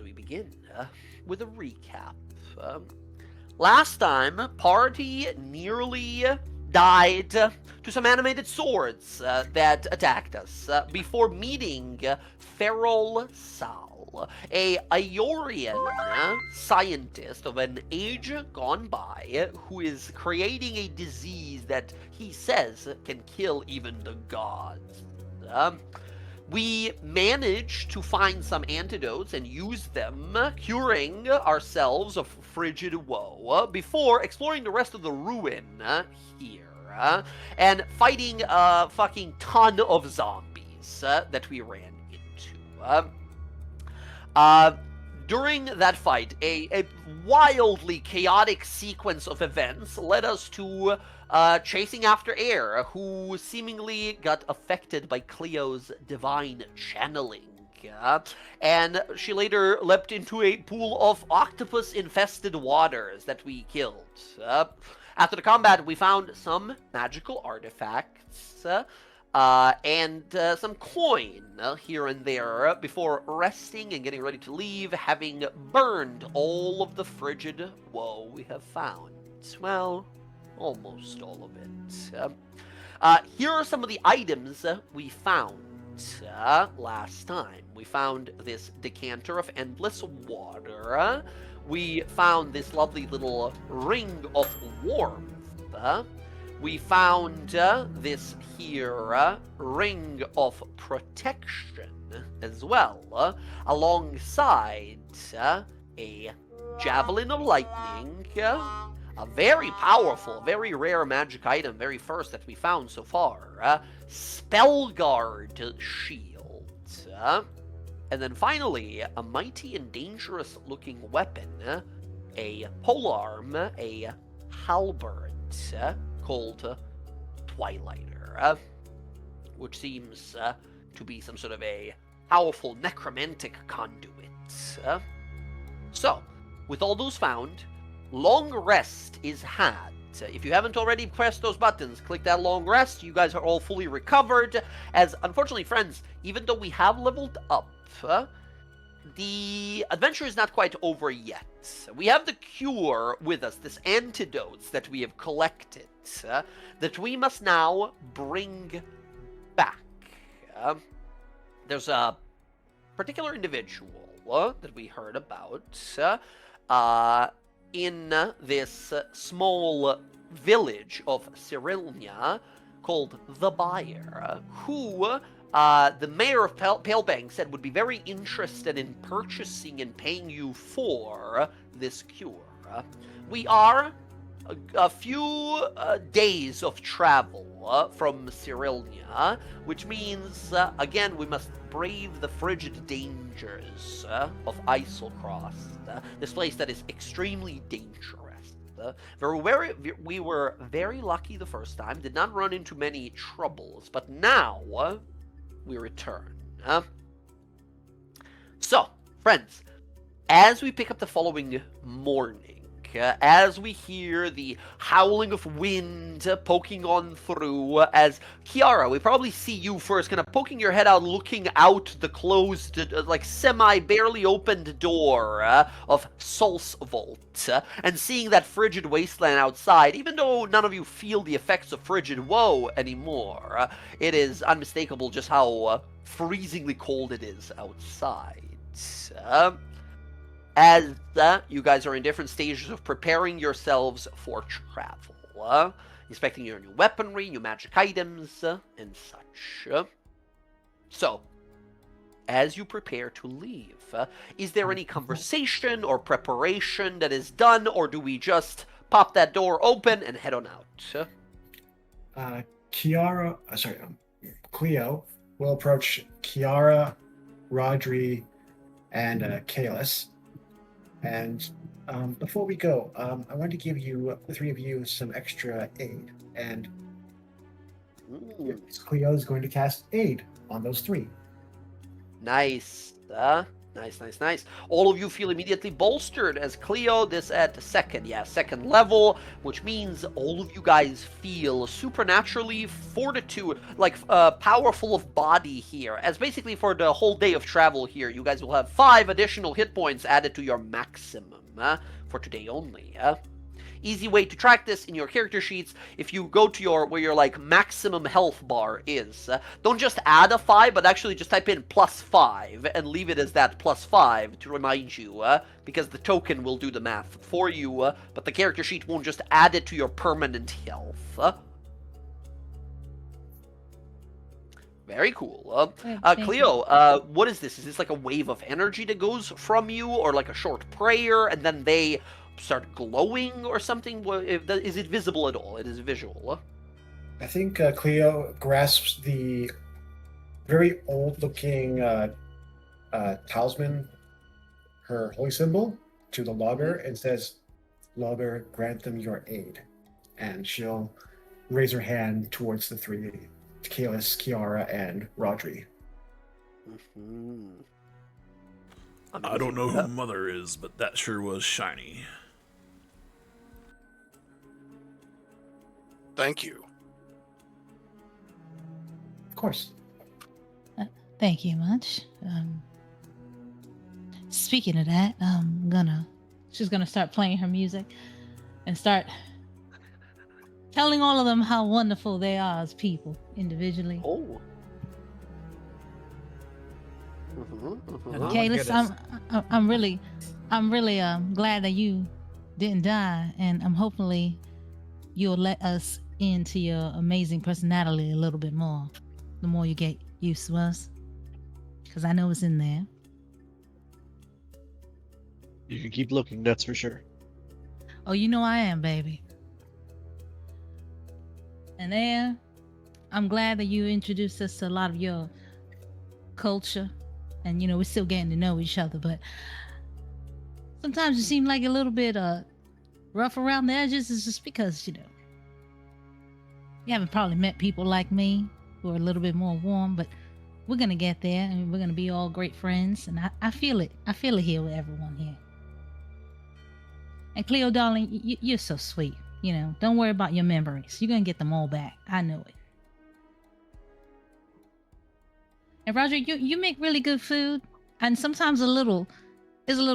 we begin with a recap. Last time, party nearly died to some animated swords that attacked us before meeting Feral Sal, a Iorian scientist of an age gone by who is creating a disease that he says can kill even the gods. We managed to find some antidotes and use them, curing ourselves of frigid woe, before exploring the rest of the ruin here, and fighting a fucking ton of zombies that we ran into. During that fight, a wildly chaotic sequence of events led us to chasing after Air, who seemingly got affected by Cleo's divine channeling. And she later leapt into a pool of octopus-infested waters that we killed. After the combat, we found some magical artifacts and some coin here and there before resting and getting ready to leave, having burned all of the frigid woe we have found. Well, almost all of it. Here are some of the items we found last time. We found this decanter of endless water. We found this lovely little ring of warmth. We found this here ring of protection as well, alongside a javelin of lightning, a very powerful, very rare magic item, very first that we found so far, Spellguard shield, and then finally a mighty and dangerous looking weapon, a polearm, a halberd, called Twilighter, which seems to be some sort of a powerful necromantic conduit. So, with all those found, long rest is had. If you haven't already pressed those buttons, click that long rest. You guys are all fully recovered, as unfortunately, friends, even though we have leveled up, the adventure is not quite over yet. We have the cure with us, this antidotes that we have collected, that we must now bring back. There's a particular individual that we heard about in this small village of Cyrilnia called the Buyer, who the mayor of Palebank said would be very interested in purchasing and paying you for this cure. We are a few days of travel from Cyrilnia, which means, again, we must brave the frigid dangers of Iselcross, this place that is extremely dangerous. We were very lucky the first time, did not run into many troubles, but now we return. So, friends, as we pick up the following morning, as we hear the howling of wind poking on through, as Kiara, we probably see you first, kind of poking your head out, looking out the closed, like barely opened door of Sausvault, and seeing that frigid wasteland outside. Even though none of you feel the effects of frigid woe anymore, it is unmistakable just how freezingly cold it is outside. As you guys are in different stages of preparing yourselves for travel, inspecting your new weaponry, new magic items, and such. So, as you prepare to leave, is there any conversation or preparation that is done, or do we just pop that door open and head on out? Cleo will approach Kiara, Rodri, and Kalis. And before we go, I want to give you, the three of you, some extra aid. And Cleo is going to cast aid on those three. Nice. Nice, nice, nice. All of you feel immediately bolstered as Cleo, this at second level, which means all of you guys feel supernaturally fortitude, like powerful of body here. As basically for the whole day of travel here, you guys will have 5 additional hit points added to your maximum for today only. Easy way to track this in your character sheets. If you go to where your like maximum health bar is, don't just add a 5, but actually just type in +5 and leave it as that +5 to remind you, because the token will do the math for you, but the character sheet won't just add it to your permanent health. Very cool. Cleo, what is this? Is this like a wave of energy that goes from you, or like a short prayer, and then they start glowing or something? Is it visible at all? It is visual. I think Cleo grasps the very old-looking talisman, her holy symbol, to the logger and says, "Logger, grant them your aid." And she'll raise her hand towards the 3, Kalis, Kiara, and Rodri. Mm-hmm. I don't know who Mother is, but that sure was shiny. Thank you. Of course. Thank you much. Speaking of that, she's gonna start playing her music and start telling all of them how wonderful they are as people individually. Oh. Mm-hmm. Okay, listen, I'm really glad that you didn't die, and I'm hopefully you'll let us into your amazing personality a little bit more. The more you get used to us, because I know it's in there. You can keep looking, that's for sure. Oh, you know I am, baby. And there, I'm glad that you introduced us to a lot of your culture, and we're still getting to know each other, but sometimes you seem like a little bit rough around the edges. Is just because you haven't probably met people like me who are a little bit more warm, but we're gonna get there, and we're gonna be all great friends, and I feel it here with everyone here. And Cleo, darling, you're so sweet. Don't worry about your memories. You're gonna get them all back. I know it. And Roger, you make really good food, and sometimes it's a little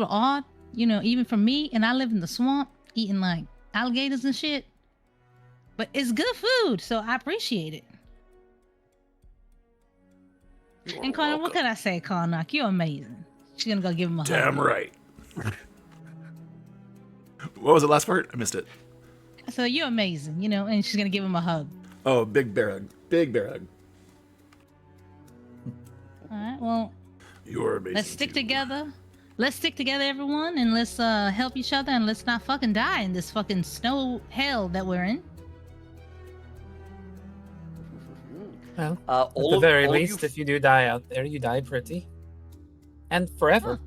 odd, even for me. And I live in the swamp, eating like alligators and shit. But it's good food, so I appreciate it. And Connor, what can I say, Connor? You're amazing. She's gonna go give him a hug. Damn right. What was the last part? I missed it. So you're amazing, and she's gonna give him a hug. Oh, big bear hug. Big bear hug. All right, well, You're amazing. let's stick too. together. Let's stick together, everyone, and let's help each other, and let's not fucking die in this fucking snow hell that we're in. Well, All at the of- very all of least, you- if you do die out there, you die pretty. And forever.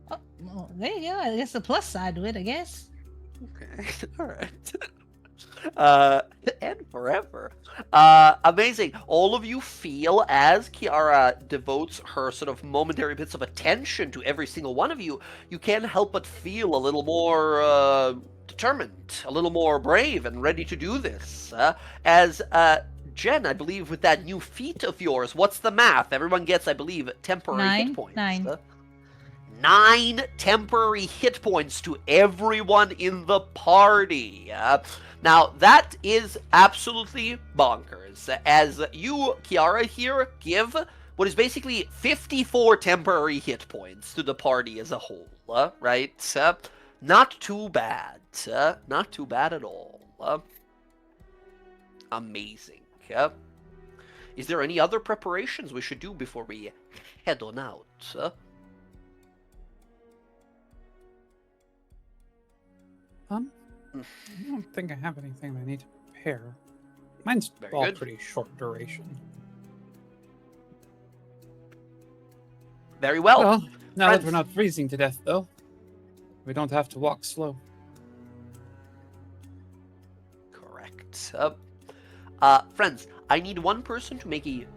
Oh, well, there you go. I guess the plus side to it, I guess. Okay, all right. And forever. Amazing. All of you feel as Kiara devotes her sort of momentary bits of attention to every single one of you, you can't help but feel a little more determined, a little more brave and ready to do this. As Jen, I believe, with that new feat of yours, what's the math? Everyone gets, I believe, temporary hit points. 9 temporary hit points to everyone in the party. Now, that is absolutely bonkers, as you, Kiara, here give what is basically 54 temporary hit points to the party as a whole, right? Not too bad. Not too bad at all. Amazing. Is there any other preparations we should do before we head on out? I don't think I have anything I need to prepare. Mine's Very all good. pretty short duration. Very well. Well, now that friends. we're not freezing to death, though, we don't have to walk slow. Correct. Friends, I need one person to make a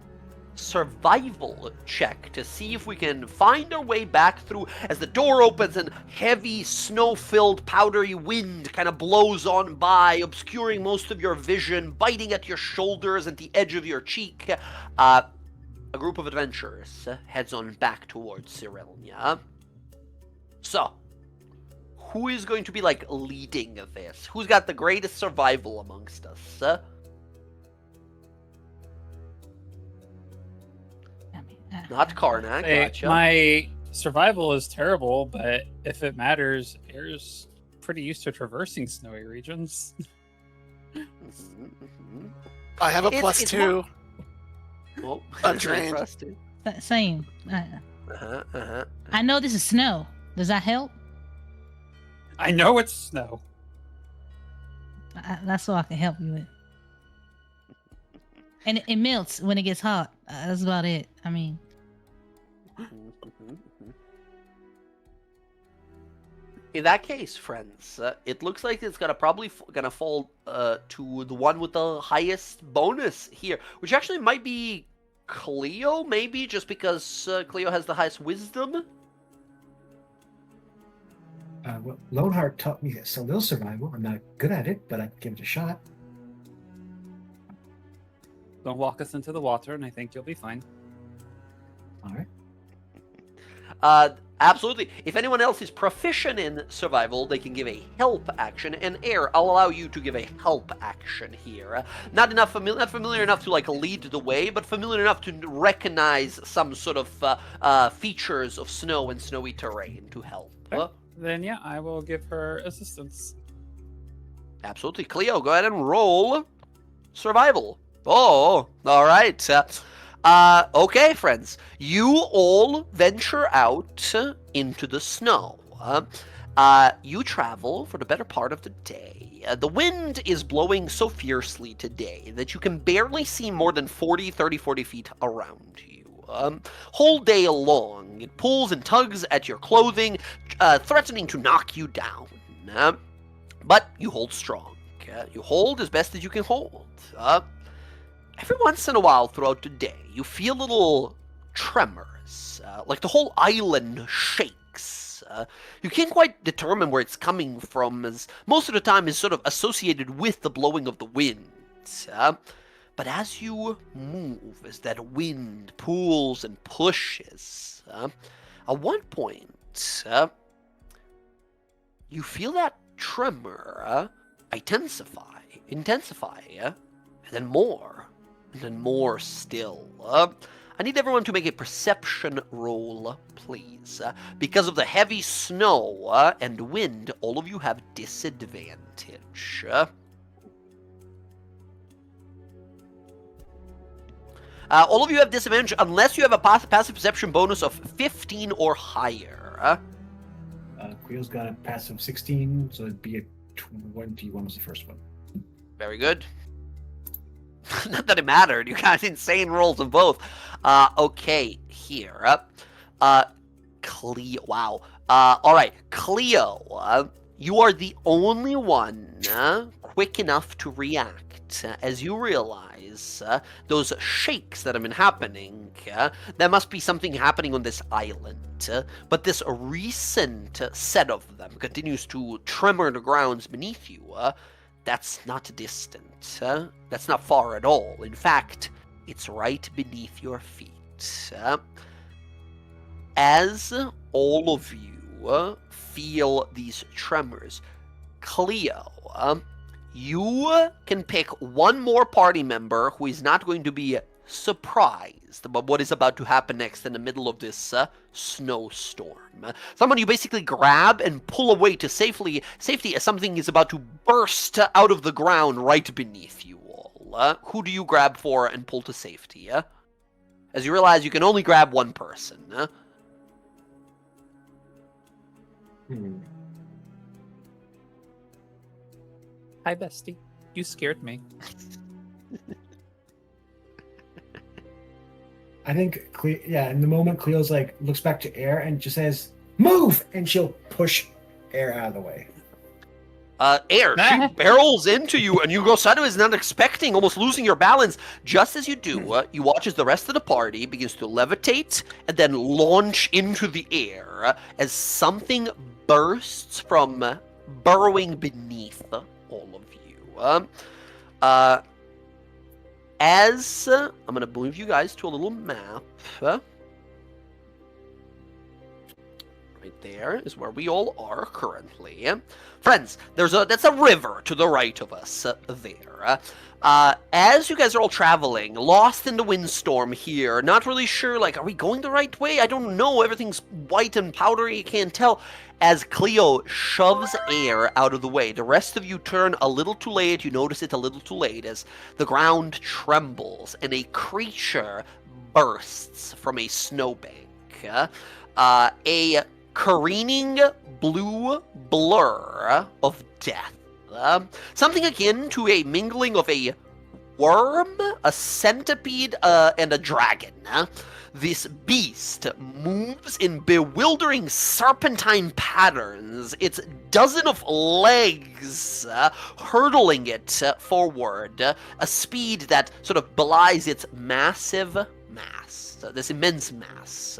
survival check to see if we can find our way back through as the door opens and heavy snow-filled powdery wind kind of blows on by, obscuring most of your vision, biting at your shoulders and the edge of your cheek. A group of adventurers heads on back towards Cyrelnia. So, who is going to be, like, leading this? Who's got the greatest survival amongst us? Not Karnak, Hey, gotcha. my survival is terrible, but if it matters, Air's pretty used to traversing snowy regions. I have a It's- plus it's two. Oh, I'm drained. Same. I know this is snow. Does that help? I know it's snow. That's all I can help you with. And it melts when it gets hot. That's about it. I mean, in that case, friends, it looks like it's probably gonna fall to the one with the highest bonus here, which actually might be Cleo, maybe, just because Cleo has the highest wisdom. Well, Loneheart taught me a little survival. I'm not good at it, but I'd give it a shot. Don't walk us into the water, and I think you'll be fine. All right. Absolutely. If anyone else is proficient in survival, they can give a help action. And Air, I'll allow you to give a help action here. Not familiar enough to like lead the way, but familiar enough to recognize some sort of features of snow and snowy terrain to help. Okay. Then yeah, I will give her assistance. Absolutely. Cleo, go ahead and roll survival. Oh, all right. Okay, friends. You all venture out into the snow. You travel for the better part of the day. The wind is blowing so fiercely today that you can barely see more than 30, 40 feet around you. Whole day long, it pulls and tugs at your clothing, threatening to knock you down. But you hold strong. You hold as best as you can hold. Every once in a while throughout the day, you feel little tremors, like the whole island shakes. You can't quite determine where it's coming from, as most of the time is sort of associated with the blowing of the wind. But as you move, as that wind pulls and pushes, at one point, you feel that tremor intensify, and then more still. I need everyone to make a perception roll, please. Because of the heavy snow and wind, all of you have disadvantage. All of you have disadvantage unless you have a passive perception bonus of 15 or higher. Cleo's got a passive 16, so it'd be a 21 was the first one. Very good. Not that it mattered. You got insane rolls of both. Okay, here. Cleo. Wow. All right, Cleo. You are the only one quick enough to react as you realize those shakes that have been happening. There must be something happening on this island. But this recent set of them continues to tremor the grounds beneath you. That's not distant. That's not far at all. In fact, it's right beneath your feet. As all of you feel these tremors, Cleo, you can pick one more party member who is not going to be surprised about what is about to happen next in the middle of this snowstorm. Someone you basically grab and pull away to safety as something is about to burst out of the ground right beneath you all. Who do you grab for and pull to safety? As you realize you can only grab one person. Hi, bestie. You scared me. I think, in the moment, Cleo's like, looks back to Air and just says, move! And she'll push Air out of the way. Air, she barrels into you, and you go sideways, not expecting, almost losing your balance. Just as you do, you watch as the rest of the party begins to levitate and then launch into the air as something bursts from burrowing beneath all of you. As I'm going to move you guys to a little map. Right there is where we all are currently. Friends, that's a river to the right of us there. As you guys are all traveling, lost in the windstorm here, not really sure, like, are we going the right way? I don't know. Everything's white and powdery. You can't tell. As Cleo shoves air out of the way, the rest of you turn a little too late. You notice it a little too late as the ground trembles and a creature bursts from a snowbank. A careening blue blur of death. Something akin to a mingling of a worm, a centipede, and a dragon. This beast moves in bewildering serpentine patterns, its dozen of legs hurtling it forward, a speed that sort of belies its massive mass, this immense mass.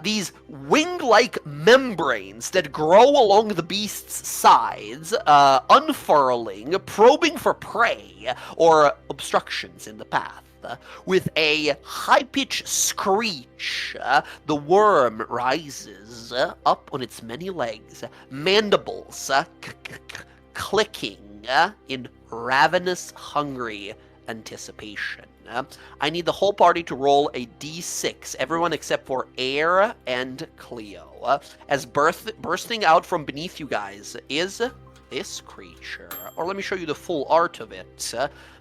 These wing-like membranes that grow along the beast's sides, unfurling, probing for prey or obstructions in the path. With a high-pitched screech, the worm rises up on its many legs, mandibles clicking in ravenous, hungry anticipation. I need the whole party to roll a d6, everyone except for Air and Cleo. As bursting out from beneath you guys is this creature. Or let me show you the full art of it.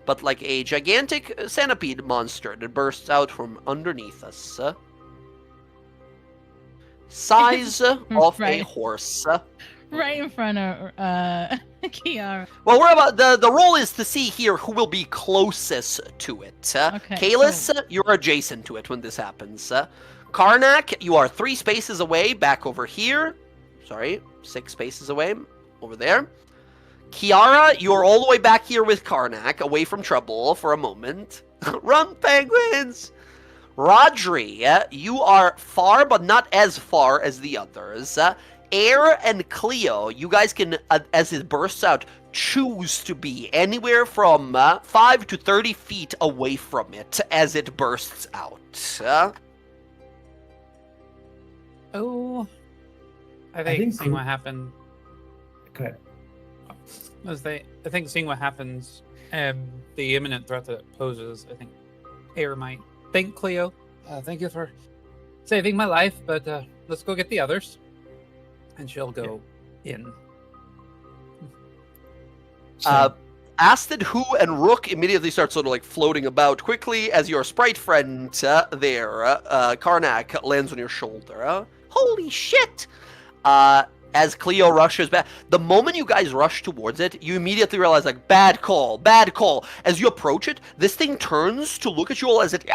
But like a gigantic centipede monster that bursts out from underneath us. Size of Right. a horse. Right in front of Kiara. Well, we're about the role is to see here who will be closest to it. Okay, Kalis, you're adjacent to it when this happens. Karnak, you are 3 spaces away, back over here. Sorry, 6 spaces away, over there. Kiara, you're all the way back here with Karnak, away from trouble for a moment. Run, penguins! Rodri, you are far, but not as far as the others. Air and Cleo, you guys can, as it bursts out, choose to be anywhere from 5 to 30 feet away from it as it bursts out. I think think seeing Cl- what happened. Go ahead. I think seeing what happens, the imminent threat that it poses, I think Air might thank Cleo. Thank you for saving my life, but let's go get the others. And she'll go in. Asted, Who, and Rook immediately start sort of like floating about quickly as your sprite friend Karnak, lands on your shoulder. Holy shit! As Cleo rushes back, the moment you guys rush towards it, you immediately realize, like, bad call. As you approach it, this thing turns to look at you all as it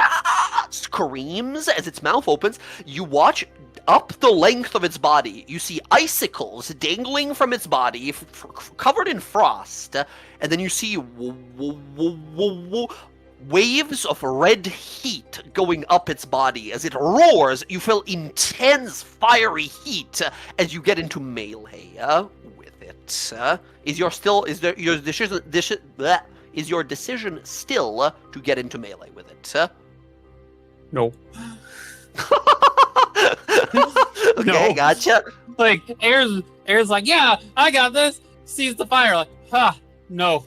screams, as its mouth opens. You watch up the length of its body. You see icicles dangling from its body, covered in frost, and then you see waves of red heat going up its body. As it roars, you feel intense fiery heat as you get into melee with it. Is your decision still to get into melee with it? No. Okay, No. gotcha. Like, Air's like, yeah, I got this. Sees the fire, like, no.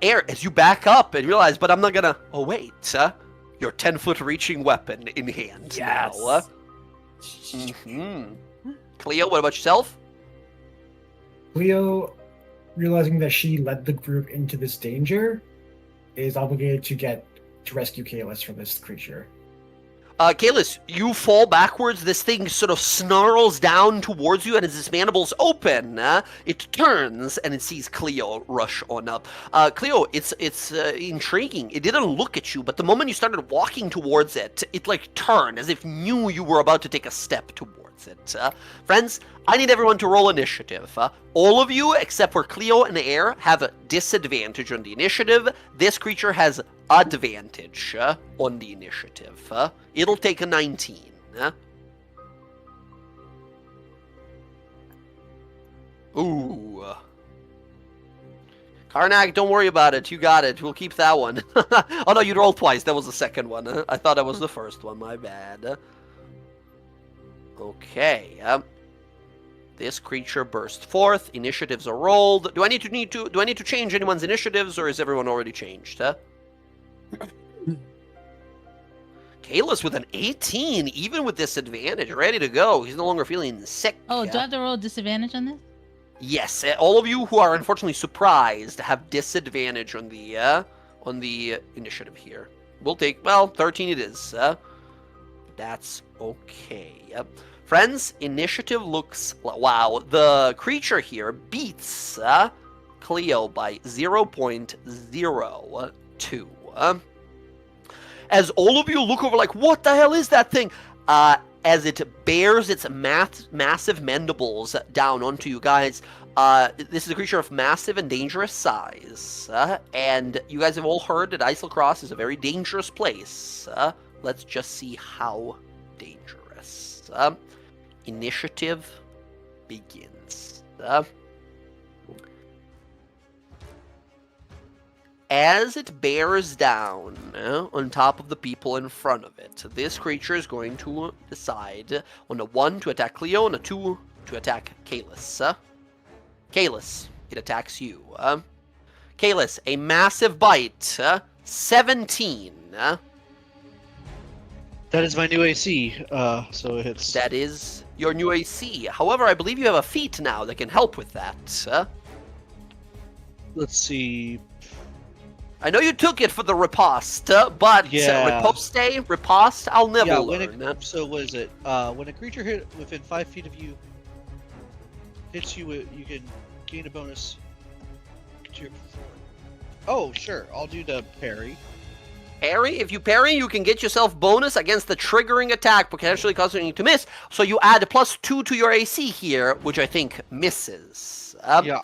Air, as you back up and realize, but I'm not gonna. Oh wait, your 10-foot reaching weapon in hand. Yes. Now. Cleo, what about yourself? Cleo, realizing that she led the group into this danger, is obligated to rescue Kalis from this creature. Kalis, you fall backwards. This thing sort of snarls down towards you, and as its mandibles open, it turns and it sees Cleo rush on up. Cleo, it's intriguing. It didn't look at you, but the moment you started walking towards it, it like turned as if knew you were about to take a step towards towards it. Friends, I need everyone to roll initiative. All of you, except for Cleo and Air, have a disadvantage on the initiative. This creature has advantage on the initiative. It'll take a 19. Ooh. Karnak, don't worry about it. You got it. We'll keep that one. Oh no, you rolled twice. That was the second one. I thought that was the first one. My bad. Okay. This creature burst forth. Initiatives are rolled. Do I need to change anyone's initiatives, or is everyone already changed? Kalis with an 18, even with disadvantage, ready to go. He's no longer feeling sick. Oh, do I have to roll disadvantage on this? Yes, all of you who are unfortunately surprised have disadvantage on the initiative here. We'll take 13 it is. That's okay. Friends, initiative looks wow. The creature here beats Cleo by 0.02. As all of you look over, like, what the hell is that thing? As it bears its massive mandibles down onto you guys. This is a creature of massive and dangerous size. And you guys have all heard that Eiselcross is a very dangerous place. Let's just see how dangerous. Initiative begins. As it bears down on top of the people in front of it, this creature is going to decide on a 1 to attack Cleo and a 2 to attack Kalis. Kalis, it attacks you. Kalis, a massive bite. 17. That is my new AC, so it hits. That is your new AC. However, I believe you have a feat now that can help with that. Let's see. I know you took it for the riposte, but Yeah. riposte, I'll never Yeah, learn. so what is it? When a creature hit within 5 feet of you hits you, you can gain a bonus to your... Oh, sure. I'll do the parry. Parry, if you parry, you can get yourself bonus against the triggering attack, potentially causing you to miss. So you add +2 to your AC here, which I think misses. Yeah.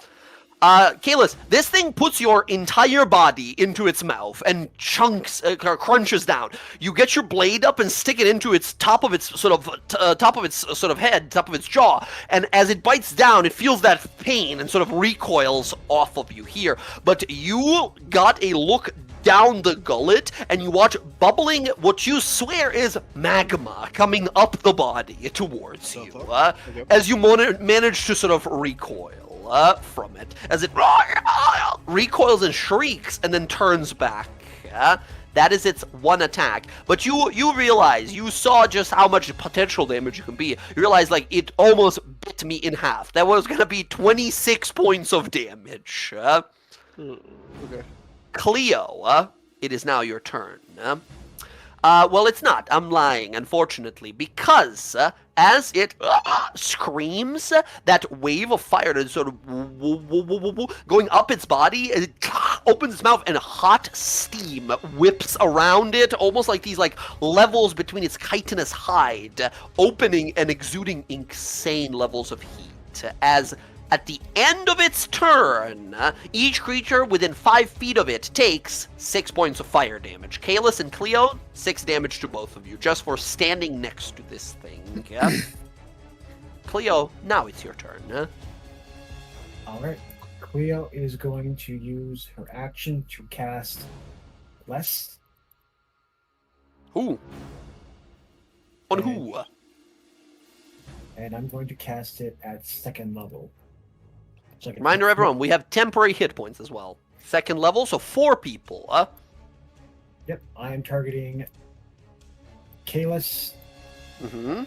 Kalis, this thing puts your entire body into its mouth and crunches down. You get your blade up and stick it into its top of its head, top of its jaw, and as it bites down, it feels that pain and sort of recoils off of you here. But you got a look down the gullet, and you watch bubbling what you swear is magma coming up the body towards you, Okay. as you manage to sort of recoil from it, as it recoils and shrieks and then turns back. That is its one attack. But you realize, you saw just how much potential damage you can be. You realize, like, it almost bit me in half. That was gonna be 26 points of damage. Okay. Cleo, it is now your turn. Well, it's not. I'm lying, unfortunately, because as it screams, that wave of fire is sort of going up its body, it opens its mouth, and hot steam whips around it, almost like these levels between its chitinous hide, opening and exuding insane levels of heat. As at the end of its turn, each creature within 5 feet of it takes 6 points of fire damage. Kalis and Cleo, 6 damage to both of you, just for standing next to this thing. Yeah? Cleo, now it's your turn. Alright. Cleo is going to use her action to cast Bless. Who? On who? And I'm going to cast it at 2nd level. So Reminder everyone, we have temporary hit points as well. 2nd level, so 4 people. Yep, I am targeting Kalis, Mm-hmm.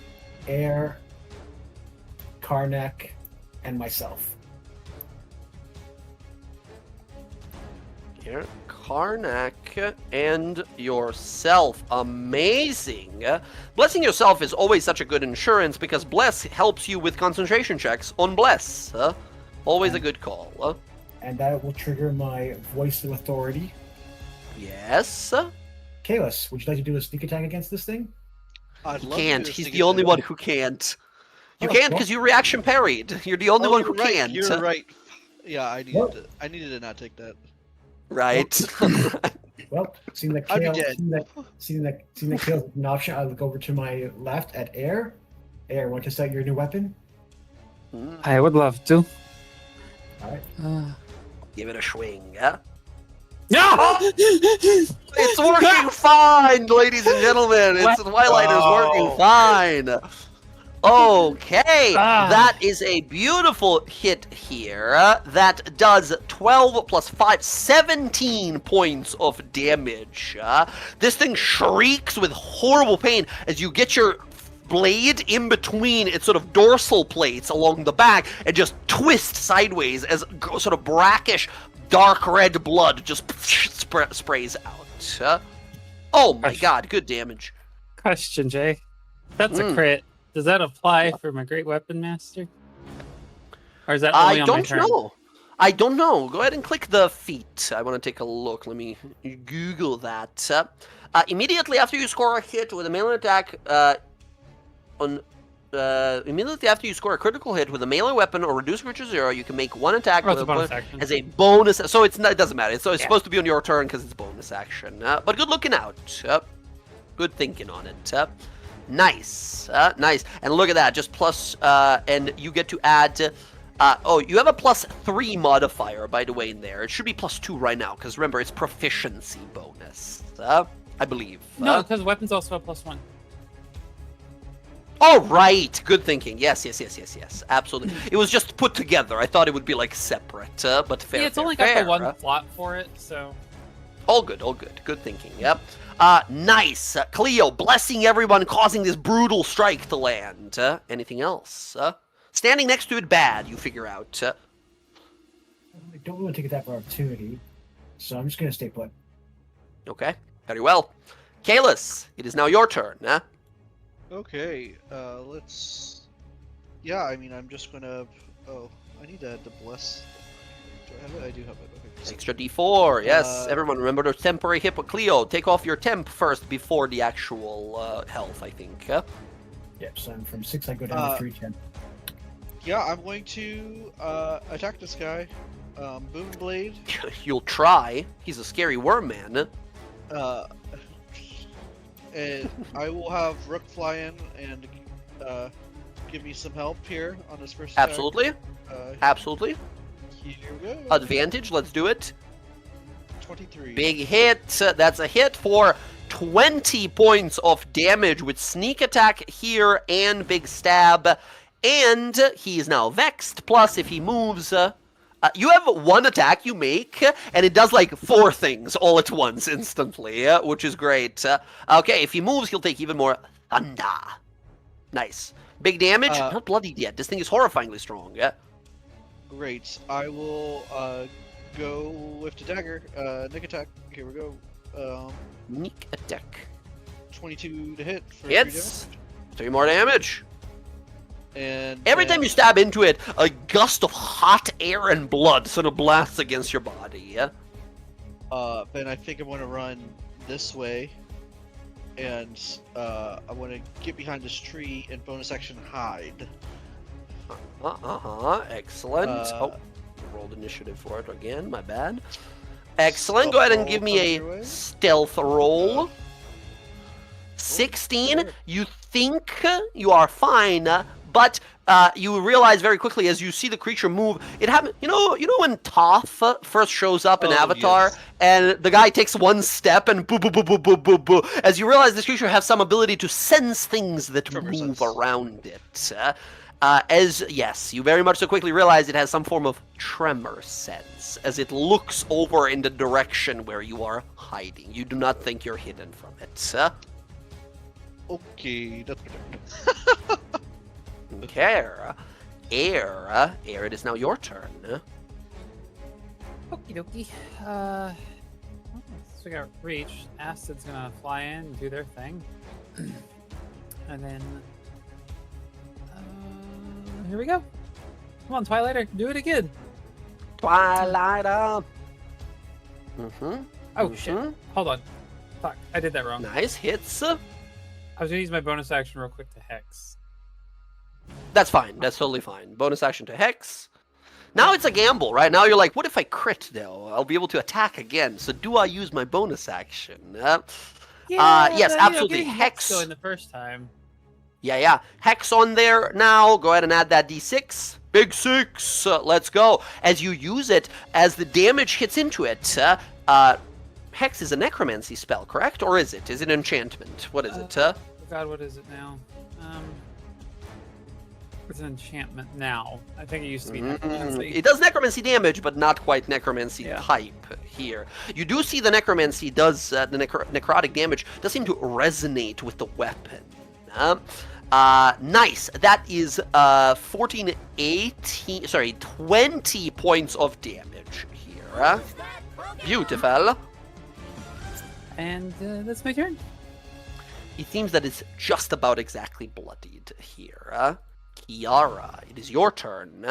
Air, Karnak, and myself. Here, Karnak and yourself. Amazing. Blessing yourself is always such a good insurance because Bless helps you with concentration checks on Bless. Always a good call. And that will trigger my Voice of Authority. Yes. Kalis, would you like to do a sneak attack against this thing? I'd He love to can't. do a He's sneak the only attack. one who can't. You Oh, can't well. because you reaction parried. You're the only Oh, one you're who right, can't. You're right. Yeah, I Well- needed to not take that. Right. Well, seeing that I'd be Kale, dead. seeing that Kale's an option, I look over to my left at Air. Air, want to test out your new weapon? I would love to. All right. Give it a swing. Yeah? No! It's working fine, ladies and gentlemen. It's Twilight is working fine. Okay, that is a beautiful hit here. That does 12 plus 5, 17 points of damage. This thing shrieks with horrible pain as you get your blade in between its sort of dorsal plates along the back and just twist sideways as sort of brackish dark red blood just sprays out. Oh my god, good damage. Question, Jay. That's a crit. Does that apply for my Great Weapon Master? Or is that only on my turn? I don't know. Go ahead and click the feat. I want to take a look. Let me Google that. Immediately after you score a hit with a melee attack, immediately after you score a critical hit with a melee weapon or reduce creature 0, you can make one attack with a bonus action. as a bonus. So it doesn't matter. So it's supposed to be on your turn because it's bonus action. But good looking out. Good thinking on it. Nice. Nice. And look at that. Just plus, and you get to add. You have a +3 modifier, by the way, in there. It should be +2 right now, because remember, it's proficiency bonus. I believe. No, because weapons also have +1. Oh, right. Good thinking. Yes. Absolutely. It was just put together. I thought it would be, like, separate, but fair. Yeah, it's fair, only got fair. the one slot for it, so. All good. Good thinking, yep. Nice. Cleo, blessing everyone, causing this brutal strike to land. Anything else? Standing next to it, bad, you figure out. I don't want to take that opportunity, so I'm just going to stay put. Okay, very well. Kalis, it is now your turn. Okay, let's... Yeah, I mean, I'm just gonna... Oh, I need to add the bless... Do I have it? I do have it, okay. Extra d4, yes. Everyone remember the temporary hit with Cleo. Take off your temp first before the actual health, I think. Yep, so I'm from 6, I go down to 3 temp. Yeah, I'm going to attack this guy. Boom Blade. You'll try. He's a scary worm, man. And I will have Rook fly in and give me some help here on this first attack. Absolutely. Absolutely. Here we go. Advantage, let's do it. 23. Big hit. That's a hit for 20 points of damage with sneak attack here and big stab. And he is now vexed. Plus, if he moves, you have one attack you make, and it does like 4 things all at once instantly, which is great. Okay, if he moves, he'll take even more thunder. Nice. Big damage? Not bloodied yet. This thing is horrifyingly strong. Great. I will go with the dagger. Nick attack. Here we go. Sneak attack. 22 to hit. For Hits. 3 more damage. And every time you stab into it, a gust of hot air and blood sort of blasts against your body. Then I think I'm going to run this way, and I want to get behind this tree and bonus action hide. Excellent. Rolled initiative for it again. My bad. Excellent. Go ahead and give me a stealth roll. 16. You think you are fine. But you realize very quickly as you see the creature move, it happened. You know when Toph first shows up in Avatar, yes. and the guy takes one step and boo boo boo boo boo boo boo. As you realize this creature has some ability to sense things that Tremor move sense. around it. Yes, you very much so quickly realize it has some form of tremor sense as it looks over in the direction where you are hiding. You do not think you're hidden from it. Okay, that's Okay. Air, it is now your turn. Okie dokie. So we got reach. Acid's gonna fly in and do their thing. And then here we go. Come on, Twilighter, do it again. Twilighter. Oh shit. Hold on. Fuck, I did that wrong. Nice hits. I was gonna use my bonus action real quick to hex. That's fine. That's totally fine. Bonus action to Hex. Now it's a gamble, right? Now you're like, what if I crit, though? I'll be able to attack again. So do I use my bonus action? Yes, absolutely. Getting Hex. going the first time. Yeah. Hex on there now. Go ahead and add that d6. Big 6. Let's go. As you use it, as the damage hits into it, Hex is a necromancy spell, correct? Or is it? Is it an enchantment? What is it? Oh God, what is it now? It's an enchantment now. I think it used to be necromancy. It does necromancy damage, but not quite necromancy type here. You do see the necromancy does, the necrotic damage does seem to resonate with the weapon. Nice. That is 20 points of damage here. Beautiful. And that's my turn. It seems that it's just about exactly bloodied here. Kiara, it is your turn.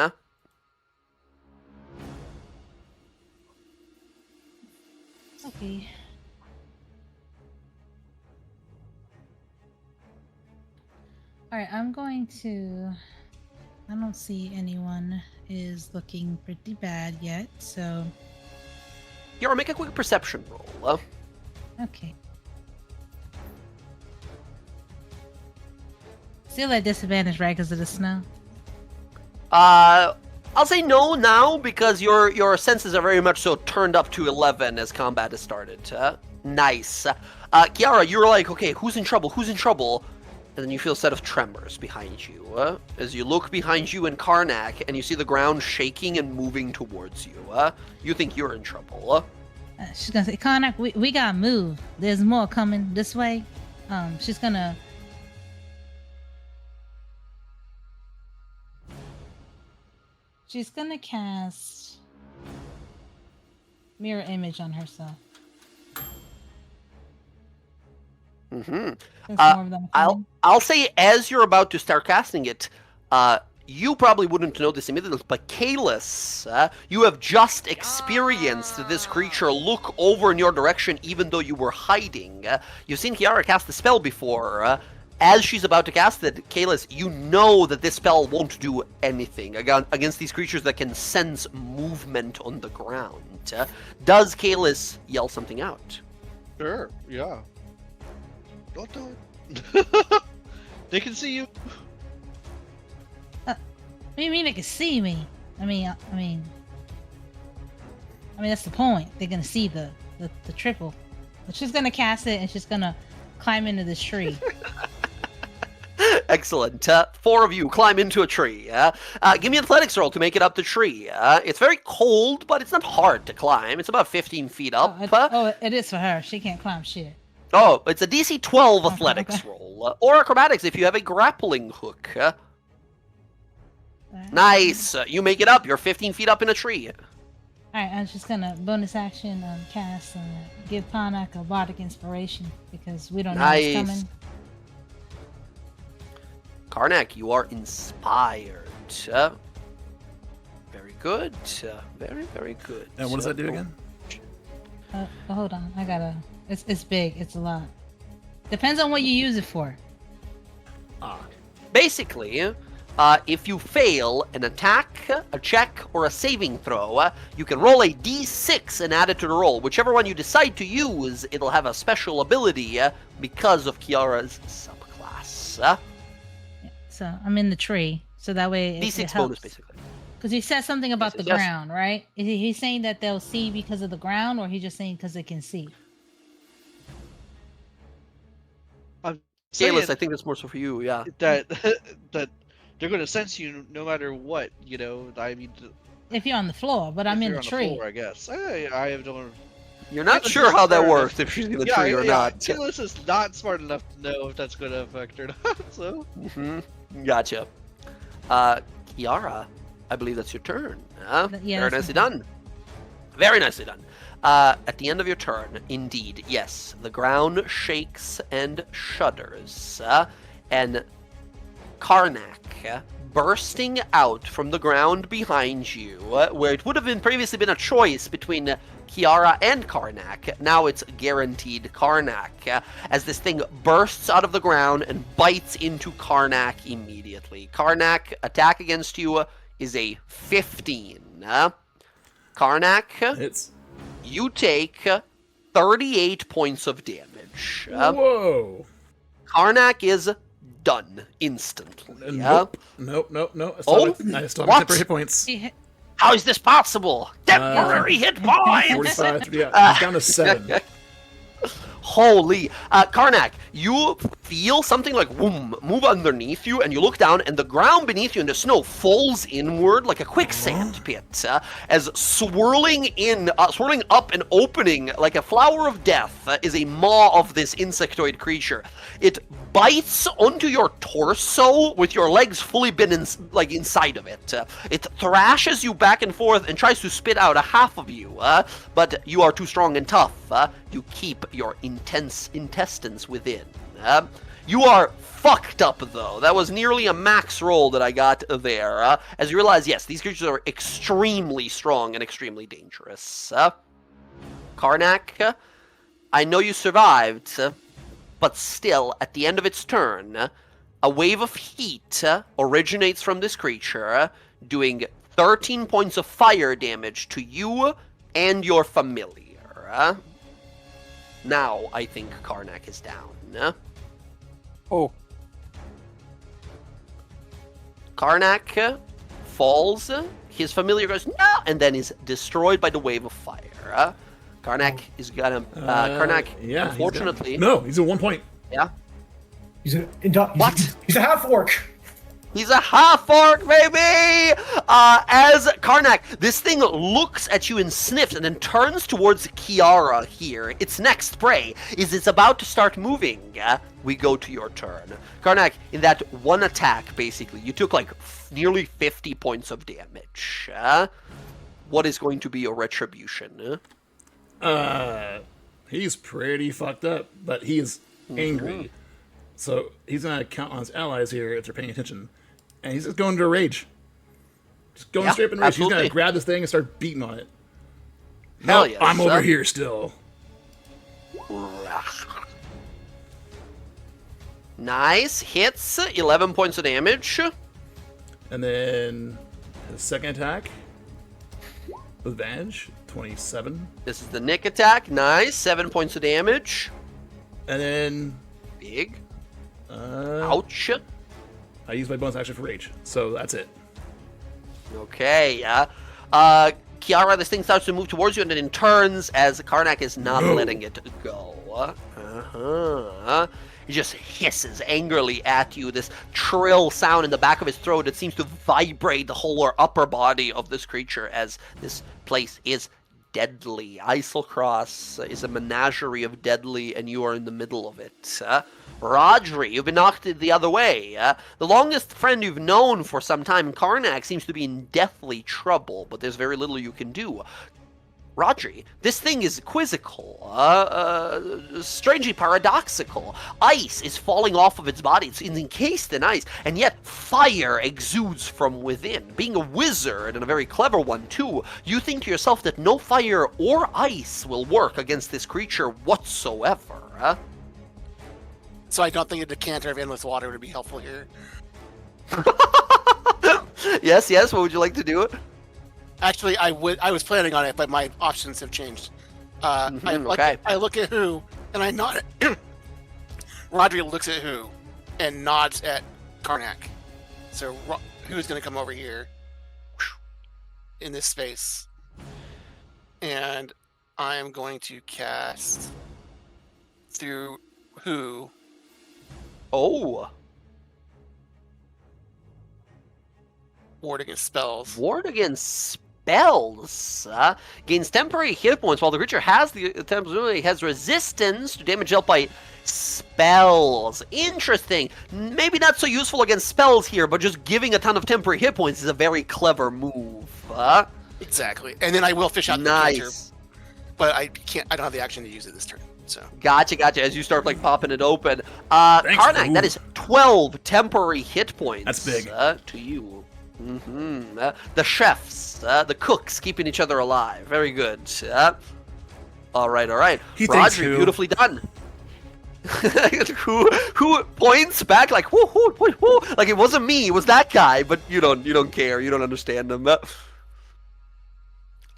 Okay. Alright, I'm going to... I don't see anyone is looking pretty bad yet, so... Kiara, make a quick perception roll. Okay. Still at disadvantage, right, because of the snow? I'll say no now, because your senses are very much so turned up to 11 as combat has started. Nice. Kiara, you're like, okay, who's in trouble? Who's in trouble? And then you feel a set of tremors behind you. As you look behind you in Karnak, and you see the ground shaking and moving towards you. You think you're in trouble. She's gonna say, Karnak, we gotta move. There's more coming this way. She's gonna... She's gonna cast mirror image on herself. I'll say as you're about to start casting it, you probably wouldn't know this immediately, but Kalis, you have just experienced this creature look over in your direction even though you were hiding. You've seen Kiara cast the spell before. As she's about to cast it, Kalis, you know that this spell won't do anything against these creatures that can sense movement on the ground. Does Kalis yell something out? Sure, yeah. Don't do it. They can see you. What do you mean they can see me? I mean, that's the point. They're gonna see the triple. But she's gonna cast it and she's gonna climb into this tree. Excellent. 4 of you climb into a tree. Give me an athletics roll to make it up the tree. It's very cold, but it's not hard to climb. It's about 15 feet up. It is for her. She can't climb shit. Oh, it's a DC 12 athletics roll. Or acrobatics if you have a grappling hook. Nice. You make it up. You're 15 feet up in a tree. Alright, I'm just gonna bonus action cast and give Karnak a bardic inspiration because we don't know what's coming. Karnak, you are inspired. Very good. Very, very good. And what does that do again? Hold on. I gotta... It's big. It's a lot. Depends on what you use it for. Basically, if you fail an attack, a check, or a saving throw, you can roll a d6 and add it to the roll. Whichever one you decide to use, it'll have a special ability because of Kiara's subclass. So I'm in the tree, so that way D6 it helps. bonus, basically. Because he said something about the Yes. ground, right? Is he saying that they'll see because of the ground, or he just saying because they can see? Kalis, I think that's more so for you, yeah. That they're going to sense you no matter what, you know. I mean, If you're on the floor, but I'm in the tree. Floor, I guess. I don't. You're not sure how that works, if she's in the tree or not. Kalis is not smart enough to know if that's going to affect her or not. So. Gotcha. Kiara, I believe that's your turn. Yeah, Very nicely done. Very nicely done. At the end of your turn, indeed, yes, the ground shakes and shudders. And Karnak, bursting out from the ground behind you, where it would have previously been a choice between Kiara and Karnak. Now it's guaranteed Karnak, as this thing bursts out of the ground and bites into Karnak immediately. Karnak, attack against you is a 15. Karnak, you take 38 points of damage. Whoa! Karnak is done instantly. Nope. I still have temporary hit points. How is this possible? Temporary hit points! 45, yeah, he's down to 7. Holy. Karnak, you feel something like whoom, move underneath you, and you look down, and the ground beneath you in the snow falls inward like a quicksand pit, as swirling up and opening like a flower of death is a maw of this insectoid creature. It bites onto your torso with your legs fully been inside of it. It thrashes you back and forth and tries to spit out a half of you, but you are too strong and tough. You keep your intense intestines within. You are fucked up, though. That was nearly a max roll that I got there. As you realize, yes, these creatures are extremely strong and extremely dangerous. Karnak, I know you survived, but still, at the end of its turn, a wave of heat originates from this creature, doing 13 points of fire damage to you and your familiar. Now, I think Karnak is down. Oh. Karnak falls. His familiar goes, no! And then is destroyed by the wave of fire. Karnak is gonna... Karnak, yeah, unfortunately... He's at 1 point. Yeah? He's a half orc. He's a half-orc, baby! As Karnak, this thing looks at you and sniffs and then turns towards Kiara here. Its next prey is it's about to start moving. We go to your turn. Karnak, in that one attack, basically, you took like nearly 50 points of damage. What is going to be your retribution? He's pretty fucked up, but he is angry. So he's gonna count on his allies here if they're paying attention. And he's just going to a rage. Just going straight up in rage. Absolutely. He's gonna grab this thing and start beating on it. Hell No, yes, I'm over here still. Nice. Hits. 11 points of damage. And then his second attack with advantage, 27. This is the Nick attack. Nice. 7 points of damage. And then Big. Ouch. I use my bonus action for rage, so that's it. Okay, Kiara, this thing starts to move towards you and then turns as Karnak is not letting it go. He just hisses angrily at you, this shrill sound in the back of his throat. It seems to vibrate the whole upper body of this creature as this place is deadly. Eiselcross is a menagerie of deadly, and you are in the middle of it. Rodri, you've been knocked the other way. The longest friend you've known for some time, Karnak, seems to be in deathly trouble, but there's very little you can do. Rodri, this thing is quizzical, strangely paradoxical. Ice is falling off of its body. It's encased in ice, and yet fire exudes from within. Being a wizard, and a very clever one too, you think to yourself that no fire or ice will work against this creature whatsoever. So I don't think a decanter of endless water would be helpful here. Yes, what would you like to do? Actually, I was planning on it, but my options have changed. Okay. I look at who, and I nod. Rodri looks at who, and nods at Karnak. So who's going to come over here in this space, and I am going to cast through who. Oh. Ward against spells. Ward against spells. Gains temporary hit points while the creature has resistance to damage dealt by spells. Interesting. Maybe not so useful against spells here, but just giving a ton of temporary hit points is a very clever move. Exactly. And then I will fish out the nice. decanter. but I can't. I don't have the action to use it this turn. So Gotcha. As you start like popping it open, Thanks, Karnak, Lou. that is 12 temporary hit points. That's big. To you. The chefs, the cooks, keeping each other alive. Very good. All right. He thinks Roger, who? beautifully done. who points back like whoo, like it wasn't me, it was that guy, but you don't care, you don't understand him.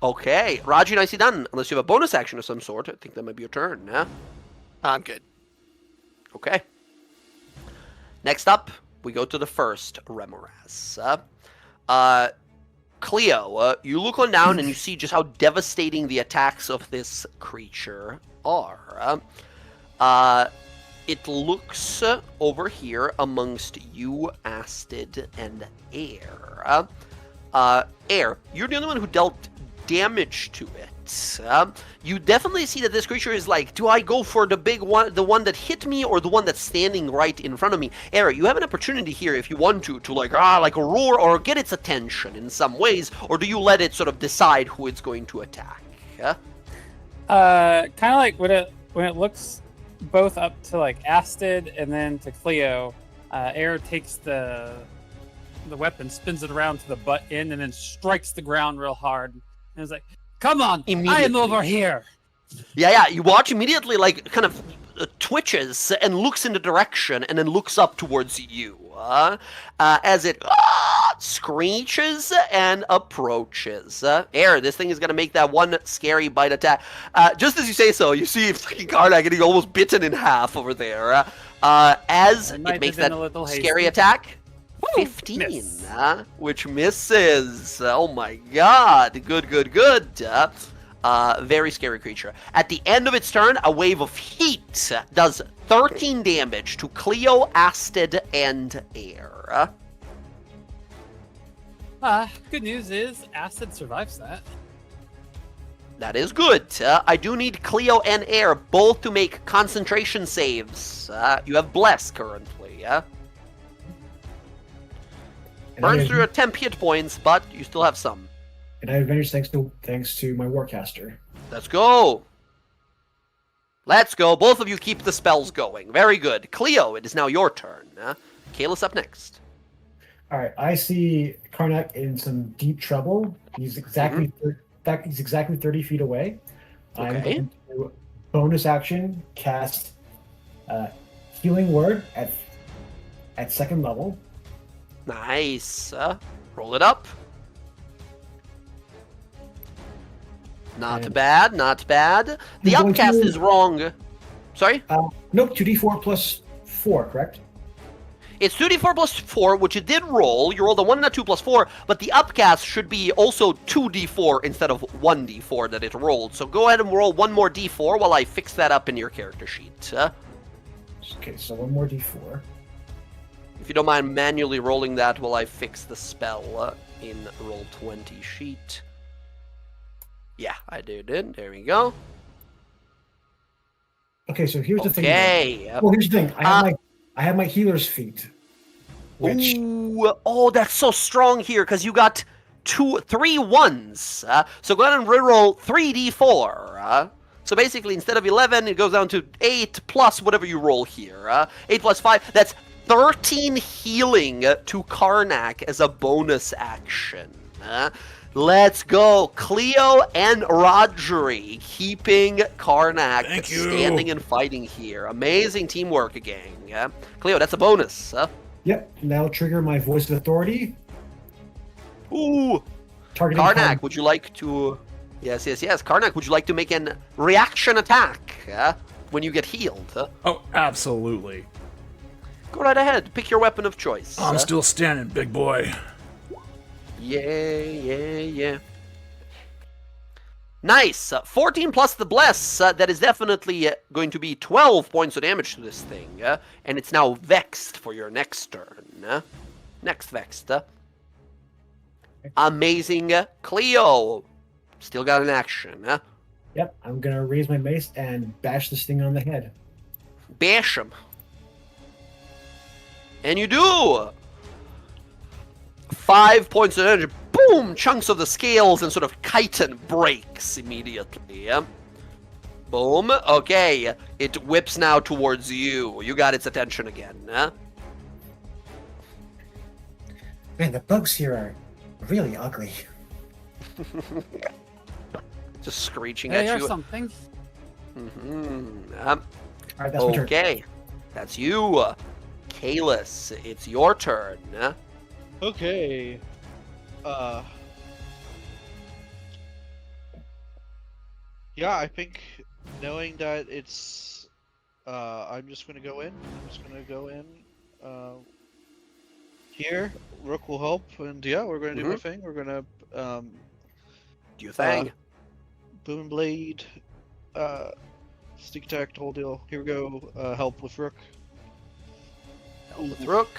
Okay, Raji, nicely done. Unless you have a bonus action of some sort, I think that might be your turn. I'm good. Okay. Next up, we go to the first Remoras. Cleo, you look on down and you see just how devastating the attacks of this creature are. It looks over here amongst you, Astid, and Air. Air, you're the only one who dealt damage to it. You definitely see that this creature is like, do I go for the big one, the one that hit me, or the one that's standing right in front of me? Air, you have an opportunity here if you want to like roar or get its attention in some ways, or do you let it sort of decide who it's going to attack? Kind of like when it looks both up to like Astid and then to Cleo, Air takes the weapon, spins it around to the butt end, and then strikes the ground real hard. And it's like, come on, I am over here. Yeah, you watch immediately, like, kind of twitches and looks in the direction and then looks up towards you as it screeches and approaches. Air, this thing is going to make that one scary bite attack. Just as you say so, you see fucking Karnak getting almost bitten in half over there as it makes that scary attack. 15, which misses. Oh my god. Good. Very scary creature. At the end of its turn, a wave of heat does 13 damage to Cleo, Astid, and Air. Good news is Astid survives that. That is good. I do need Cleo and Air both to make concentration saves. You have Bless currently. Burns through your temp hit points, but you still have some. And I have advantage thanks to my Warcaster. Let's go. Both of you keep the spells going. Very good. Cleo, it is now your turn. Kayla's up next. All right, I see Karnak in some deep trouble. He's exactly 30 feet away. Okay. I'm going to bonus action cast Healing Word at second level. Nice. Roll it up. Not bad. The upcast is wrong. Sorry? Nope, 2d4 plus 4, correct? It's 2d4 plus 4, which it did roll. You rolled a 1 and a 2 plus 4, but the upcast should be also 2d4 instead of 1d4 that it rolled. So go ahead and roll one more d4 while I fix that up in your character sheet. Okay, so one more d4. If you don't mind manually rolling that while I fix the spell in Roll20 sheet. Yeah, I did. There we go. Okay, so here's the thing. Okay. Well, here's the thing. I have my healer's feat. Which... Ooh, that's so strong here because you got 3 ones. So go ahead and reroll 3d4. So basically, instead of 11, it goes down to 8 plus whatever you roll here. 8 plus 5. That's 13 healing to Karnak as a bonus action. Let's go. Cleo and Rodri keeping Karnak standing and fighting here. Amazing teamwork, gang. Cleo, that's a bonus. Yep. Now trigger my Voice of Authority. Ooh. Targeting Karnak, would you like to... Yes. Karnak, would you like to make an reaction attack when you get healed? Oh, absolutely. Go right ahead. Pick your weapon of choice. I'm still standing, big boy. Yeah. Nice. 14 plus the bless. That is definitely going to be 12 points of damage to this thing. And it's now vexed for your next turn. Next vexed. Amazing. Cleo. Still got an action. Yep. I'm going to raise my mace and bash this thing on the head. Bash him. And you do! 5 points of damage. Boom! Chunks of the scales and sort of chitin breaks immediately. Boom. Okay. It whips now towards you. You got its attention again. Huh? Man, the bugs here are really ugly. Just screeching Hey, at or you. something. All right, that's my turn. Okay. That's you. Kalis, it's your turn. Okay. Yeah, I think knowing that it's, I'm just gonna go in. I'm just gonna go in. Here, Rook will help, and yeah, we're gonna do our thing. We're gonna Do your thing. Boom and Blade, sneak attack, the whole deal. Here we go. Help with Rook. Help with Rook.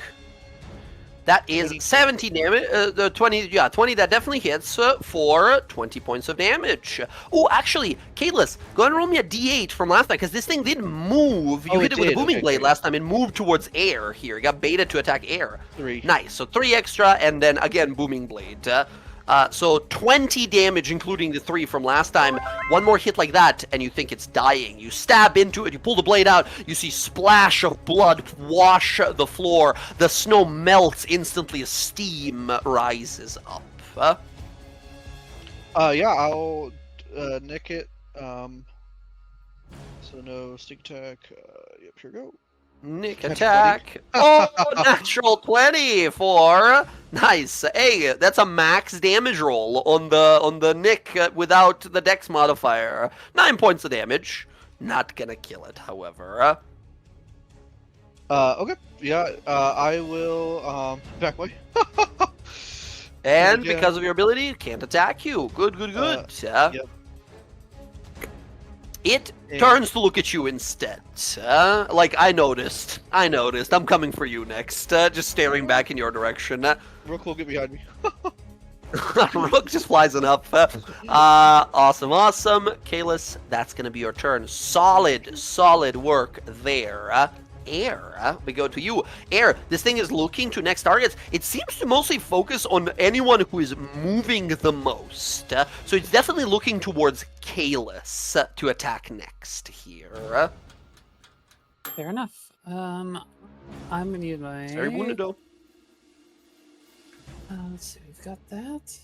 That is 70 damage. 20, yeah, 20. That definitely hits for 20 points of damage. Oh, actually, Kalis, go ahead and roll me a D8 from last time because this thing did move. You Oh, hit it it with a did. booming Okay, blade great. last time and moved towards air. Here, you got beta to attack air. 3. Nice. So 3 extra, and then again booming blade. So 20 damage, including the 3 from last time. One more hit like that, and you think it's dying. You stab into it, you pull the blade out, you see splash of blood wash the floor. The snow melts instantly as steam rises up. Yeah, I'll nick it. So no sneak attack. Yep, here we go. Nick Natural attack. Oh, natural 20 for nice. Hey, that's a max damage roll on the Nick without the Dex modifier. 9 points of damage. Not gonna kill it, however. Okay. Yeah. I will back away. And Yeah. because of your ability, it can't attack you. Good. Yep. It And- turns to look at you instead. Like, I noticed. I'm coming for you next. Just staring back in your direction. Rook will get behind me. Rook just flies on up. Awesome. Kalis, that's going to be your turn. Solid work there. Air, we go to you. Air, this thing is looking to next targets. It seems to mostly focus on anyone who is moving the most. So it's definitely looking towards Kalis to attack next here. Fair enough. I'm gonna use my. Very wounded though. Let's see, we've got that.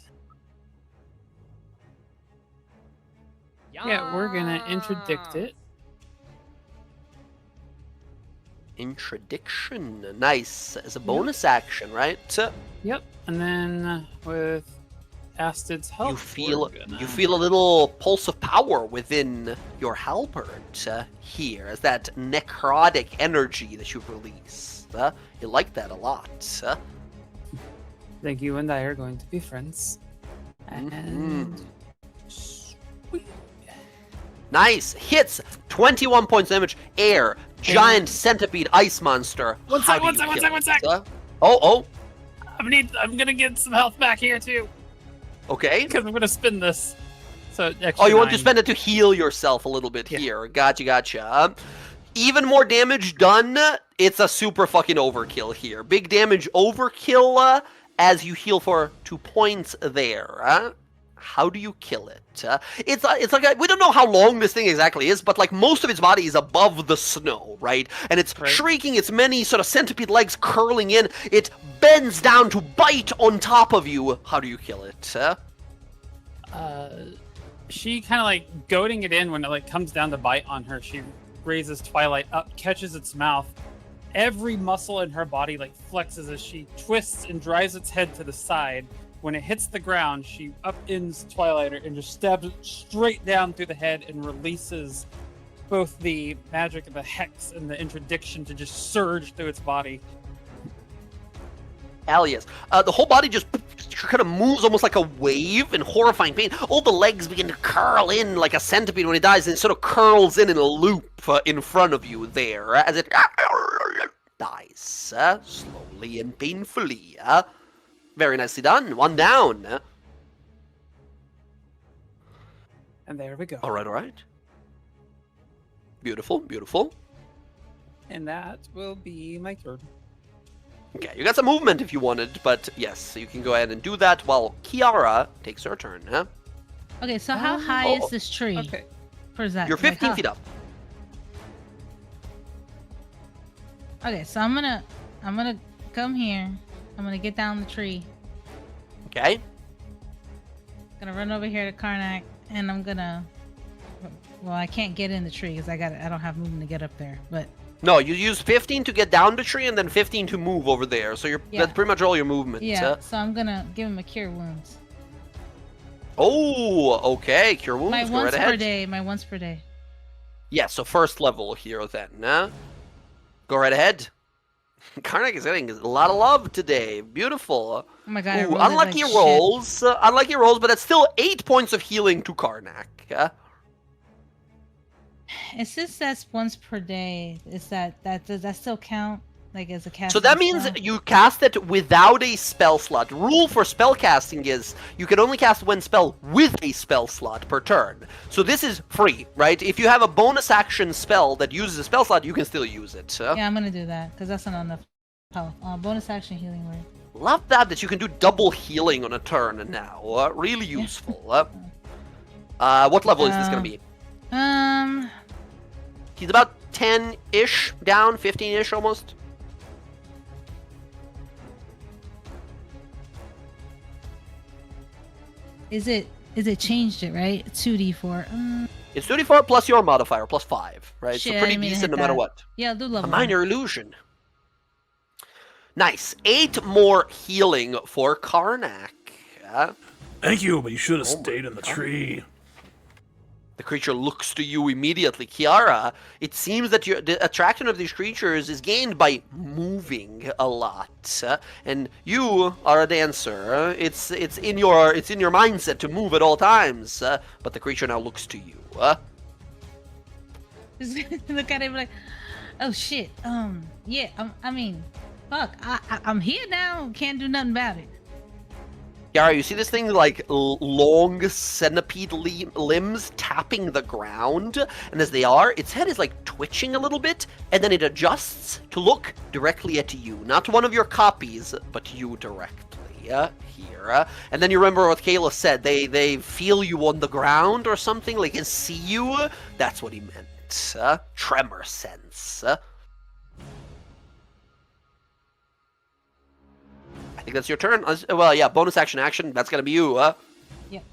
Yeah, we're gonna interdict it. Interdiction, nice. As a bonus action, right? Yep, and then with Astid's help, You feel we're gonna- you feel a little pulse of power within your halberd here, as that necrotic energy that you release. You like that a lot. I think you and I are going to be friends. And sweet. Nice hits, 21 points damage. Air, giant centipede, ice monster. One How sec, do one you sec, one kill sec, one it, sec. Oh, I'm gonna get some health back here too, okay. because I'm gonna spin this. So extra Oh, you want to 9. spend it to heal yourself a little bit Yeah. here. Gotcha. Even more damage done. It's a super fucking overkill here. Big damage overkill as you heal for 2 points there. How do you kill it? It's like we don't know how long this thing exactly is, but like most of its body is above the snow, right? And it's Right. shrieking, its many sort of centipede legs curling in. It bends down to bite on top of you. How do you kill it? She kind of like goading it in when it like comes down to bite on her. She raises Twilight up, catches its mouth. Every muscle in her body like flexes as she twists and drives its head to the side. When it hits the ground, she up-ends Twilight and just stabs it straight down through the head and releases both the magic of the hex and the interdiction to just surge through its body. Alias. The whole body just kind of moves almost like a wave in horrifying pain. All the legs begin to curl in like a centipede when it dies, and it sort of curls in a loop in front of you there as it dies slowly and painfully. Very nicely done. One down. And there we go. All right. Beautiful. And that will be my turn. Okay, you got some movement if you wanted, but yes, you can go ahead and do that while Kiara takes her turn. Okay, so how high is this tree? Okay. Where's that? You're Like, 15 how- feet up. Okay, so I'm gonna come here. I'm gonna get down the tree. Okay. Gonna run over here to Karnak, and I'm gonna. Well, I can't get in the tree because I don't have movement to get up there. But No, you use 15 to get down the tree and then 15 to move over there. So Yeah. that's pretty much all your movement. yeah, so I'm gonna give him a cure wounds. Oh, okay. Cure wounds. My Go once right per ahead. day. My once per day. Yeah, so first level here then. Go right ahead. Karnak is getting a lot of love today. Beautiful. Oh my god! I Ooh, rolled it like unlucky shit. rolls. Unlucky rolls, but that's still 8 points of healing to Karnak. It says that's once per day. Is that does that still count? Like as a cast? So that means you cast it without a spell slot. Rule for spell casting is you can only cast one spell with a spell slot per turn. So this is free, right? If you have a bonus action spell that uses a spell slot, you can still use it. Yeah, I'm gonna do that because that's not enough health. Bonus action healing word. Love that you can do double healing on a turn now. Really useful. What level is this going to be? He's about 10-ish down, 15-ish almost. Is it changed it right? 2d4. It's 2d4 plus your modifier, plus 5, right? Shit, so I pretty didn't mean to decent hit no matter that. what. Yeah, I'll do A level. minor illusion. Nice. 8 more healing for Karnak. Thank you, but you should have Oh my stayed in the God. tree. The creature looks to you immediately. Kiara, it seems that the attraction of these creatures is gained by moving a lot. And you are a dancer. It's in your mindset to move at all times. But the creature now looks to you. Just look at it like, oh shit. Yeah. I mean, fuck. I'm here now. Can't do nothing about it. Kiara, you see this thing like long centipede limbs tapping the ground, and as they are, its head is like twitching a little bit, and then it adjusts to look directly at you. Not one of your copies, but you directly here. And then you remember what Kayla said. They feel you on the ground or something, like can see you. That's what he meant. Tremor sense. I think that's your turn. Well, yeah, bonus action. That's gonna be you, Yep.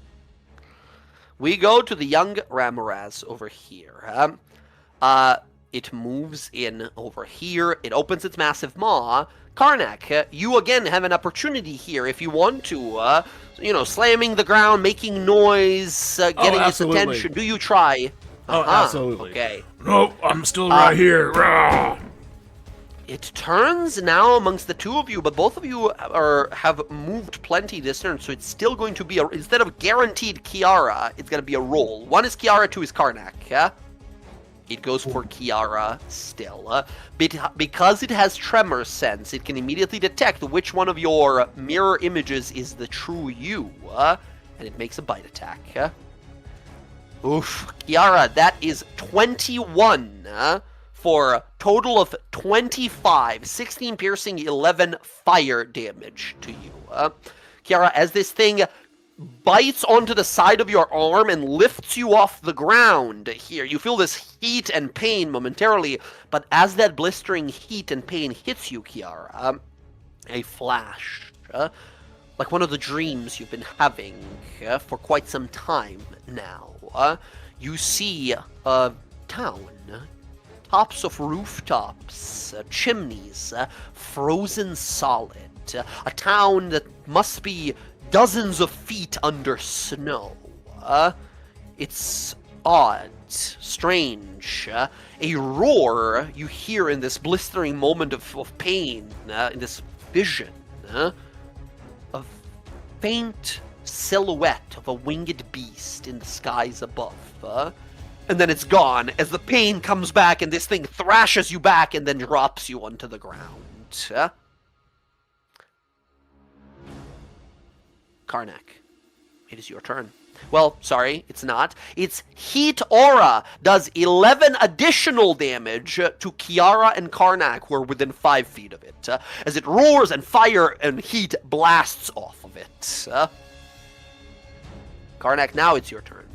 We go to the young Ramirez over here. It moves in over here. It opens its massive maw. Karnak, you again have an opportunity here if you want to. Slamming the ground, making noise, getting its absolutely. attention. Do you try? Oh, absolutely. Okay. Nope, I'm still right here. Rah! It turns now amongst the two of you, but both of you have moved plenty this turn, so it's still going to be instead of guaranteed Kiara, it's going to be a roll. One is Kiara, two is Karnak. It goes for Kiara still. Because it has tremor sense, it can immediately detect which one of your mirror images is the true you, and it makes a bite attack. Oof. Kiara, that is 21. For a total of 25, 16 piercing, 11 fire damage to you. Kiara, as this thing bites onto the side of your arm and lifts you off the ground here, you feel this heat and pain momentarily, but as that blistering heat and pain hits you, Kiara, a flash, like one of the dreams you've been having for quite some time now, you see a town. Tops of rooftops, chimneys, frozen solid. A town that must be dozens of feet under snow. It's odd, strange. A roar you hear in this blistering moment of pain, in this vision. A faint silhouette of a winged beast in the skies above. And then it's gone as the pain comes back and this thing thrashes you back and then drops you onto the ground. Karnak, it is your turn. Well, sorry, it's not. Its Heat Aura does 11 additional damage to Kiara and Karnak, who are within 5 feet of it, as it roars and fire and heat blasts off of it. Karnak, now it's your turn.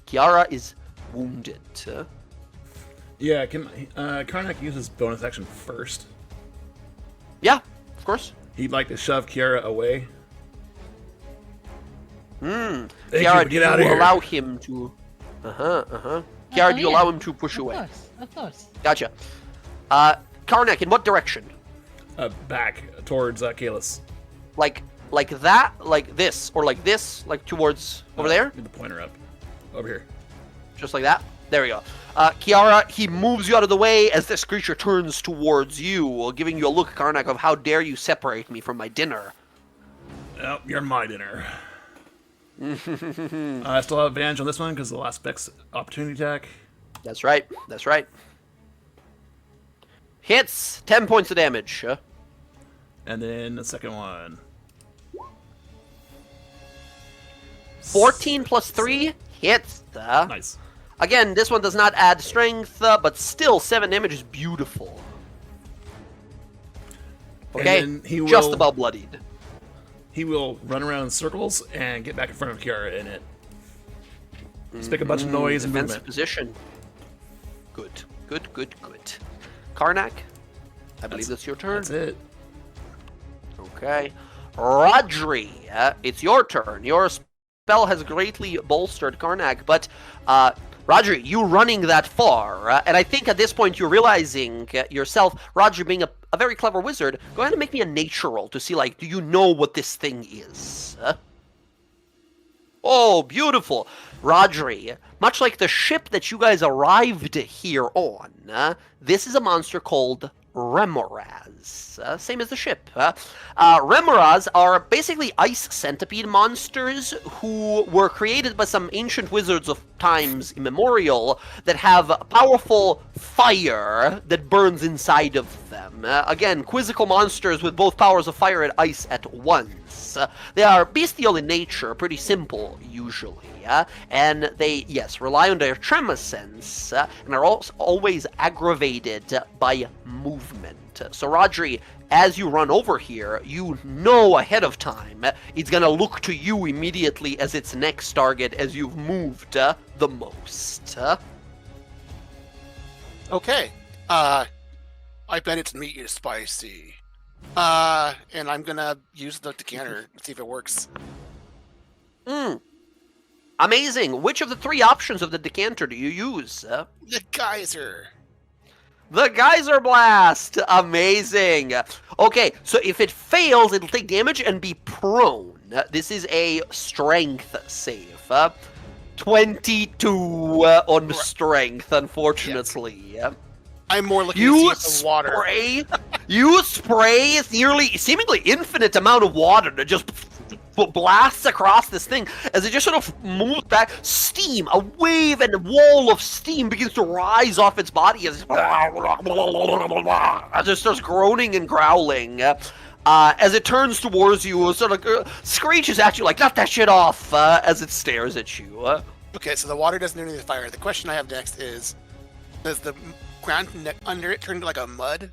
Kiara is wounded. Yeah, can Karnak use his bonus action first? Yeah, of course. He'd like to shove Kiara away. Kiara, but do get you out of here. allow him to... Kiara, do you allow him to push away? Of course. Gotcha. Karnak, in what direction? Back towards Kalis. Like that? Like this? Or like this? Like towards... over there? Get the pointer up. Over here. Just like that? There we go. Kiara, he moves you out of the way as this creature turns towards you, giving you a look, Karnak, of how dare you separate me from my dinner. Oh, you're my dinner. I still have advantage on this one because the last spec's opportunity attack. That's right. That's right. Hits. 10 points of damage. And then the second one. 14 plus 3 hits. Nice. Again, this one does not add strength, but still 7 damage is beautiful. Okay, And then he will, just about bloodied. He will run around in circles and get back in front of Kiara in it. Just make a bunch of noise and Defensive movement. position. Good. Karnak, I believe that's your turn. That's it. Okay. Rodri, it's your turn. Your spell has greatly bolstered Karnak, but Rodri, you running that far, and I think at this point you're realizing yourself, Rodri being a very clever wizard, go ahead and make me a nature roll to see, like, do you know what this thing is? Oh, beautiful. Rodri, much like the ship that you guys arrived here on, this is a monster called Remoraz. Same as the ship. Remoraz are basically ice centipede monsters who were created by some ancient wizards of times immemorial that have powerful fire that burns inside of them. Again, quizzical monsters with both powers of fire and ice at once. They are bestial in nature, pretty simple usually. And they, yes, rely on their tremor sense and are always aggravated by movement. So, Rodri, as you run over here, you know ahead of time it's going to look to you immediately as its next target as you've moved the most. Okay. I bet its meat is spicy. And I'm gonna use the decanter and see if it works. Amazing. Which of the 3 options of the decanter do you use? The geyser. The Geyser Blast! Amazing! Okay, so if it fails, it'll take damage and be prone. This is a strength save. 22 on strength, unfortunately. Yes. I'm more looking to see the water. You spray nearly, seemingly infinite amount of water that just blasts across this thing as it just sort of moves back. Steam, a wave and a wall of steam begins to rise off its body as it just starts groaning and growling. As it turns towards you, sort of screeches at you like, "Knock that shit off," as it stares at you. Okay, so the water doesn't do anything to fire. The question I have next is, does the ground under it turn into like a mud?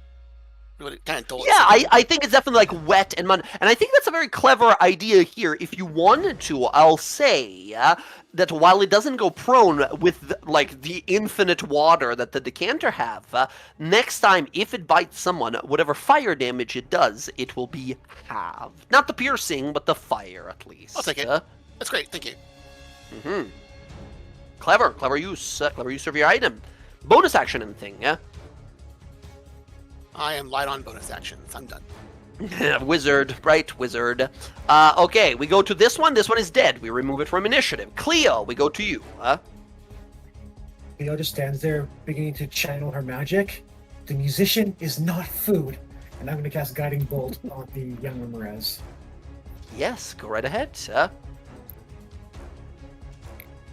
Kind of yeah, I think it's definitely like wet and mud, and I think that's a very clever idea here. If you wanted to, I'll say that while it doesn't go prone with like the infinite water that the decanter have, next time if it bites someone, whatever fire damage it does, it will be halved. Not the piercing, but the fire at least. I'll take it. That's great, thank you. Clever use of your item. Bonus action and thing, yeah. I am light on bonus actions. I'm done. Wizard, right? Wizard. Okay, we go to this one. This one is dead. We remove it from initiative. Cleo, we go to you. Cleo just stands there beginning to channel her magic. The musician is not food. And I'm going to cast Guiding Bolt on the young Ramirez. Yes, go right ahead.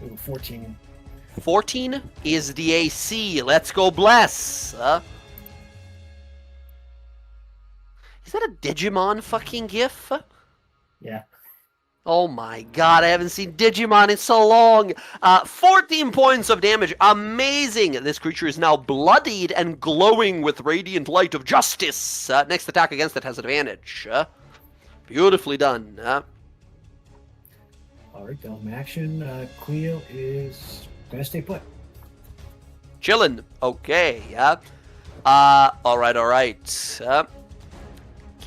Ooh, 14. 14 is the AC. Let's go bless. Is that a Digimon fucking gif? Yeah. Oh my god, I haven't seen Digimon in so long. 14 points of damage. Amazing. This creature is now bloodied and glowing with radiant light of justice. Next attack against it has advantage. Beautifully done. Alright, Delm action. Cleo is going to stay put. Chillin'. Okay, yeah. All right.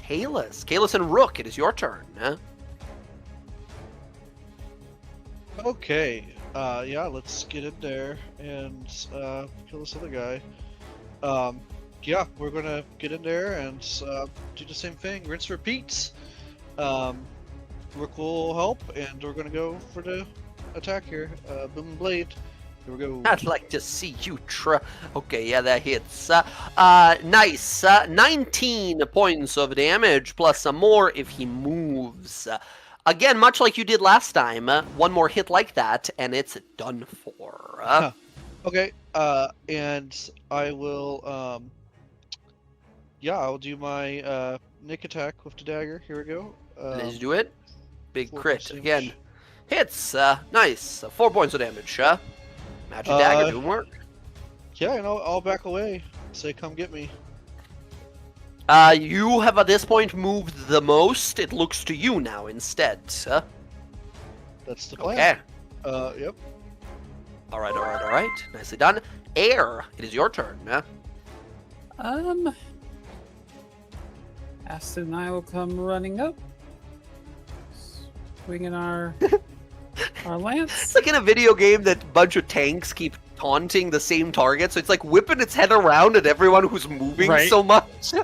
Kalis and Rook, it is your turn. Okay. Yeah, let's get in there and kill this other guy. Yeah, we're gonna get in there and do the same thing. Rinse, repeat. Rook will help, and we're gonna go for the attack here. Boom and blade. Here we go. I'd like to see you try. Okay, yeah, that hits. Nice. 19 points of damage, plus some more if he moves. Again, much like you did last time, one more hit like that, and it's done for. Okay. And I will. Yeah, I'll do my nick attack with the dagger. Here we go. Let's do it. Big 4 crit. percentage. Again, hits. Nice. 4 points of damage. Magic dagger doing work. Yeah, and I'll back away. Say, come get me. You have at this point moved the most. It looks to you now instead. That's the plan. Okay. Yep. All right. Nicely done. Air, it is your turn. Aston and I will come running up, swinging our lance. It's like in a video game that a bunch of tanks keep taunting the same target, so it's like whipping its head around at everyone who's moving Right. so much.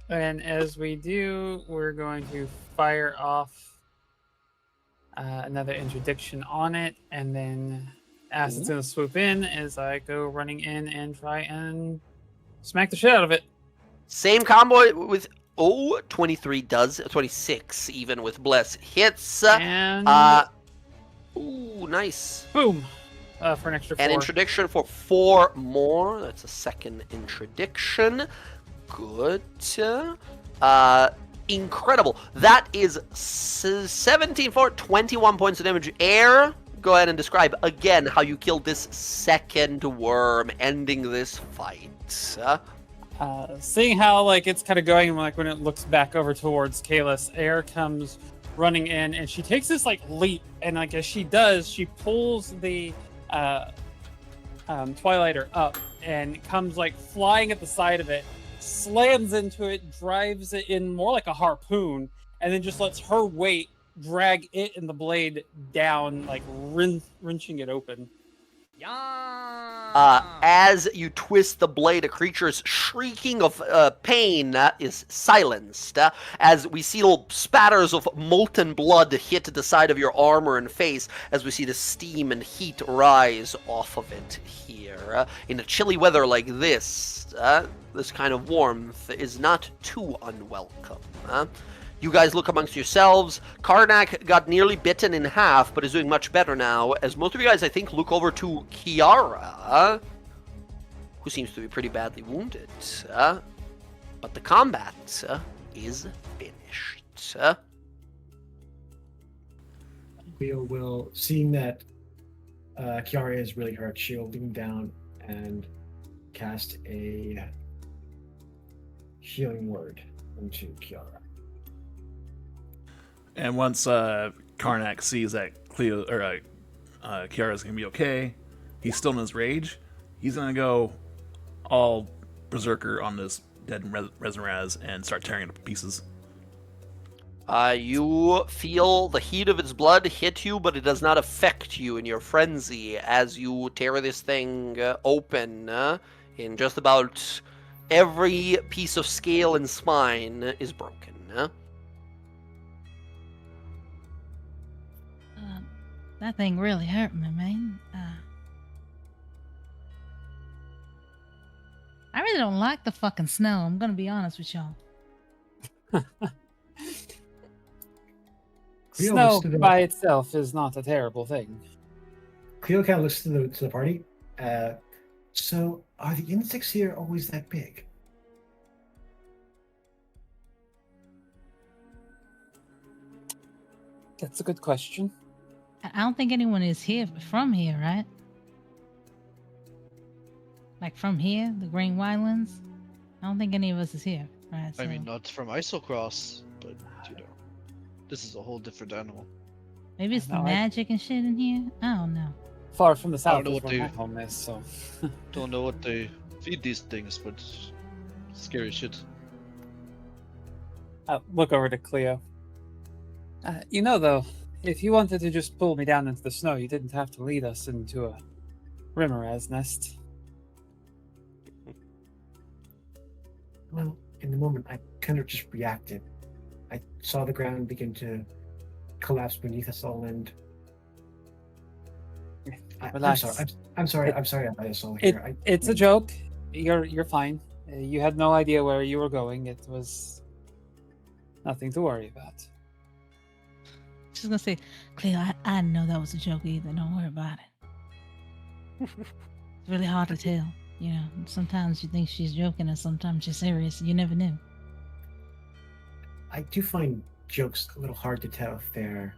And as we do, we're going to fire off another interdiction on it, and then Acid's going to swoop in as I go running in and try and smack the shit out of it. Same combo with 23 does 26 even with bless hits. And Ooh, nice. boom for an extra 4. An interdiction for 4 more. That's a second interdiction. Good. Incredible. That is 17 for 21 points of damage. Air, go ahead and describe again how you killed this second worm, ending this fight. Seeing how like it's kind of going, like when it looks back over towards Kalis, Air comes running in, and she takes this like leap, and like as she does, she pulls the Twilighter up and comes like flying at the side of it, slams into it, drives it in more like a harpoon, and then just lets her weight drag it and the blade down, like wrenching it open. As you twist the blade, a creature's shrieking of pain is silenced, as we see little spatters of molten blood hit the side of your armor and face, as we see the steam and heat rise off of it here. In a chilly weather like this, this kind of warmth is not too unwelcome. You guys look amongst yourselves. Karnak got nearly bitten in half, but is doing much better now, as most of you guys, I think, look over to Kiara, who seems to be pretty badly wounded. But the combat is finished. Cleo will, seeing that Kiara is really hurt, she'll lean down and cast a healing word into Kiara. And once Karnak sees that Cleo or Kiara's gonna be okay, he's still in his rage. He's gonna go all berserker on this dead Resin-Raz and start tearing it to pieces. You feel the heat of its blood hit you, but it does not affect you in your frenzy as you tear this thing open. In just about every piece of scale and spine is broken. That thing really hurt me, man. I really don't like the fucking snow. I'm gonna be honest with y'all. Cleo Snow looks to the- by itself is not a terrible thing. Cleo kind of looks to the party. So, are the insects here always that big? That's a good question. I don't think anyone is from here, right? Like from here, the Green Wildlands? I don't think any of us is here, right? I mean, not from Isocross, but you know, this is a whole different animal. maybe it's the No, magic and shit in here. I don't know. far from the I south don't know is what where my they- home is, so. Don't know what they feed these things, but scary shit. I look over to Cleo. You know, though, if you wanted to just pull me down into the snow, you didn't have to lead us into a Rimmerez nest. Well, in the moment, I kind of just reacted. I saw the ground begin to collapse beneath us all, and I'm Relax. sorry. I'm sorry. I'm sorry. I'm all here. It's a joke. You're fine. You had no idea where you were going. It was nothing to worry about. She's gonna say, Cleo, I didn't know that was a joke either. Don't worry about it. It's really hard to tell. You know, sometimes you think she's joking and sometimes she's serious. You never knew. I do find jokes a little hard to tell if they're.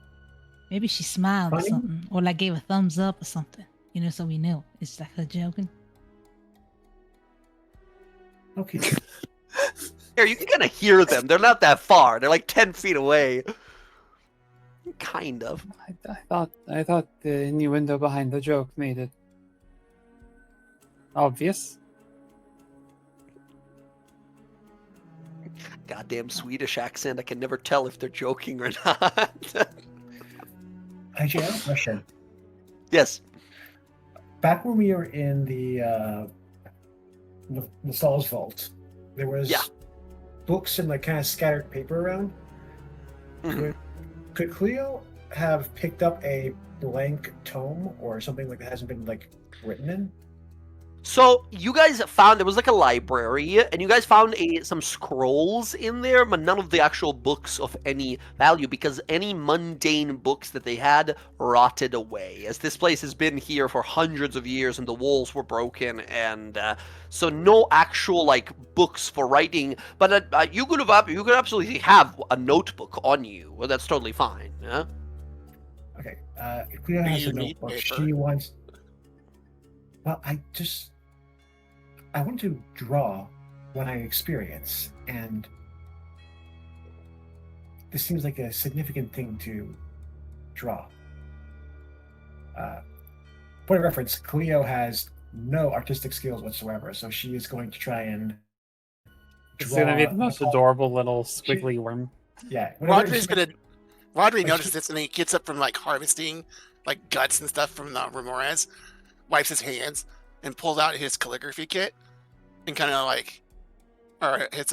Maybe she smiled or Funny? something, or like gave a thumbs up or something. You know, so we knew it's like her joking. Okay. Here, you can kind of hear them. They're not that far. They're like 10 feet away. Kind of. I thought the innuendo behind the joke made it obvious. Goddamn Swedish accent. I can never tell if they're joking or not. Actually, I have a question. Yes. Back when we were in the Sausvault, there was Yeah. books and like kind of scattered paper around. Mhm. Could Cleo have picked up a blank tome or something like that hasn't been like written in? So you guys found there was like a library, and you guys found some scrolls in there, but none of the actual books of any value, because any mundane books that they had rotted away. As this place has been here for hundreds of years, and the walls were broken, and so no actual like books for writing. But you could absolutely have a notebook on you. Well, that's totally fine. Yeah? Okay. Cleo has you a need notebook. paper? She wants. Well, I want to draw what I experience, and this seems like a significant thing to draw. Point of reference, Cleo has no artistic skills whatsoever, so she is going to try and It's draw. gonna be the most adorable little squiggly worm. Yeah. whatever Rodri's she- gonna. Rodri Like, notices this and he gets up from like harvesting like guts and stuff from the Remorez, wipes his hands, and pulls out his calligraphy kit, and kind of like, or his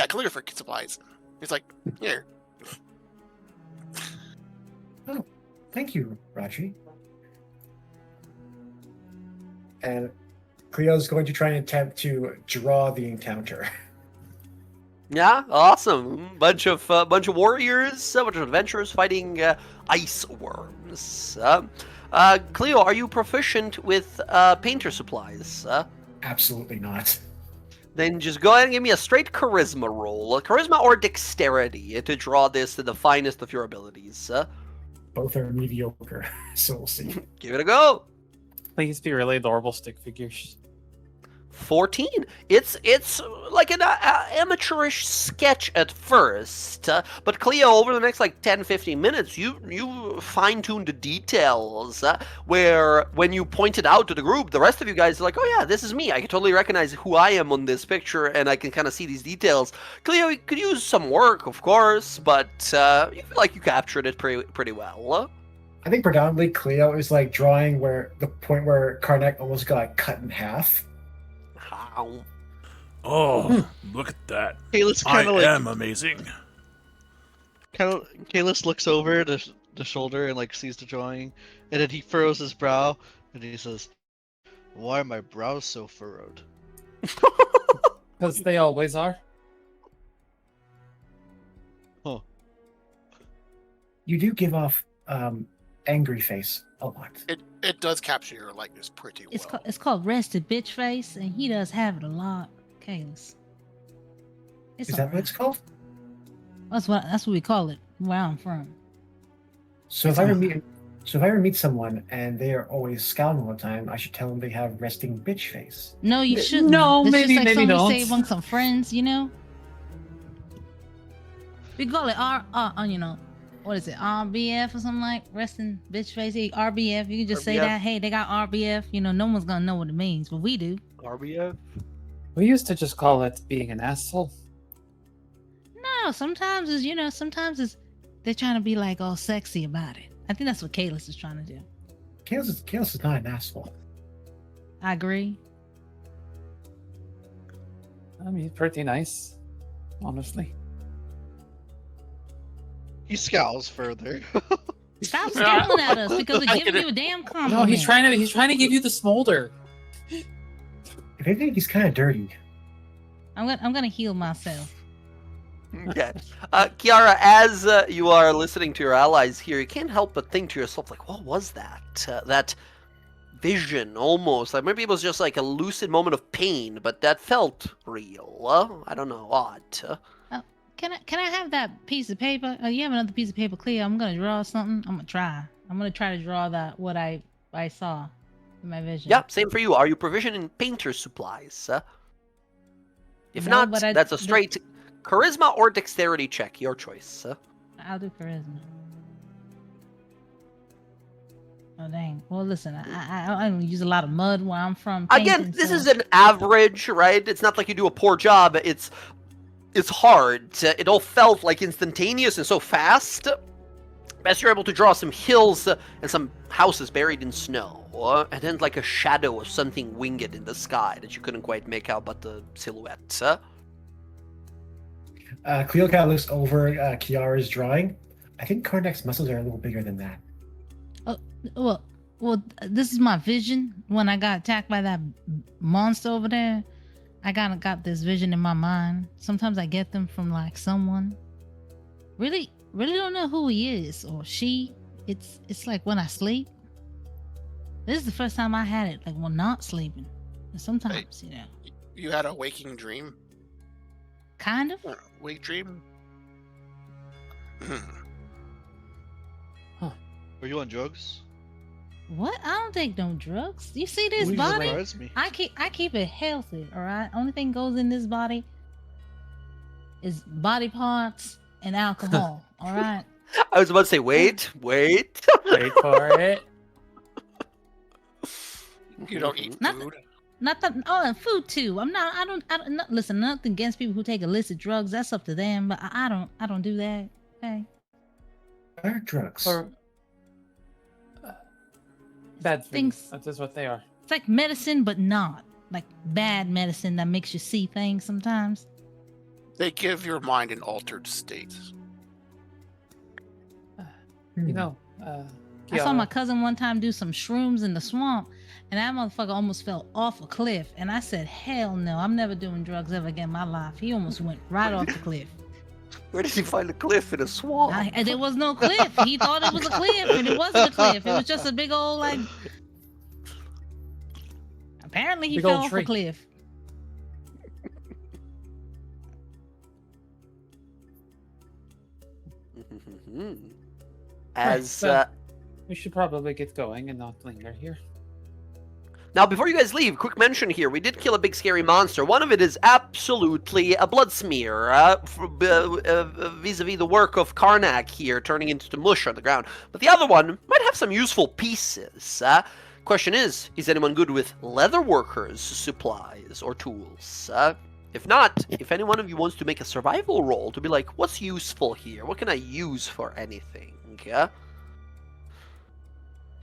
calligraphy supplies. He's like, here. Thank you, Raji. And Cleo's going to try and attempt to draw the encounter. Yeah, awesome. Bunch of warriors, a bunch of adventurers fighting ice worms. Cleo, are you proficient with painter supplies? Absolutely not. Then just go ahead and give me a straight charisma roll, charisma or dexterity, to draw this to the finest of your abilities. Both are mediocre, so we'll see. Give it a go. Please be really adorable stick figures. 14. It's like an amateurish sketch at first, but Cleo, over the next like 10-15 minutes, you fine-tuned the details, where when you point it out to the group, the rest of you guys are like, oh yeah, this is me. I can totally recognize who I am on this picture, and I can kind of see these details. Cleo could use some work, of course, but you feel like you captured it pretty well. I think predominantly Cleo is like drawing where the point where Karnak almost got cut in half. Ow. Oh, look at that. Kalis I kind of like am amazing. Kalis looks over the shoulder and like sees the drawing, and then he furrows his brow and he says, "Why are my brows so furrowed?" Because they always are. You do give off angry face a lot. It does capture your likeness pretty well. It's called rested bitch face, and he does have it a lot, Kalis. It's Is that what alright. it's called? That's what we call it where I'm from. So if I ever meet someone and they are always scowling all the time, I should tell them they have resting bitch face. No, you shouldn't. No, That's maybe- just like maybe something don't. say among some friends, you know. We call it our you know, what is it, RBF or something like resting bitch face? RBF. You can just say RBF. that. Hey, they got RBF. You know, no one's gonna know what it means, but we do. RBF. We used to just call it being an asshole. No, sometimes it's they're trying to be like all sexy about it. I think that's what Kalis is trying to do. Kalis is not an asshole. I agree. I mean, pretty nice, honestly. He scowls further. Stop scowling at us because we're giving you a damn compliment. No, he's trying to give you the smolder. If anything, he's kind of dirty. I'm gonna heal myself. Okay. Kiara, as you are listening to your allies here, you can't help but think to yourself, like, what was that? That vision, almost. Like, maybe it was just like a lucid moment of pain, but that felt real. I don't know, odd. Can I have that piece of paper? You have another piece of paper, Cleo? I'm gonna draw something. I'm gonna try to draw what I saw in my vision. Yeah, same for you. Are you provisioned in painter's supplies? If No, not, but that's a straight charisma or dexterity check. Your choice. I'll do charisma. Oh dang. Well, listen, I don't use a lot of mud where I'm from. Again, painting, this so- is an average, right? It's not like you do a poor job. It's hard. It all felt like instantaneous and so fast. Best you're able to draw some hills and some houses buried in snow, and then like a shadow of something winged in the sky that you couldn't quite make out, but the silhouette. Cleo kind of looks over Kiara's drawing. I think Karnak's muscles are a little bigger than that. Well, this is my vision. When I got attacked by that monster over there, I kind of got this vision in my mind. Sometimes I get them from like someone. Really don't know who he is or she. It's like when I sleep. This is the first time I had it, like when not sleeping. And sometimes, You had a waking dream? kind of. Wake dream? Were you on drugs? What? I don't take no drugs. You see this You body? surprised me. I keep it healthy, all right? Only thing goes in this body is body parts and alcohol, all right? I was about to say, wait. Wait for it. You don't eat Not- food? Not that. Oh, and food too. I don't. Listen, nothing against people who take illicit drugs. That's up to them. But I don't do that. Okay. What are drugs? Or bad Things- things. That is what they are. It's like medicine, but not like bad medicine that makes you see things sometimes. They give your mind an altered state. You know, I saw Kiara, my cousin one time do some shrooms in the swamp, and that motherfucker almost fell off a cliff. And I said, "Hell no, I'm never doing drugs ever again in my life." He almost went right off the cliff. Where did he find a cliff in a swamp? And there was no cliff. He thought it was a cliff, and it wasn't a cliff. It was just a big old like. Apparently, he Big fell old off tree. a cliff. As Right, we should probably get going and not linger here. now, before you guys leave, quick mention here: we did kill a big scary monster. One of it is absolutely a blood smear, vis-a-vis the work of Karnak here, turning into the mush on the ground. But the other one might have some useful pieces. Question is anyone good with leather workers' supplies or tools? If not, if any one of you wants to make a survival roll to be like, what's useful here? What can I use for anything?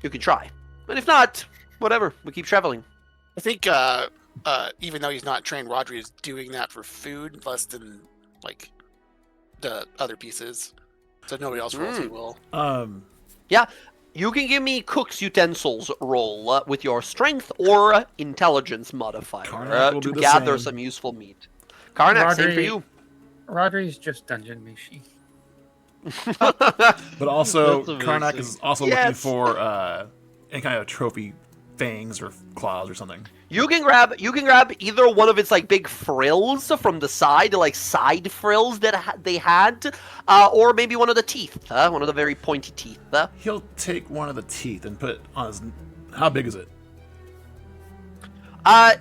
You can try. And if not, whatever. We keep traveling. I think even though he's not trained, Rodri is doing that for food less than like the other pieces. So nobody else rolls, he will. You can give me cook's utensils roll with your strength or intelligence modifier Karnak will to do the gather same. some useful meat. Karnak, same for Rodri- you. Rodri's just dungeon meshi. But also, That's Karnak amazing. is also looking Yes. for any kind of trophy fangs or claws or something. You can grab either one of its like big frills from the side, like side frills that they had, or maybe one of the teeth, one of the very pointy teeth. He'll take one of the teeth and put it on his. How big is it?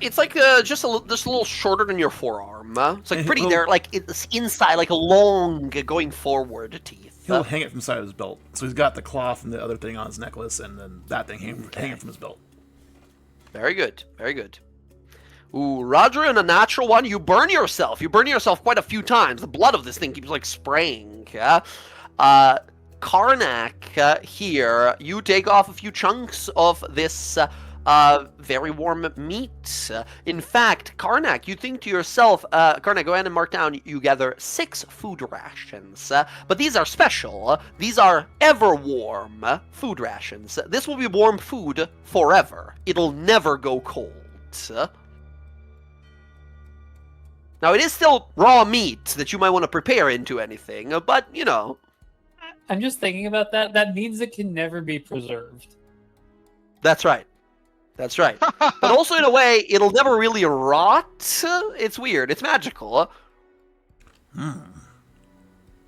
It's like just a little shorter than your forearm. It's like pretty. Well- They're like it's inside, like a long going forward teeth. He'll hang it from the side of his belt. So he's got the cloth and the other thing on his necklace, and then that thing hanging from his belt. Very good. Very good. Ooh, Roger, in a natural one, you burn yourself. You burn yourself quite a few times. The blood of this thing keeps, like, spraying. Yeah? Karnak, here, you take off a few chunks of this very warm meat. In fact, Karnak, you think to yourself, Karnak, go ahead and mark down, you gather 6 food rations. But these are special. These are ever warm food rations. This will be warm food forever. It'll never go cold. Now, it is still raw meat that you might want to prepare into anything, but, you know. I'm just thinking about that. That means it can never be preserved. That's right. That's right. But also, in a way, it'll never really rot. It's weird. It's magical.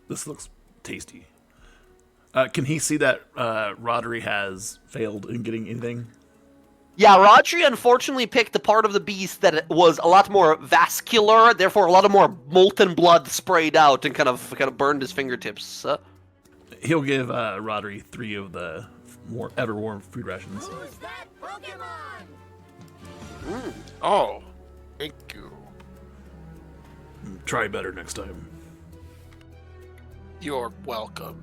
This looks tasty. Can he see that Rodri has failed in getting anything? Yeah, Rodri unfortunately picked the part of the beast that was a lot more vascular, therefore a lot of more molten blood sprayed out and kind of burned his fingertips. He'll give Rodri 3 of the ever warm food rations. Who's that Pokemon? Oh, thank you. Try better next time. You're welcome.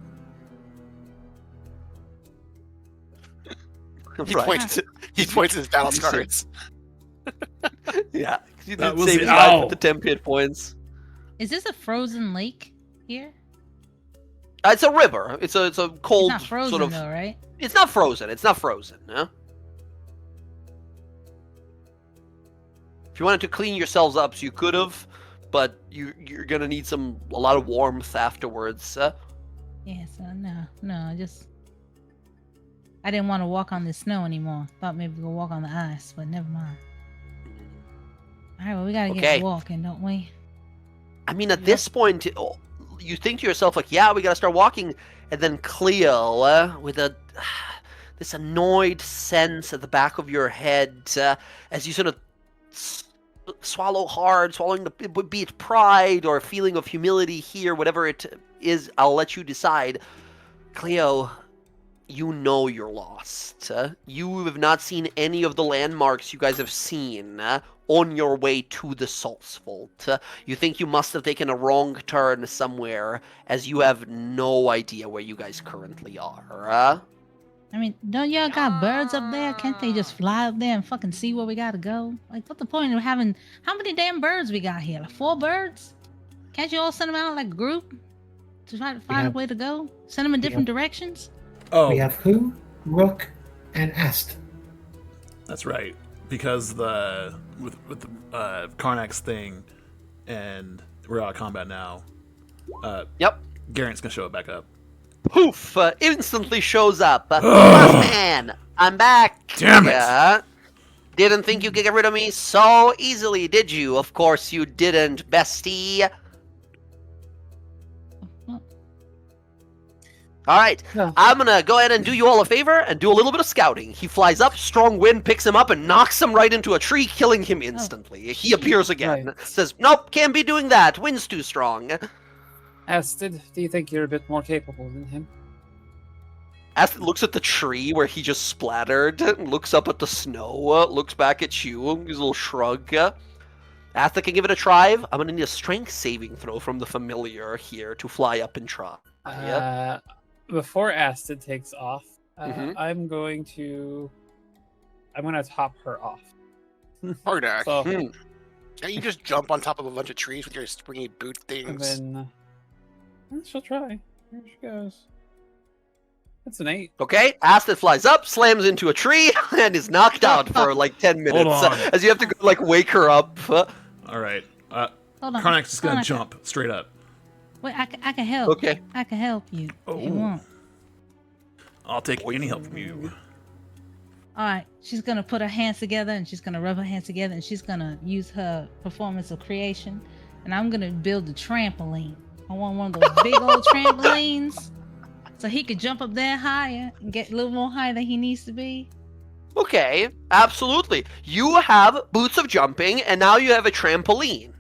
He Right. points his battle cards. Yeah, you That did was save the his life owl. with the 10 hit points. Is this a frozen lake here? It's a river. It's a cold It's not frozen sort of. though, right? It's not frozen. It's not frozen. No. If you wanted to clean yourselves up, so you could have, but you're gonna need a lot of warmth afterwards. Yeah, so no, I didn't want to walk on the snow anymore. Thought maybe we could walk on the ice, but never mind. All right, well, we gotta Okay. get walking, don't we? I mean, at this point, you think to yourself, like, yeah, we gotta start walking, and then Cleo, with this annoyed sense at the back of your head, as you sort of swallow hard, swallowing be it pride or a feeling of humility here, whatever it is, I'll let you decide. Cleo, you know you're lost. You have not seen any of the landmarks you guys have seen on your way to the Sausvault. You think you must have taken a wrong turn somewhere, as you have no idea where you guys currently are. I mean, don't y'all got birds up there? Can't they just fly up there and fucking see where we gotta go? Like, what's the point of having... How many damn birds we got here? Like 4 birds? Can't you all send them out like a group? To try to find a way to go? Send them in different directions? Oh, We have Who, Rook, and Est. that's right. Because with the Karnak's thing, and we're out of combat now. Yep. Garant's gonna show it back up. Poof! Instantly shows up. Man, I'm back. Damn it. Didn't think you could get rid of me so easily, did you? Of course you didn't, bestie. Alright, No. I'm gonna go ahead and do you all a favor and do a little bit of scouting. He flies up, strong wind picks him up and knocks him right into a tree, killing him instantly. He appears again. Right. Says, nope, can't be doing that. Wind's too strong. Astrid, do you think you're a bit more capable than him? Astrid looks at the tree where he just splattered, looks up at the snow, looks back at you, gives a little shrug. Astrid can give it a try. I'm gonna need a strength saving throw from the familiar here to fly up and try. Before Astrid takes off, Mhm. I'm gonna top her off. Hardak. So, Hmm. Can't you just jump on top of a bunch of trees with your springy boot and things? then she'll try. Here she goes. That's an 8. Okay, Astrid flies up, slams into a tree, and is knocked out for like 10 minutes. on. As you have to go, like, wake her up. All right. Hold on. Karnak's just gonna Hold on. jump straight up. Wait, I can help. Okay. I can help you if you Oh. want. I'll take any help from you. All right, she's gonna put her hands together and she's gonna rub her hands together and she's gonna use her performance of creation, and I'm gonna build a trampoline. I want one of those big old trampolines, so he could jump up there higher and get a little more high than he needs to be. Okay, absolutely. You have boots of jumping, and now you have a trampoline.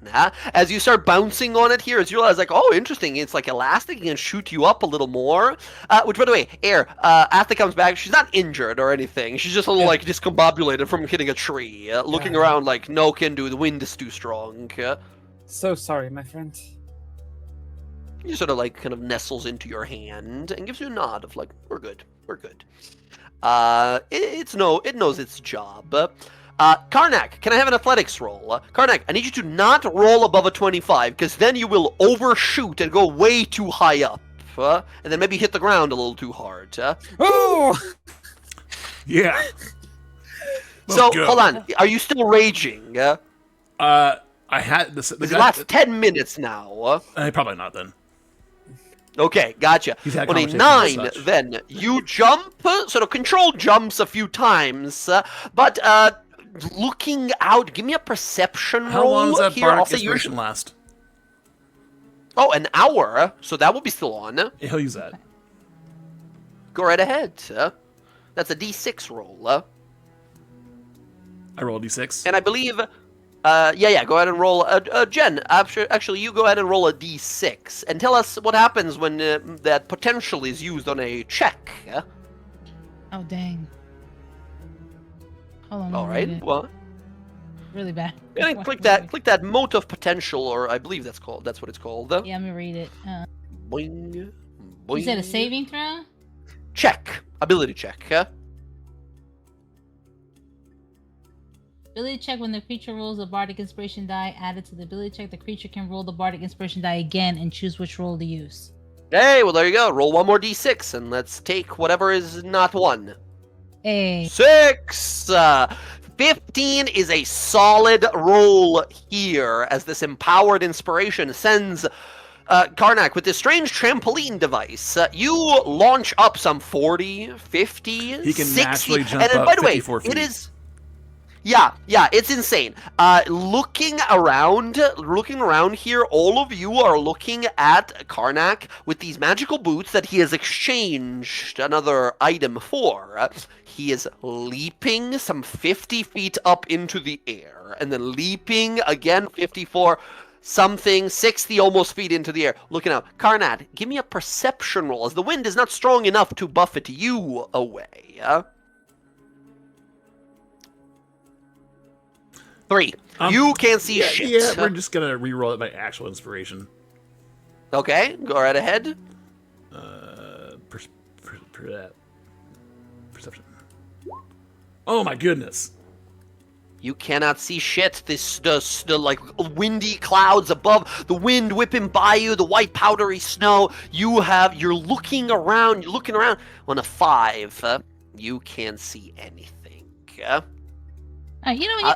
As you start bouncing on it here, as you realize, like, oh, interesting, it's like elastic, it can shoot you up a little more. Which, by the way, Air, Atha comes back, she's not injured or anything. She's just a little, like, discombobulated from hitting a tree. Looking around like, no can do, the wind is too strong. So sorry, my friend. He sort of, like, kind of nestles into your hand and gives you a nod of, like, we're good, we're good. It knows its job. Karnak, can I have an athletics roll? Karnak, I need you to not roll above a 25, because then you will overshoot and go way too high up. And then maybe hit the ground a little too hard. Oh! Yeah. So, go. hold on. Are you still raging? I had this. It lasts 10 minutes now. Probably not then. Okay, gotcha. He's had On a conversations 9, and such. then, you jump, sort of controlled jumps a few times, but looking out, give me a perception How roll long does that here. I'll bardic say you inspiration last? Oh, an hour, so that will be still on. Yeah, he'll use that. Go right ahead. That's a d6 roll. I roll a d6. And I believe... yeah, go ahead and roll. Jen, actually, you go ahead and roll a d6 and tell us what happens when that potential is used on a check. Oh dang. Hold on. All let me read right. it. Well, Really bad. and click that mote of potential, or I believe that's what it's called. Yeah, I'm gonna read it. Boing, boing. You said a saving throw? Check. Ability check. Ability check: when the creature rolls a bardic inspiration die added to the ability check, the creature can roll the bardic inspiration die again and choose which roll to use. Hey, well, there you go. Roll one more d6, and let's take whatever is not 1. Hey. 6! 15 is a solid roll here, as this empowered inspiration sends Karnak with this strange trampoline device. You launch up some 40, 50, He can 60, naturally jump and then, up by the way, 54 feet. it is... Yeah, it's insane. Looking around here, all of you are looking at Karnak with these magical boots that he has exchanged another item for. He is leaping some 50 feet up into the air, and then leaping again 54 something, 60 almost feet into the air. Looking out. Karnak, give me a perception roll, as the wind is not strong enough to buffet you away. 3. You can't see shit. Yeah, we're just gonna re-roll it by actual inspiration. Okay, go right ahead. Perception. Oh my goodness. You cannot see shit. The like windy clouds above, the wind whipping by you, the white powdery snow. You're looking around. On a 5, you can't see anything. You know,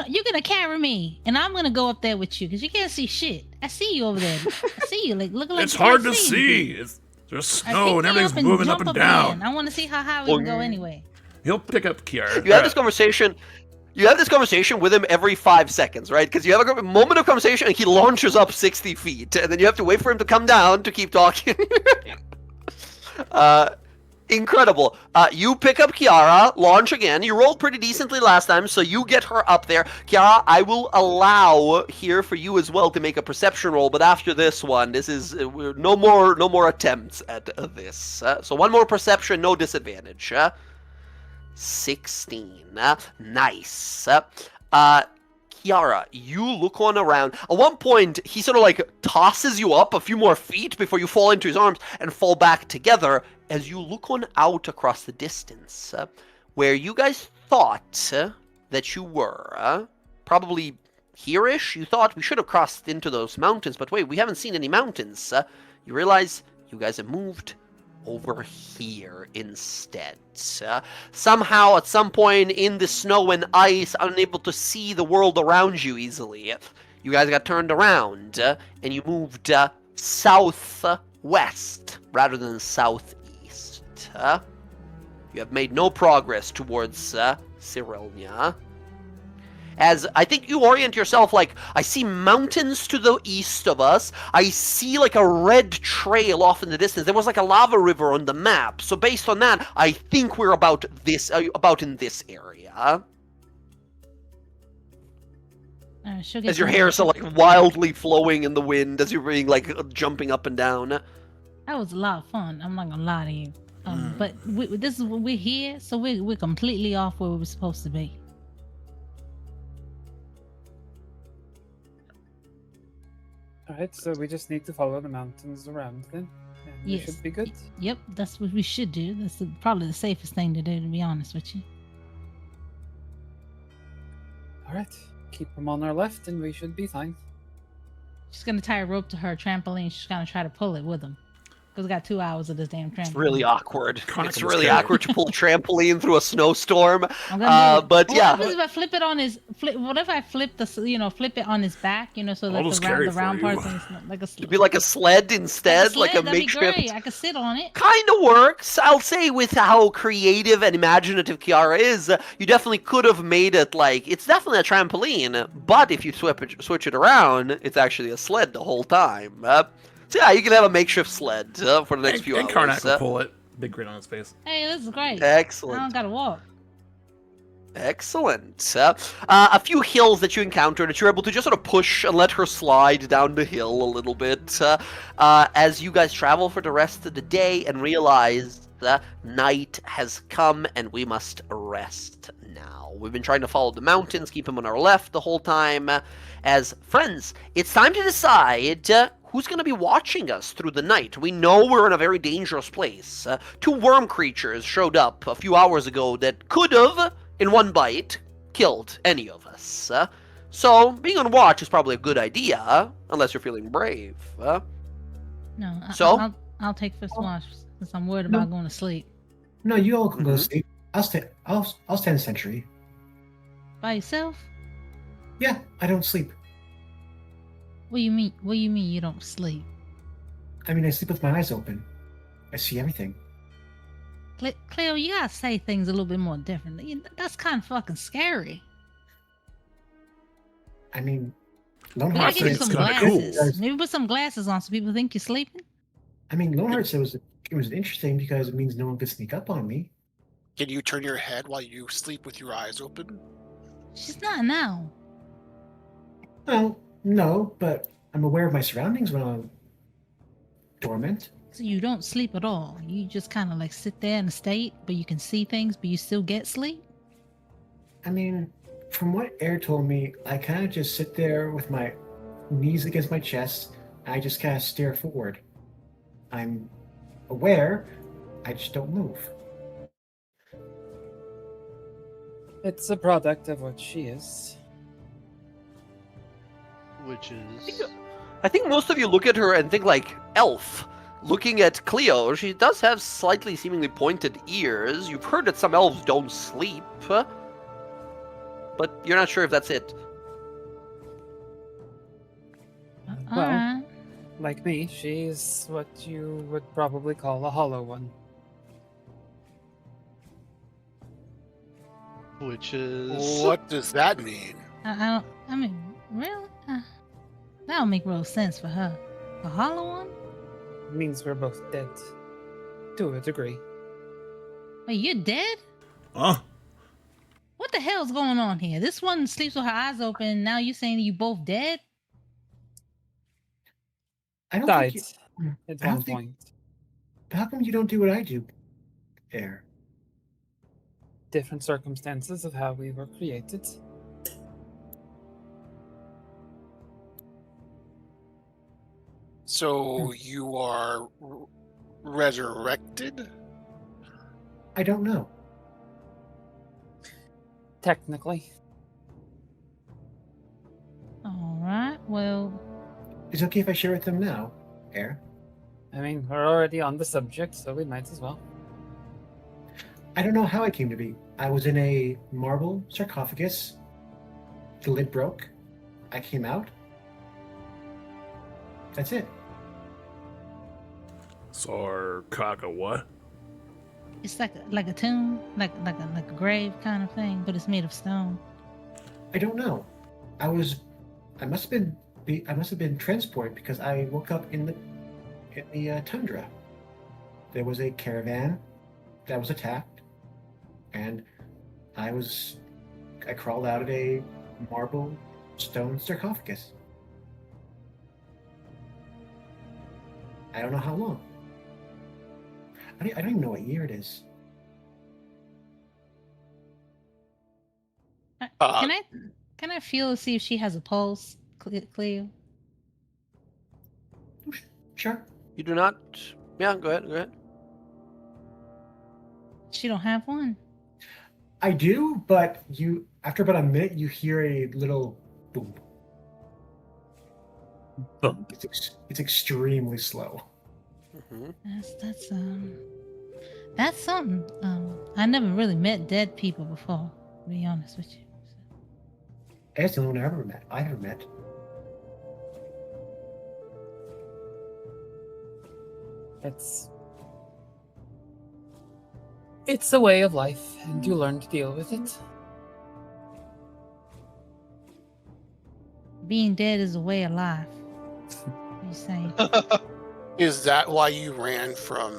you're gonna carry me, and I'm gonna go up there with you because you can't see shit. I see you over there. I see you, like looking like It's you hard can't to see. There's All right, snow pick and me everything's up moving up jump and down. in. I want to see how high we can go anyway. He'll pick up Kiara. You have this conversation. You have this conversation with him every 5 seconds, right? Because you have a moment of conversation, and he launches up 60 feet, and then you have to wait for him to come down to keep talking. Incredible. You pick up Kiara, launch again. You rolled pretty decently last time, so you get her up there. Kiara, I will allow here for you as well to make a perception roll, but after this one, this is no more attempts at this. So one more perception, no disadvantage. 16. Nice. Kiara, you look on around. At one point, he sort of like tosses you up a few more feet before you fall into his arms and fall back together as you look on out across the distance, where you guys thought that you were. Probably here-ish. You thought we should have crossed into those mountains, but wait, we haven't seen any mountains. You realize you guys have moved over here instead. Somehow, at some point in the snow and ice, unable to see the world around you easily, you guys got turned around, and you moved southwest rather than southeast. You have made no progress towards Cyrilnia. As I think you orient yourself like, I see mountains to the east of us. I see like a red trail off in the distance. There was like a lava river on the map. So based on that, I think we're about in this area. She'll get As your some- hair is like wildly flowing in the wind as you're being like jumping up and down. That was a lot of fun. I'm not gonna lie to you. But this is when we're here, so we're completely off where we were supposed to be. Alright, so we just need to follow the mountains around then. And we Yes. should be good. Yep, that's what we should do. That's probably the safest thing to do, to be honest with you. Alright, keep them on our left and we should be fine. She's gonna tie a rope to her trampoline. She's gonna try to pull it with them. Because we got 2 hours of this damn trampoline. It's really awkward. Connor It's can really just carry it. awkward to pull trampoline through a snowstorm. I'm gonna move it. But Well, yeah. What happens if I flip it on his what if I flip flip it on his back, so I'll that just the carry round it for part you. thing's not like a To be like a sled instead, like a that'd be makeshift. great. I could sit on it. Kind of works. I'll say with how creative and imaginative Kiara is, you definitely could have made it like, it's definitely a trampoline, but if you switch it around, it's actually a sled the whole time. So yeah, you can have a makeshift sled for the next few And hours. Karnak will pull it. Big grin on his face. Hey, this is great. I Excellent. don't gotta walk. Excellent. A few hills that you encounter that you're able to just sort of push and let her slide down the hill a little bit as you guys travel for the rest of the day and realize night has come and we must rest now. We've been trying to follow the mountains, keep them on our left the whole time. As friends, it's time to decide who's going to be watching us through the night. We know we're in a very dangerous place. 2 worm creatures showed up a few hours ago that could have, in one bite, killed any of us. So being on watch is probably a good idea, unless you're feeling brave. No, So? I'll take first watch since I'm worried about going to sleep. No, you all can go Mhm. to sleep. I'll stand sentry. By yourself? Yeah, I don't sleep. What do you mean? What do you mean you don't sleep? I mean, I sleep with my eyes open. I see everything. Cleo, you gotta say things a little bit more different. That's kind of fucking scary. I mean, Lone We Heart gotta get you said some kinda cool. glasses. Maybe put some glasses on so people think you're sleeping. I mean, Lone Heart said it was interesting because it means no one could sneak up on me. Can you turn your head while you sleep with your eyes open? She's not now. Well, no, but I'm aware of my surroundings when I'm dormant. So you don't sleep at all. You just kind of like sit there in a state, but you can see things, but you still get sleep. I mean, from what Air told me, I kind of just sit there with my knees against my chest. And I just kind of stare forward. I'm aware, I just don't move. It's a product of what she is. Which is I think most of you look at her and think like, elf. Looking at Cleo, she does have slightly seemingly pointed ears. You've heard that some elves don't sleep. But you're not sure if that's it. Well, Alright. like me, she's what you would probably call a hollow one. which is What does that mean? I mean, really? That don't make real sense for her. A hollow one? Means we're both dead. To a degree. Wait, you're dead? Huh? What the hell's going on here? This one sleeps with her eyes open. Now you're saying you both dead? I don't Died think at I don't one think- point. how come you don't do what I do, Air? Different circumstances of how we were created. So you are resurrected? I don't know. Technically. Alright, well, Is it okay if I share with them now, Air? I mean, we're already on the subject, so we might as well. I don't know how I came to be. I was in a marble sarcophagus. The lid broke. I came out. That's it. Sarcophagus what? it's like a tomb, like a grave kind of thing, but it's made of stone. I don't know. I must have been transported because I woke up in the tundra. There was a caravan that was attacked, and I crawled out of a marble stone sarcophagus. I don't know how long. I don't even know what year it is. Can I feel to see if she has a pulse, Cleo? Sure. You do not. Yeah, go ahead. Go ahead. She don't have one. I do, but after about a minute, you hear a little boom. Boom. It's extremely slow. Mm-hmm. That's something. I never really met dead people before, to be honest with you. That's the only one I ever met. It's a way of life, and you learn to deal with it. Being dead is a way of life. What are you saying? Is that why you ran from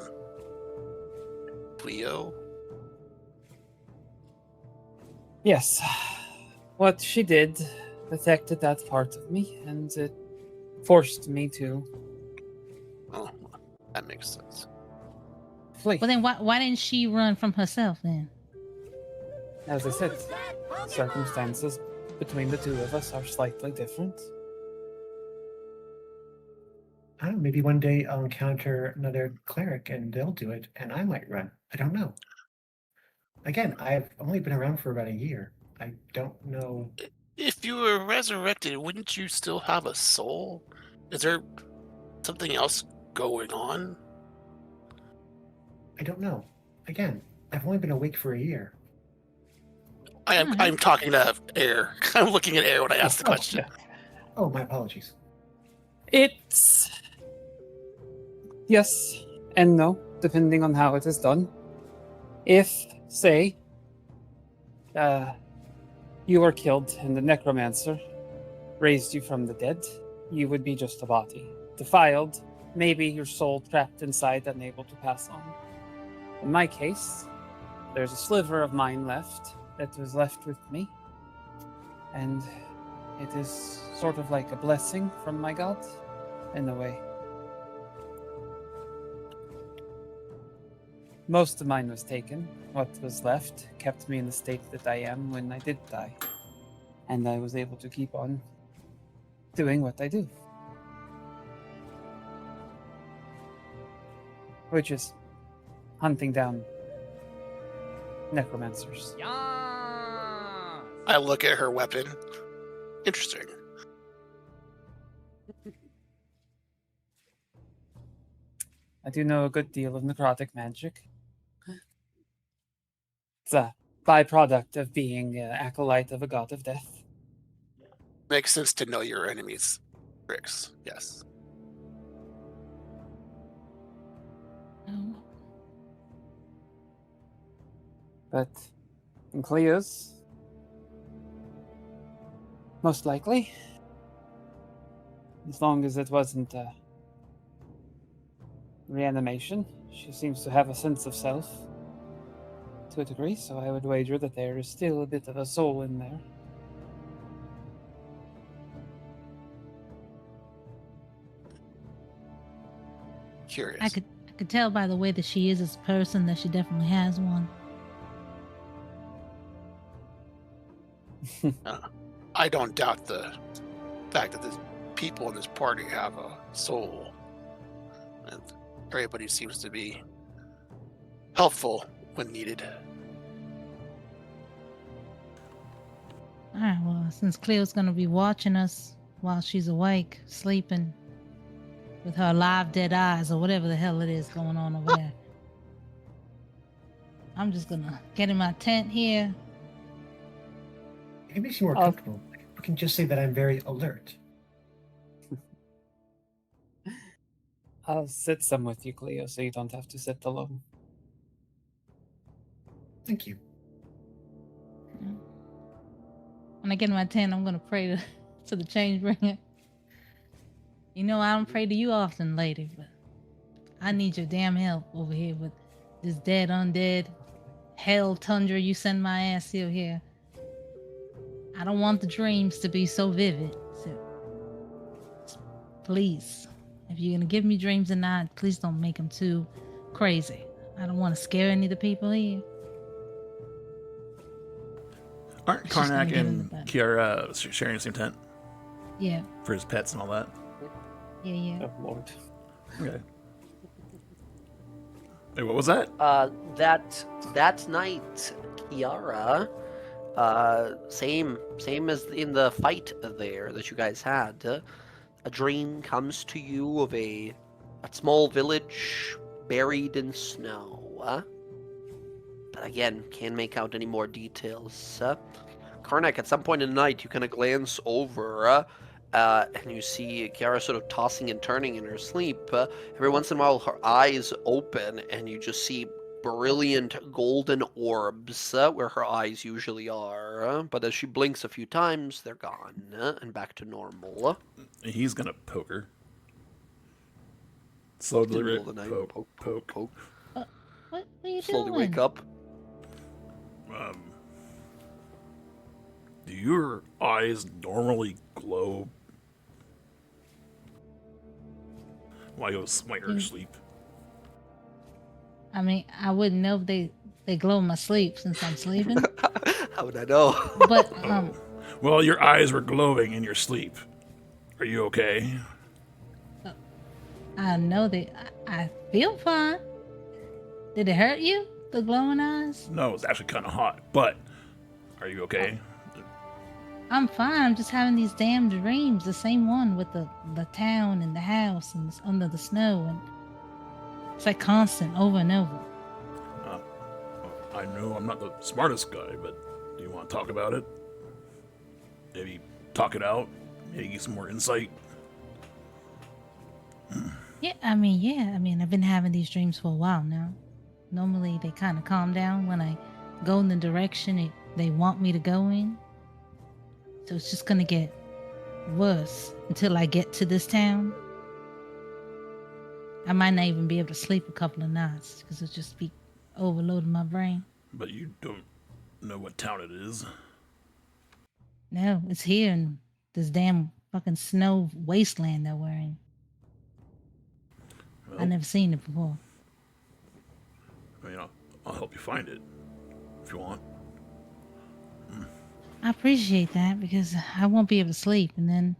Cleo? Yes. What she did affected that part of me, and it forced me to Oh, that makes sense. flee. Well, then why didn't she run from herself then? As I said, Who's that Pokemon? circumstances between the two of us are slightly different. I don't know, maybe one day I'll encounter another cleric and they'll do it, and I might run. I don't know. Again, I've only been around for about a year. I don't know. If you were resurrected, wouldn't you still have a soul? Is there something else going on? I don't know. Again, I've only been awake for a year. I'm talking to Air. I'm looking at Air when I ask the question. Oh, my apologies. It's yes and no, depending on how it is done. If, say, you were killed and the necromancer raised you from the dead, you would be just a body. Defiled, maybe your soul trapped inside, unable to pass on. In my case, there's a sliver of mine left that was left with me, and it is sort of like a blessing from my god, in a way. Most of mine was taken. What was left kept me in the state that I am when I did die. And I was able to keep on doing what I do. Which is hunting down necromancers. I look at her weapon. Interesting. I do know a good deal of necrotic magic. It's a byproduct of being an acolyte of a god of death. Makes sense to know your enemy's tricks. Yes. No. But in Cleo's, most likely, as long as it wasn't reanimation, she seems to have a sense of self to a degree, so I would wager that there is still a bit of a soul in there. Curious. I could tell by the way that she is as a person that she definitely has one. I don't doubt the fact that the people in this party have a soul. And everybody seems to be helpful when needed. All right, well, since Cleo's gonna be watching us while she's awake, sleeping, with her live dead eyes or whatever the hell it is going on over there, I'm just gonna get in my tent here. It makes you more comfortable. You can just say that I'm very alert. I'll sit some with you, Cleo, so you don't have to sit alone. Thank you. when I get in my tent, I'm gonna pray to the change bringer. You know, I don't pray to you often, lady, but I need your damn help over here with this dead undead hell tundra you send my ass here. I don't want the dreams to be so vivid. So please, if you're gonna give me dreams or not, please don't make them too crazy. I don't want to scare any of the people here. Aren't She's gonna Karnak get in and the bed. Kiara sharing the same tent Yeah, for his pets and all that? yeah. Oh Lord. Okay. Wait, what was that? That night, Kiara, same as in the fight there that you guys had. A dream comes to you of a small village buried in snow. But again, can't make out any more details. Karnak, at some point in the night, you kind of glance over, and you see Kiara sort of tossing and turning in her sleep. Every once in a while, her eyes open, and you just see brilliant golden orbs where her eyes usually are. But as she blinks a few times, they're gone and back to normal. He's gonna poke her. Slow In the deliberate. middle of the night, Poke. What are you Slowly doing? wake up. Do your eyes normally glow while you're asleep? I mean, I wouldn't know if they glow in my sleep since I'm sleeping. How would I know? But Well, your eyes were glowing in your sleep. Are you okay? I know that I feel fine. Did it hurt you? The glowing eyes? No, it's actually kind of hot, but are you okay? I'm fine. I'm just having these damn dreams. The same one with the town and the house and it's under the snow, and it's like constant over and over. I know I'm not the smartest guy, but do you want to talk about it? Maybe talk it out? Maybe get some more insight? Yeah, I mean, I've been having these dreams for a while now. Normally, they kind of calm down when I go in the direction they want me to go in. So it's just gonna get worse until I get to this town. I might not even be able to sleep a couple of nights because it'll just be overloading my brain. But you don't know what town it is. No, it's here in this damn fucking snow wasteland that we're in. Well, I've never seen it before. I mean, I'll help you find it if you want. I appreciate that because I won't be able to sleep, and then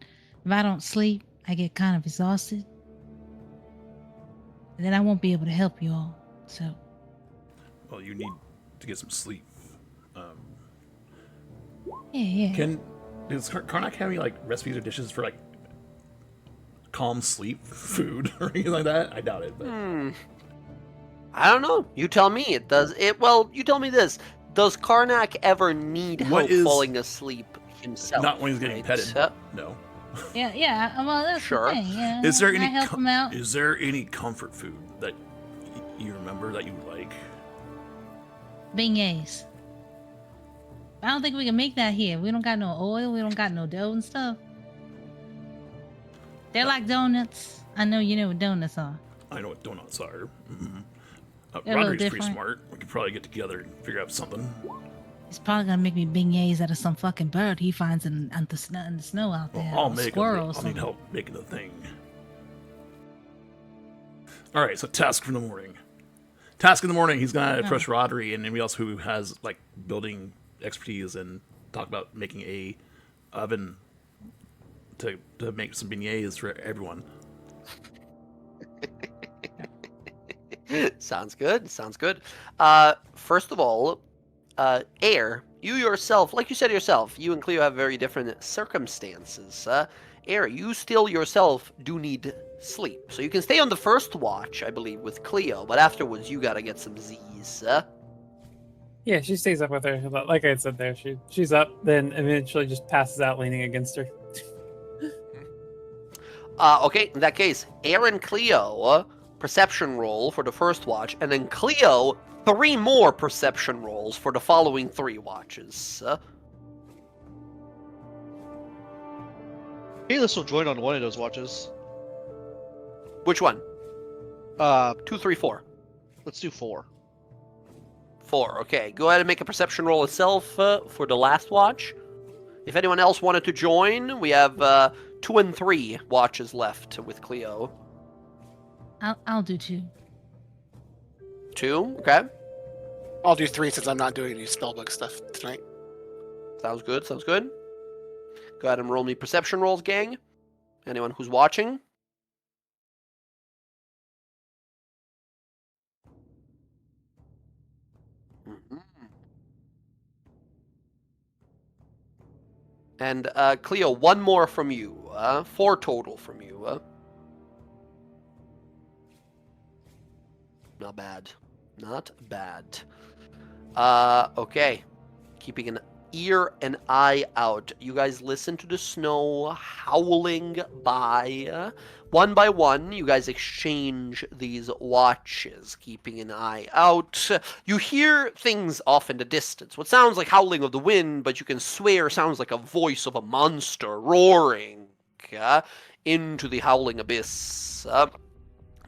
if I don't sleep, I get kind of exhausted. And then I won't be able to help you all. So Well, you need to get some sleep. yeah. Does Karnak have any like recipes or dishes for like calm sleep food or anything like that? I doubt it. But I don't know. You tell me. It does. Well, you tell me this. Does Karnak ever need help falling asleep himself? not when he's getting right? petted. No. Yeah. Well, that's Sure. the thing. Yeah, Is there I any help him out? is there any comfort food that you remember that you like? Beignets. I don't think we can make that here. We don't got no oil. We don't got no dough and stuff. They're like donuts. I know you know what donuts are. I know what donuts are. Mm-hmm. They're a little Roderick's pretty different. smart. We could probably get together and figure out something. He's probably gonna make me beignets out of some fucking bird he finds in the snow out there. I'll or make squirrel or I'll something. need help making the thing. All right, so task for the morning. Task in the morning. He's gonna approach Rodri and anybody else who has like building expertise and talk about making a oven to make some beignets for everyone. Sounds good. First of all, Air, you yourself, like you said yourself, you and Cleo have very different circumstances. Air, you still yourself do need sleep. So you can stay on the first watch, I believe, with Cleo, but afterwards you gotta get some Z's. Yeah, she stays up with her. Like I said there, she's up, then eventually just passes out leaning against her. Okay, in that case, Air and Cleo, perception roll for the first watch, and then Cleo, 3 more perception rolls for the following 3 watches. Kalis will join on one of those watches. Which one? Uh, 2, 3, 4. let's do 4. 4. Okay, go ahead and make a perception roll itself for the last watch. If anyone else wanted to join, we have 2 and 3 watches left with Cleo. I'll do 2. 2. Okay, I'll do 3 since I'm not doing any spellbook stuff tonight. sounds good. Sounds good. Go ahead and roll me perception rolls, gang. Anyone who's watching. Mhm. And Cleo, 1 more from you. 4 total from you. Not bad. Not bad. Okay. Keeping an ear and eye out. You guys listen to the snow howling by. One by one, you guys exchange these watches, keeping an eye out. You hear things off in the distance. What sounds like howling of the wind, but you can swear sounds like a voice of a monster roaring into the howling abyss.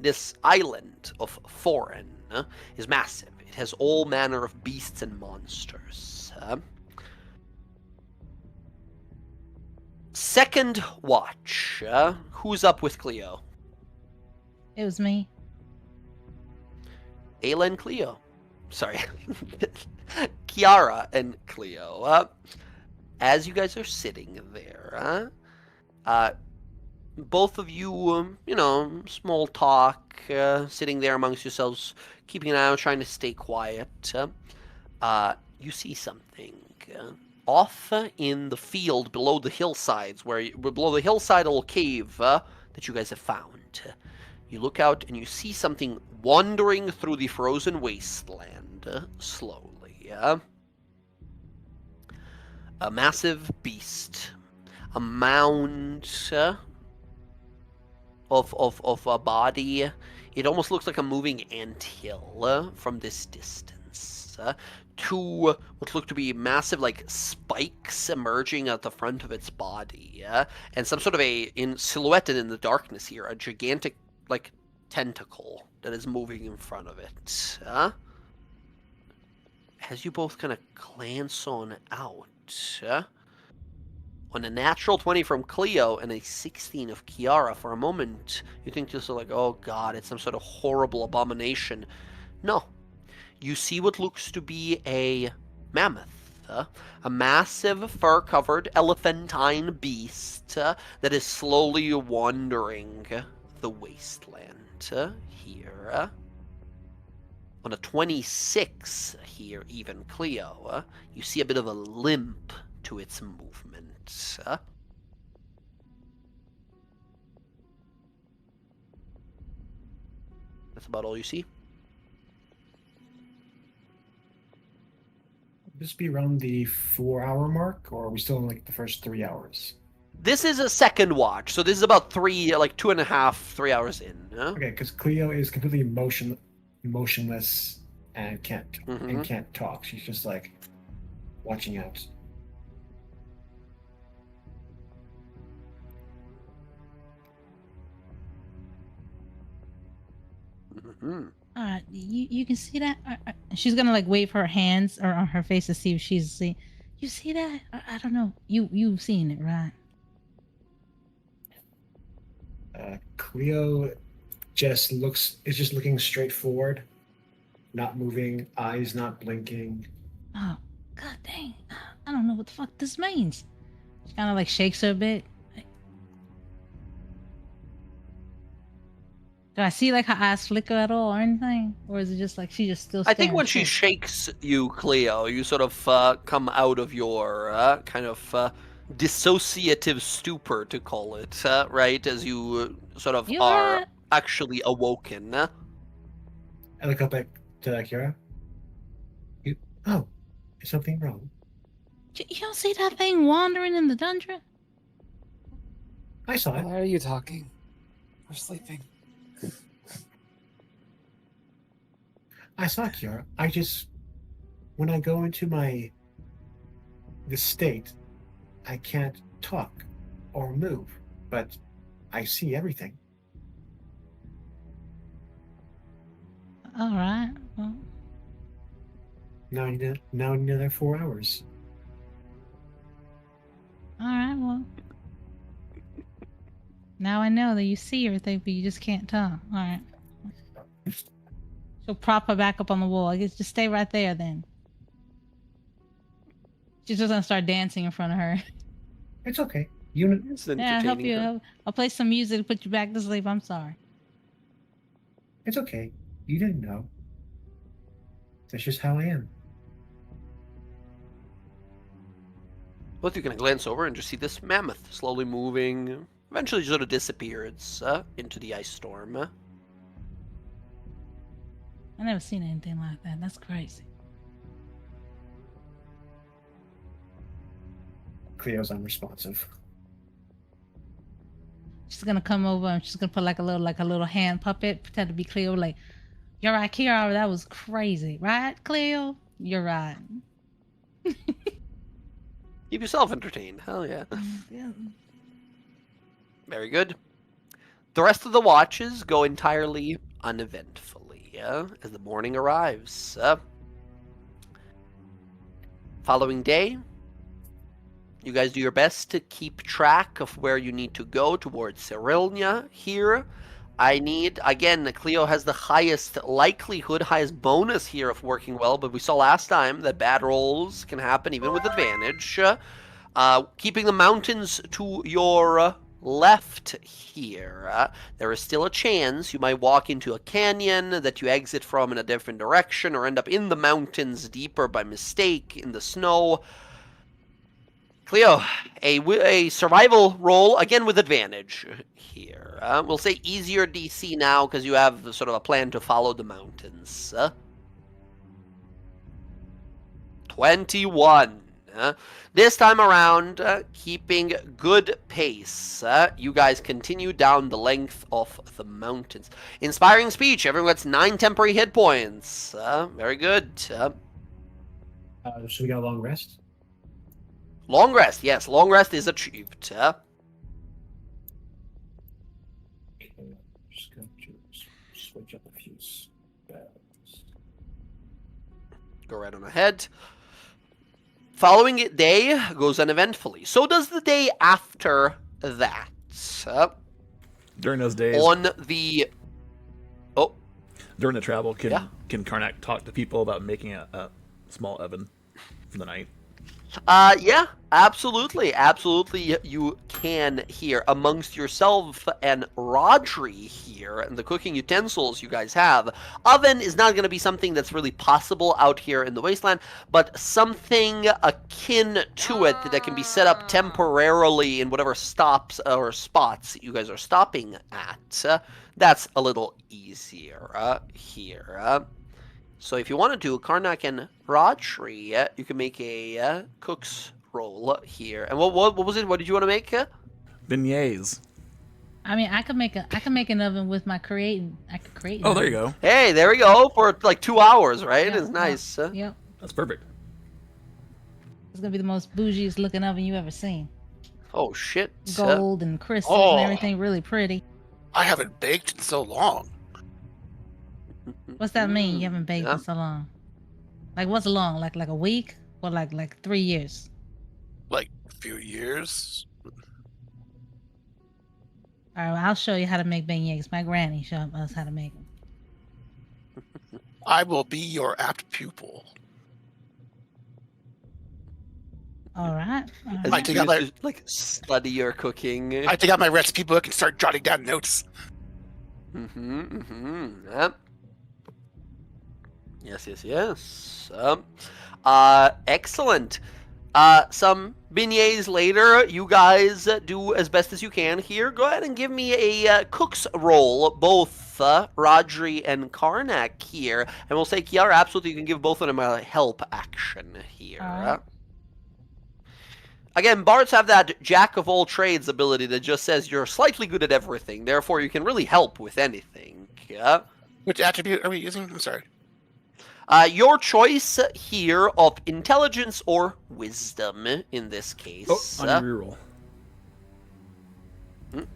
This island of Foreign is massive. It has all manner of beasts and monsters. Second watch. Who's up with Cleo? It was me. Ayla and Cleo. Sorry. Kiara and Cleo. As you guys are sitting there, both of you, small talk, sitting there amongst yourselves, keeping an eye out, trying to stay quiet. You see something off in the field below the hillsides, below the hillside, a little cave that you guys have found. You look out and you see something wandering through the frozen wasteland slowly. A massive beast, a mound of a body. It almost looks like a moving anthill from this distance. Two what look to be massive spikes emerging at the front of its body, and some sort of silhouetted in the darkness here, a gigantic tentacle that is moving in front of it. As you both kind of glance on out, on a natural 20 from Cleo and a 16 of Kiara, for a moment you think just oh god, it's some sort of horrible abomination. No. You see what looks to be a mammoth, a massive fur-covered elephantine beast that is slowly wandering the wasteland here. On a 26 here, even Cleo, you see a bit of a limp to its movement. That's about all you see. This be around the 4-hour mark, or are we still in the first 3 hours? This is a second watch, so this is about 2.5, 3 hours in. Okay, because Cleo is completely motionless and can't talk. She's just watching out. Mm-hmm. You can see that. She's gonna wave her hands or on her face to see if she's see. You see that? I don't know. You've seen it, right? Cleo is just looking straight forward, not moving, eyes not blinking. Oh, god dang! I don't know what the fuck this means. She kind of shakes her a bit. Do I see her eyes flicker at all or anything, or is it just she just still? I think when she straight? shakes you, Cleo, you sort of come out of your kind of dissociative stupor, to call it, right? As you sort of You are alright? actually awoken. I look up at Kira. Oh, is something wrong? You don't see that thing wandering in the tundra? I saw it. Why are you talking? We're sleeping. I saw Kiara. When I go into the state, I can't talk or move. but I see everything. All right. Well, Now I need another 4 hours. all right. Well, now I know that you see everything, but you just can't talk. All right. She'll prop her back up on the wall. I guess just stay right there then. She's just gonna start dancing in front of her. It's okay. You It's Yeah, I'll help entertaining you. her. I'll play some music to put you back to sleep. I'm sorry. It's okay. You didn't know. That's just how I am. Both you can glance over and just see this mammoth slowly moving, eventually sort of disappears into the ice storm. I never seen anything like that. That's crazy. Cleo's unresponsive. She's gonna come over and she's gonna put like a little hand puppet, pretend to be Cleo. Like, you're right, Kiara. That was crazy, right, Cleo? You're right. Keep yourself entertained. Hell yeah. Yeah. Very good. The rest of the watches go entirely uneventfully as the morning arrives. Following day, you guys do your best to keep track of where you need to go towards Cyrilnia here. I need, again, Cleo has the highest likelihood, highest bonus here of working well, but we saw last time that bad rolls can happen even with advantage. Keeping the mountains to your left here, there is still a chance you might walk into a canyon that you exit from in a different direction or end up in the mountains deeper by mistake in the snow. Cleo, a survival roll, again with advantage here. We'll say easier DC now because you have sort of a plan to follow the mountains. 21. This time around, keeping good pace, you guys continue down the length of the mountains. Inspiring speech. Everyone gets 9 temporary hit points. Very good. So we got a long rest? Long rest. Yes, long rest is achieved. Just going to switch up a few spells. Go right on ahead. Following day goes uneventfully. So does the day after that. During those days, On the... Oh, during the travel, can Yeah. Karnak talk to people about making a small oven for the night? yeah, absolutely. Absolutely, you can here amongst yourself and Rodri here and the cooking utensils you guys have. Oven is not going to be something that's really possible out here in the wasteland, but something akin to it that can be set up temporarily in whatever stops or spots you guys are stopping at. That's a little easier here. So if you wanted to, Karnak and Rodri, you can make a cook's roll here. And what was it? What did you want to make? Beignets. I mean, I could make an oven with my creating. I could create. Oh, there you go. Hey, there we go for like 2 hours, right? Yeah, It's nice. Yep. That's perfect. It's gonna be the most bougiest looking oven you ever seen. Oh shit. Gold and crystals Oh. and everything, really pretty. I haven't baked in so long. What's that mean? You haven't baked Yeah. in so long. Like what's long? Like a week? Or like 3 years? Like a few years. All right, well, I'll show you how to make beignets. My granny showed us how to make them. I will be your apt pupil. All right. All As right. you take out choose to, like study your cooking. I take out my recipe book and start jotting down notes. Yep. Yes. Excellent. Some beignets later, you guys do as best as you can here. Go ahead and give me a cook's roll, both Rodri and Karnak here. And we'll say, Kiara, absolutely, you can give both of them a help action here. Alright. Again, bards have that jack of all trades ability that just says you're slightly good at everything, therefore you can really help with anything. Yeah. Which attribute are we using? I'm sorry. Your choice here of intelligence or wisdom in this case. Oh, on your reroll.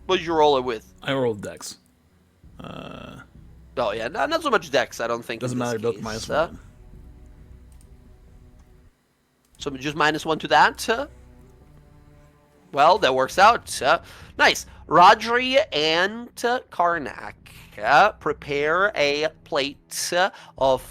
What did you roll it with? I rolled Dex. Oh yeah, not so much dex, I don't think. Doesn't in this matter, both case. -1. So just -1 to that. Well, that works out. Nice. Rodri and Karnak prepare a plate of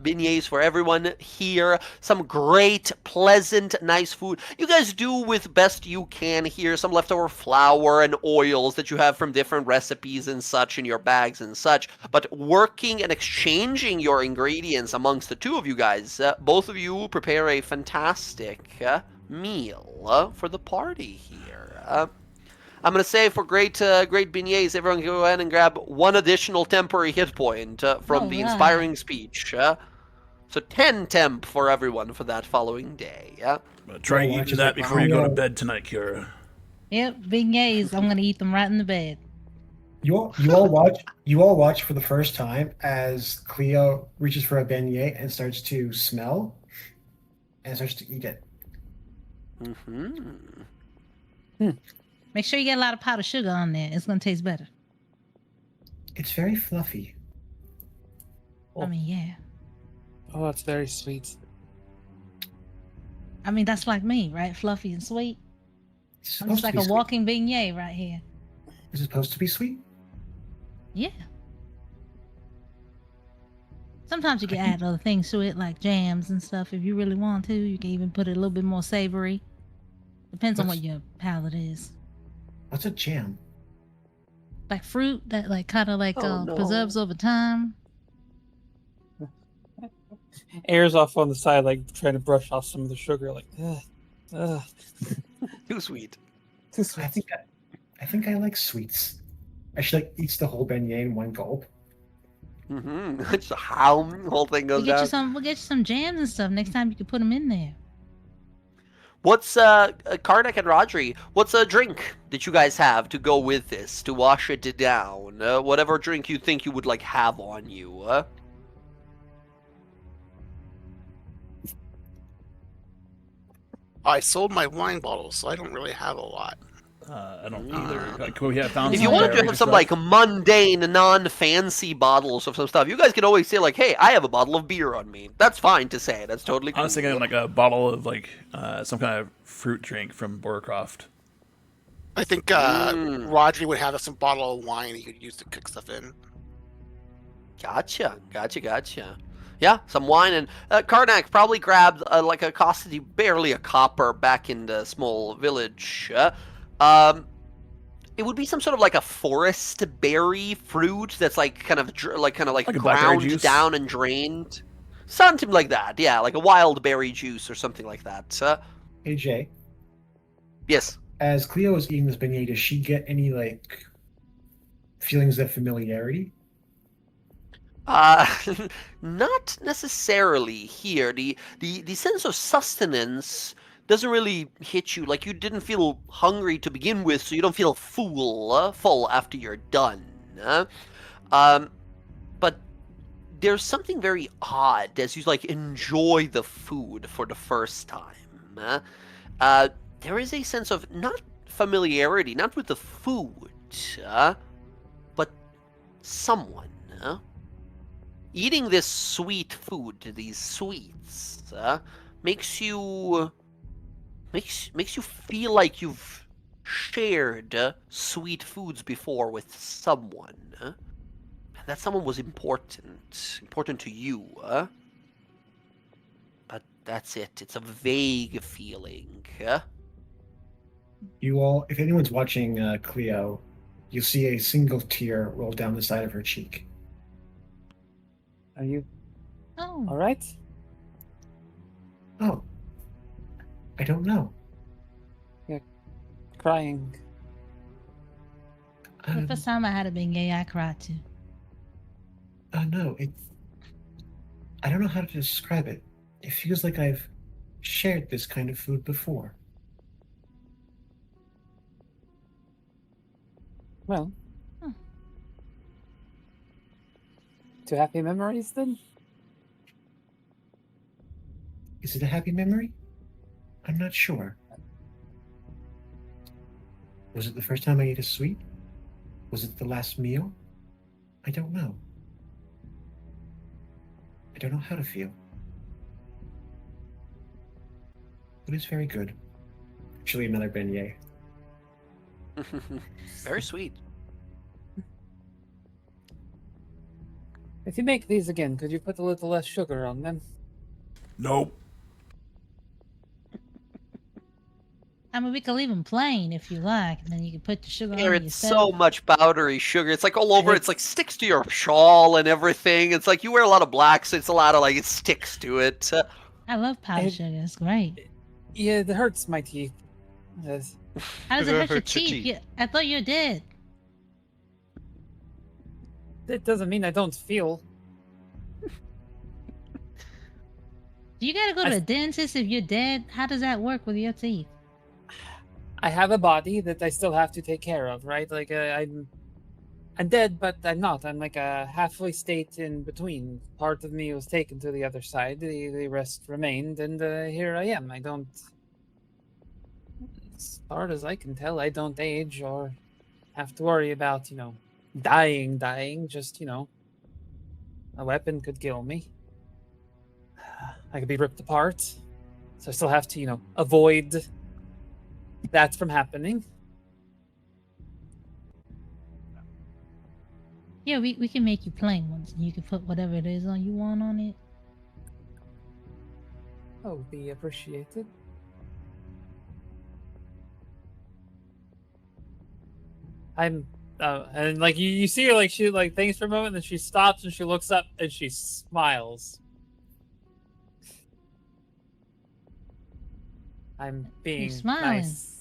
beignets for everyone here. Some great, pleasant, nice food. You guys do with best you can here. Some leftover flour and oils that you have from different recipes and such in your bags and such. But working and exchanging your ingredients amongst the two of you guys, both of you prepare a fantastic meal for the party here. I'm going to say for great beignets, everyone can go ahead and grab one additional temporary hit point from the inspiring speech. So 10 temp for everyone for that following day. Try eating that before you go to bed tonight, Kira. Yep, beignets. I'm gonna eat them right in the bed. You all watch for the first time as Cleo reaches for a beignet and starts to smell and starts to eat it. Make sure you get a lot of powdered sugar on there. It's gonna taste better. It's very fluffy. I mean, yeah. Oh, that's very sweet. I mean, that's like me, right? Fluffy and sweet. It's I'm supposed just like to be a sweet. walking beignet right here. Is it supposed to be sweet? Yeah. Sometimes you can add other things to it, like jams and stuff. If you really want to, you can even put it a little bit more savory. Depends on what your palate is. What's a jam? Like fruit that, like, kind of like no. preserves over time. Air's off on the side, like trying to brush off some of the sugar. Like, Too sweet. too sweet. I think I like sweets. She like eats the whole beignet in one gulp. It's how the whole thing goes down. We'll get you some jams and stuff next time. You can put them in there. What's Karnak and Rodri? What's a drink that you guys have to go with this to wash it down? Whatever drink you think you would like have on you. I sold my wine bottles, so I don't really have a lot. I don't either. Like, we have found If some you wanted to berries have and some stuff. like mundane, non-fancy bottles of some stuff, you guys can always say like, "Hey, I have a bottle of beer on me." That's fine to say. That's totally cool. I was thinking like a bottle of like some kind of fruit drink from Borcroft. I think Rodri would have some bottle of wine he could use to cook stuff in. Gotcha. Yeah, some wine, and Karnak probably grabbed like a costly, barely a copper back in the small village. It would be some sort of like a forest berry fruit that's like kind of Like a blackberry ground juice? down and drained, something like that. Yeah, like a wild berry juice or something like that. Hey Jay, Yes. as Cleo is eating this beignet, does she get any like feelings of familiarity? Not necessarily here. The sense of sustenance doesn't really hit you. Like, you didn't feel hungry to begin with, so you don't feel full after you're done. But there's something very odd as you like enjoy the food for the first time. There is a sense of not familiarity, not with the food, but someone. Eating this sweet food, these sweets, makes you feel like you've shared sweet foods before with someone. That someone was important to you. But that's it. It's a vague feeling. You all, if anyone's watching Cleo, you'll see a single tear roll down the side of her cheek. Are you Oh, all right? Oh, I don't know. Crying. the first time I had a beignet, I cried too. No, I don't know how to describe it. It feels like I've shared this kind of food before. Well, Hmm. two happy memories then. Is it a happy memory? I'm not sure. Was it the first time I ate a sweet? Was it the last meal? I don't know. I don't know how to feel. It is very good. Actually, another beignet. Very sweet. If you make these again, could you put a little less sugar on them? Nope. I mean, we can leave them plain if you like, and then you can put the sugar Here on it it's yourself. so much powdery sugar. It's like all over. It's like sticks to your shawl and everything. It's like you wear a lot of black, so it's a lot of like it sticks to it. I love powdered It- sugar. It's great. Yeah, it hurts my teeth. Yes. How does it Sugar hurt your hurts your teeth? teeth. I thought you were dead. That doesn't mean I don't feel. Do you gotta go to I- the dentist if you're dead? How does that work with your teeth? I have a body that I still have to take care of, right? Like I'm dead, but I'm not. I'm like a halfway state in between. Part of me was taken to the other side. The rest remained, and here I am. I don't. As far as I can tell, I don't age or have to worry about dying. Just a weapon could kill me. I could be ripped apart, so I still have to avoid that from happening. Yeah, we can make you plain ones, and you can put whatever it is on you want on it. Oh, be appreciated. I'm and like you see her like she like thinks for a moment, then she stops and she looks up and she smiles. I'm being smiling. nice.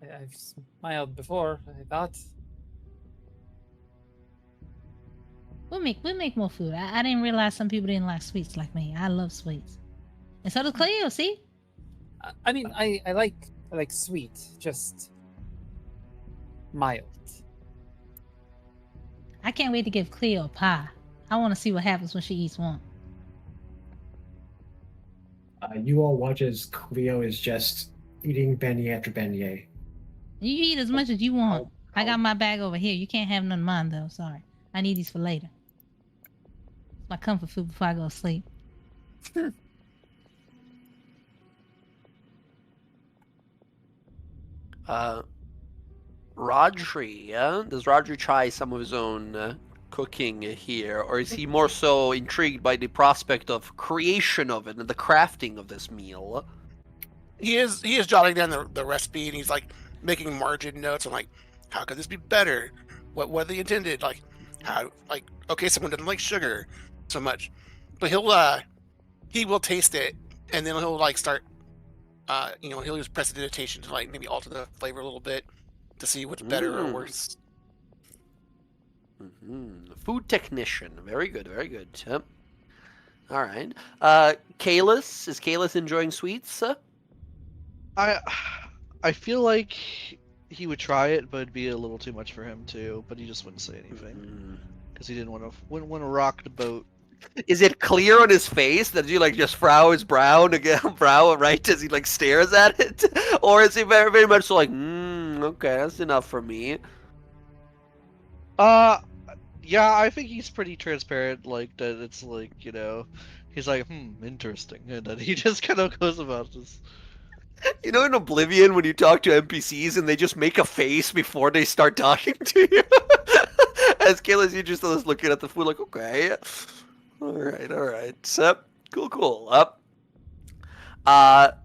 I've smiled before, I thought. We'll make more food. I didn't realize some people didn't like sweets like me. I love sweets, and so does Cleo. See, I mean, I like sweet, just mild. I can't wait to give Cleo a pie. I want to see what happens when she eats one. You all watch as Cleo is just eating beignet after beignet. You eat as much as you want. I got my bag over here. You can't have none of mine though. Sorry, I need these for later. It's my comfort food before I go to sleep. Rodri, does Rodri try some of his own cooking here, or is he more so intrigued by the prospect of creation of it and the crafting of this meal? He is jotting down the recipe, and he's like making margin notes on like how could this be better? What they intended, like how like okay, someone doesn't like sugar so much, but he will taste it, and then he'll like start he'll use prestidigitation to like maybe alter the flavor a little bit to see what's better or worse. Food technician, very good, very good. Yep. All right. Kalis, is Kalis enjoying sweets? I feel like he would try it, but it'd be a little too much for him too. But he just wouldn't say anything because he wouldn't want to rock the boat. Is it clear on his face that he like just frow his brow right as he like stares at it, or is he very very much so like, okay, that's enough for me? Yeah, I think he's pretty transparent. Like that, it's like he's like, interesting, and then he just kind of goes about this. You know, in Oblivion, when you talk to NPCs and they just make a face before they start talking to you, as Kalis, you just looking at the food like, okay. All right. So, cool.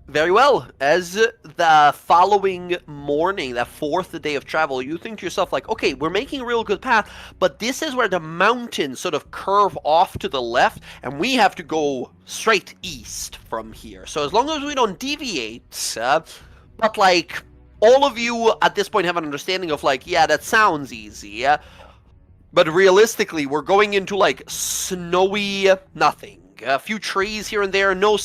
Very well. As the following morning, that fourth day of travel, you think to yourself like, okay, we're making a real good path, but this is where the mountains sort of curve off to the left, and we have to go straight east from here. So as long as we don't deviate, but like all of you at this point have an understanding of like, yeah, that sounds easy. But realistically, we're going into like snowy nothing. A few trees here and there, no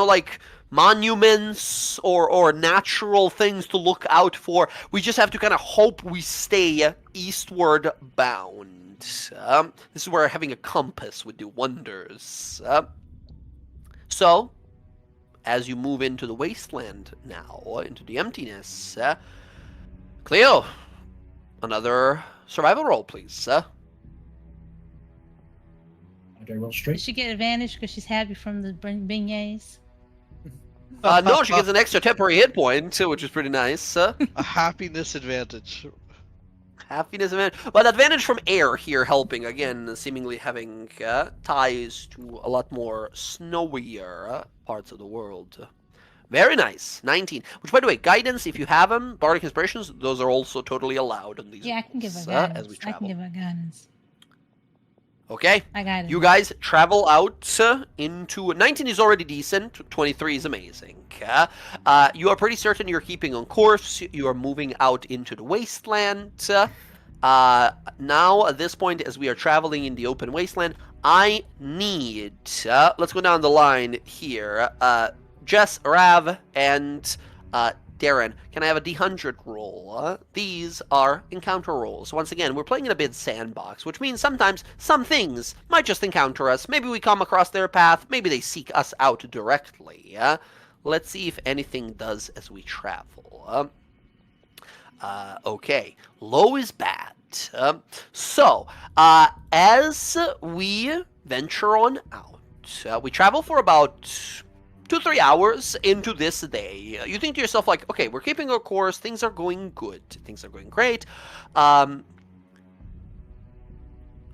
like monuments or natural things to look out for. We just have to kind of hope we stay eastward bound. This is where having a compass would do wonders. So, as you move into the wasteland now, into the emptiness. Cleo, another survival roll, please. Do I roll Does straight? she get advantage because she's happy from the beignets? No, she gets an extra temporary hit point, which is pretty nice. A happiness advantage. Happiness advantage, but advantage from air here helping, again, seemingly having ties to a lot more snowier parts of the world. Very nice. 19. Which, by the way, guidance, if you have them, bardic inspirations, those are also totally allowed on these Yeah, I can give her rolls, guidance. as we I travel. can give her guidance. Okay. I got it. You guys travel out into... 19 is already decent. 23 is amazing. You are pretty certain you're keeping on course. You are moving out into the wasteland. Now, at this point, as we are traveling in the open wasteland, I need... let's go down the line here. Jess, Rav, and Darren, can I have a D100 roll? These are encounter rolls. Once again, we're playing in a bid sandbox, which means sometimes some things might just encounter us. Maybe we come across their path. Maybe they seek us out directly. Let's see if anything does as we travel. Okay, low is bad. So, as we venture on out, we travel for about 2-3 hours into this day. You think to yourself, like, okay, we're keeping our course, things are going good, things are going great. At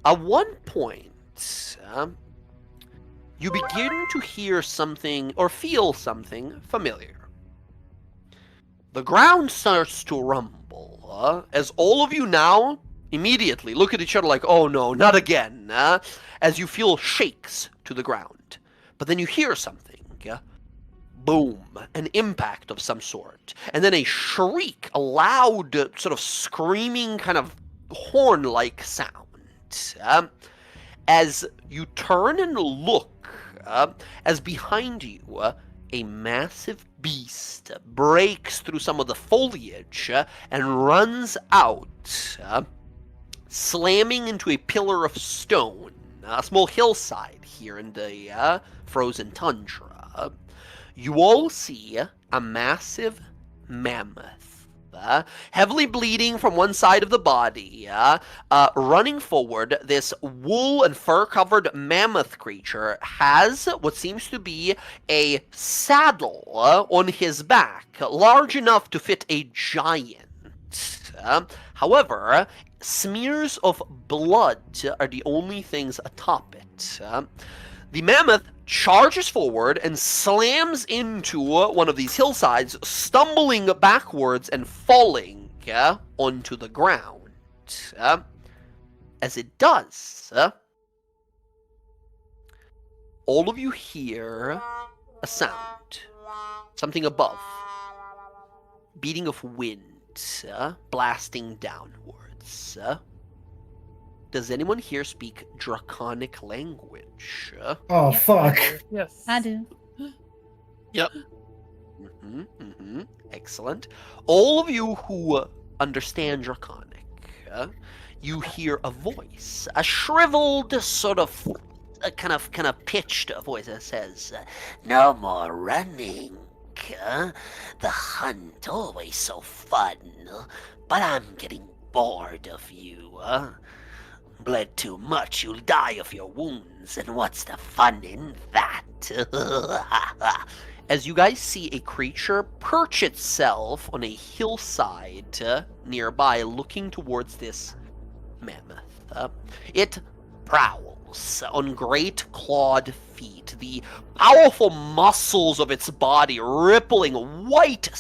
one point, you begin to hear something, or feel something familiar. The ground starts to rumble, as all of you now immediately look at each other like, oh no, not again, as you feel shakes to the ground. But then you hear something. Boom, an impact of some sort, and then a shriek, a loud, sort of screaming, kind of horn-like sound. As you turn and look, as behind you, a massive beast breaks through some of the foliage and runs out, slamming into a pillar of stone, a small hillside here in the frozen tundra. You all see a massive mammoth, heavily bleeding from one side of the body, running forward. This wool and fur-covered mammoth creature has what seems to be a saddle on his back, large enough to fit a giant. However, smears of blood are the only things atop it. The mammoth charges forward and slams into one of these hillsides, stumbling backwards and falling onto the ground. As it does, all of you hear a sound. Something above. Beating of wind, blasting downwards. Does anyone here speak Draconic language? Oh, Yep. fuck. Yes. I do. Excellent. All of you who understand Draconic, you hear a voice, a shriveled, sort of, kind of pitched voice that says, "No more running. The hunt always so fun, but I'm getting bored of you. Bled too much, you'll die of your wounds, and what's the fun in that?" As you guys see a creature perch itself on a hillside nearby, looking towards this mammoth. It prowls on great clawed feet, the powerful muscles of its body rippling white,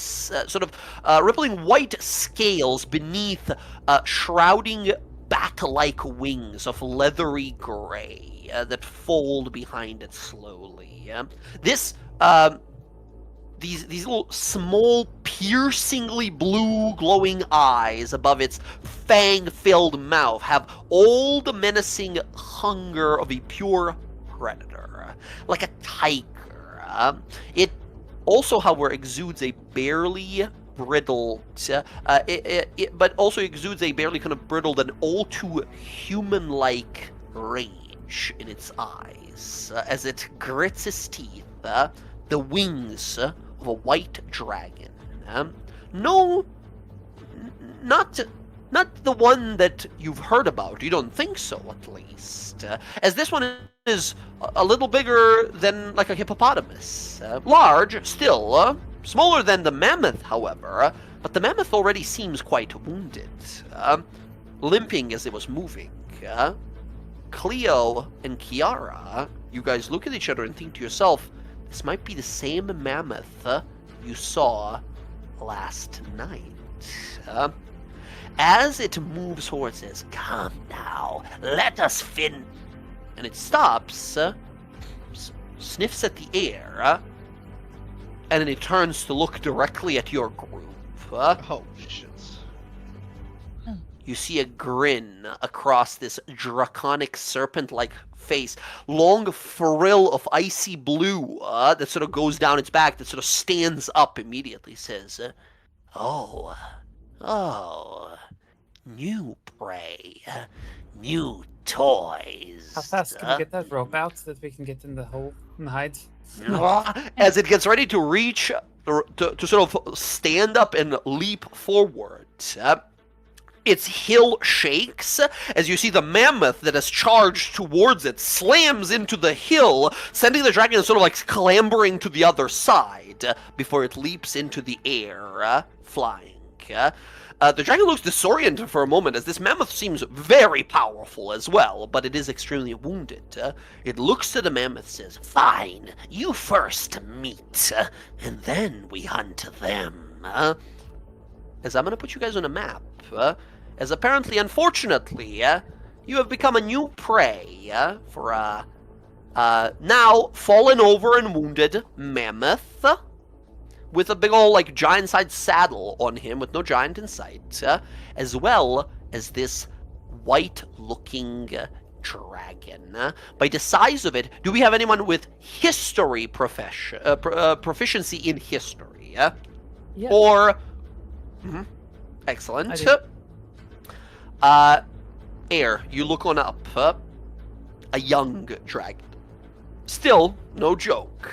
rippling white scales beneath shrouding bat-like wings of leathery gray that fold behind it slowly. These little small, piercingly blue glowing eyes above its fang-filled mouth have all the menacing hunger of a pure predator, like a tiger. It also, however, exudes a barely brittled, but also exudes a barely kind of brittled and all too human-like rage in its eyes as it grits its teeth, the wings of a white dragon. No, not the one that you've heard about. You don't think so, at least. As this one is a little bigger than like a hippopotamus. Large, still. Smaller than the mammoth, however. But the mammoth already seems quite wounded. Limping as it was moving. Cleo and Kiara, you guys look at each other and think to yourself, this might be the same mammoth you saw last night. As it moves forward, it says, "Come now, let us fin..." And it stops, sniffs at the air, and then it turns to look directly at your group. Oh, shit. You see a grin across this draconic serpent-like face. Long frill of icy blue that sort of goes down its back, that sort of stands up immediately, says, Oh, new prey, new toys. How fast can we get that rope out so that we can get in the hole and hide? As it gets ready to reach, to sort of stand up and leap forward, its hill shakes as you see the mammoth that has charged towards it slams into the hill, sending the dragon sort of like clambering to the other side before it leaps into the air, flying. The dragon looks disoriented for a moment as this mammoth seems very powerful as well, but it is extremely wounded. It looks to the mammoth, says, "Fine, you first meet, and then we hunt them." As I'm going to put you guys on a map, as apparently, unfortunately, you have become a new prey for a now fallen over and wounded mammoth with a big old like giant-sized saddle on him with no giant in sight, as well as this white-looking dragon. By the size of it, do we have anyone with history proficiency in history? Yeah. Or excellent. Air, you look on up. A young dragon. Still, no joke.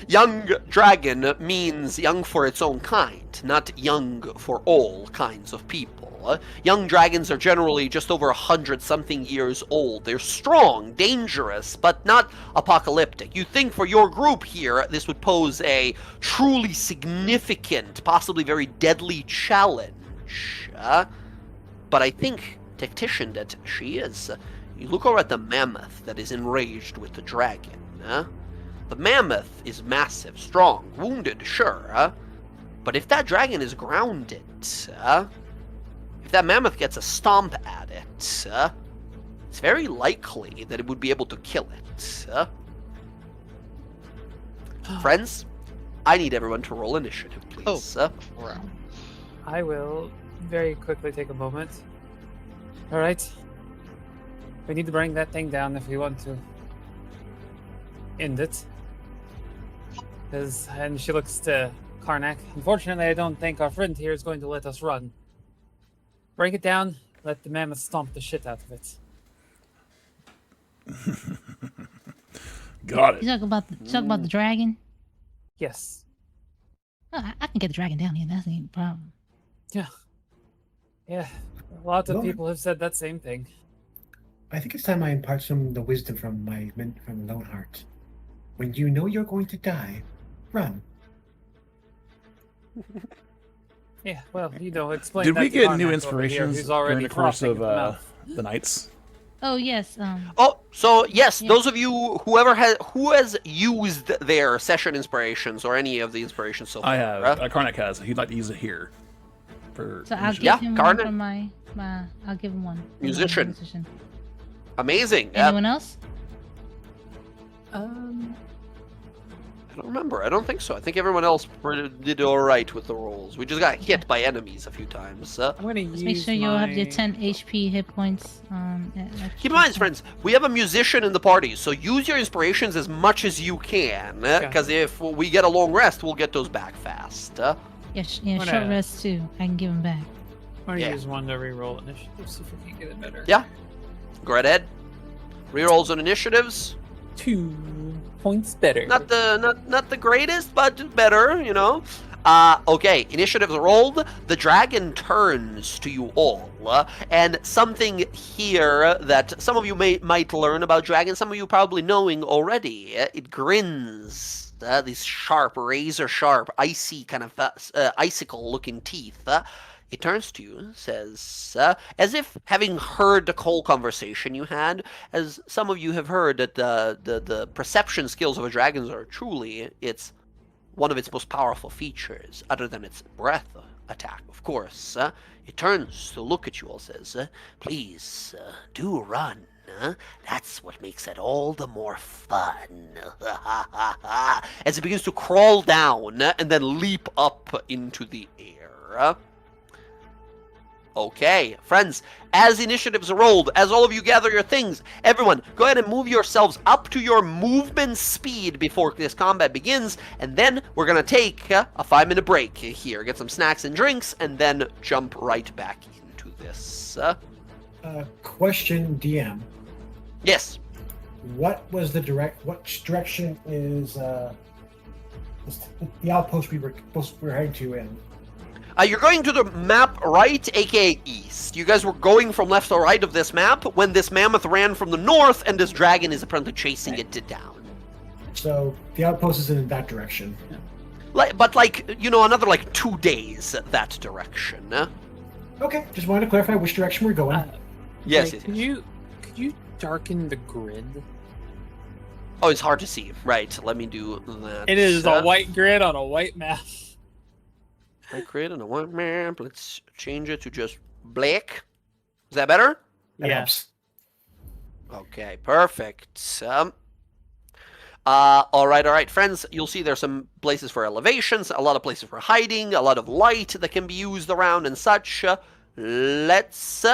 Young dragon means young for its own kind, not young for all kinds of people. Young dragons are generally just over 100-something years old. They're strong, dangerous, but not apocalyptic. You think for your group here, this would pose a truly significant, possibly very deadly challenge. But I think, tactician that she is, you look over at the mammoth that is enraged with the dragon. The mammoth is massive, strong, wounded, sure. But if that dragon is grounded, if that mammoth gets a stomp at it, it's very likely that it would be able to kill it. Friends, I need everyone to roll initiative, please. Crap. I will very quickly take a moment. Alright. We need to bring that thing down if we want to end it. And she looks to Karnak. Unfortunately, I don't think our friend here is going to let us run. Break it down, let the mammoth stomp the shit out of it. Got it. You talk about the dragon? Yes. Oh, I can get the dragon down here. That's ain't a problem. Yeah. Lots of Well, people have said that same thing. I think it's time I impart some of the wisdom from Lone Heart. When you know you're going to die, run. Yeah, well, explain Did that we to get Karnak new over here, inspirations who's already during the course frothing of at the mouth. the nights? Oh yes. Oh, so yes, Yeah. those of you who has used their session inspirations or any of the inspirations so far. I have. Karnak has. He'd like to use it here. For So I'll give Yeah, him Karnak. one from my. I'll give him one. Musician. Amazing. Anyone else? I don't remember. I don't think so. I think everyone else did all right with the rolls. We just got hit by enemies a few times. I'm gonna Just use make sure you all have your my- 10 HP hit points. Keep in mind, friends, we have a musician in the party, so use your inspirations as much as you can. Because if we get a long rest, we'll get those back fast. Yeah, Wanna- short rest too. I can give him back. I'm gonna Yeah. use one to reroll initiative, see if we can get it better. Yeah. Go right ahead. Rerolls on initiatives. 2. points better. Not the greatest, but better, you know. Okay, initiatives rolled. The dragon turns to you all, and something here that some of you might learn about dragons, some of you probably knowing already. It grins. These sharp, razor sharp, icy kind of icicle-looking teeth. It turns to you, says, as if having heard the whole conversation you had, as some of you have heard that the perception skills of a dragon are truly one of its most powerful features, other than its breath attack, of course. It turns to look at you all, says, please, do run. That's what makes it all the more fun. As it begins to crawl down and then leap up into the air. Okay, friends, as initiatives are rolled, as all of you gather your things, everyone, go ahead and move yourselves up to your movement speed before this combat begins, and then we're going to take a 5-minute break here, get some snacks and drinks, and then jump right back into this. Question, DM. Yes. What direction is the outpost we were heading to in? You're going to the map right, aka east. You guys were going from left to right of this map when this mammoth ran from the north, and this dragon is apparently chasing it down. So the outpost is in that direction. But another 2 days that direction. Okay, just wanted to clarify which direction we're going. Yes. Could you darken the grid? Oh, it's hard to see. Right. Let me do that. It is a white grid on a white map. White grid on a white map. Let's change it to just black. Is that better? That helps. Okay, perfect. All right, friends. You'll see there's some places for elevations, a lot of places for hiding, a lot of light that can be used around and such. Let's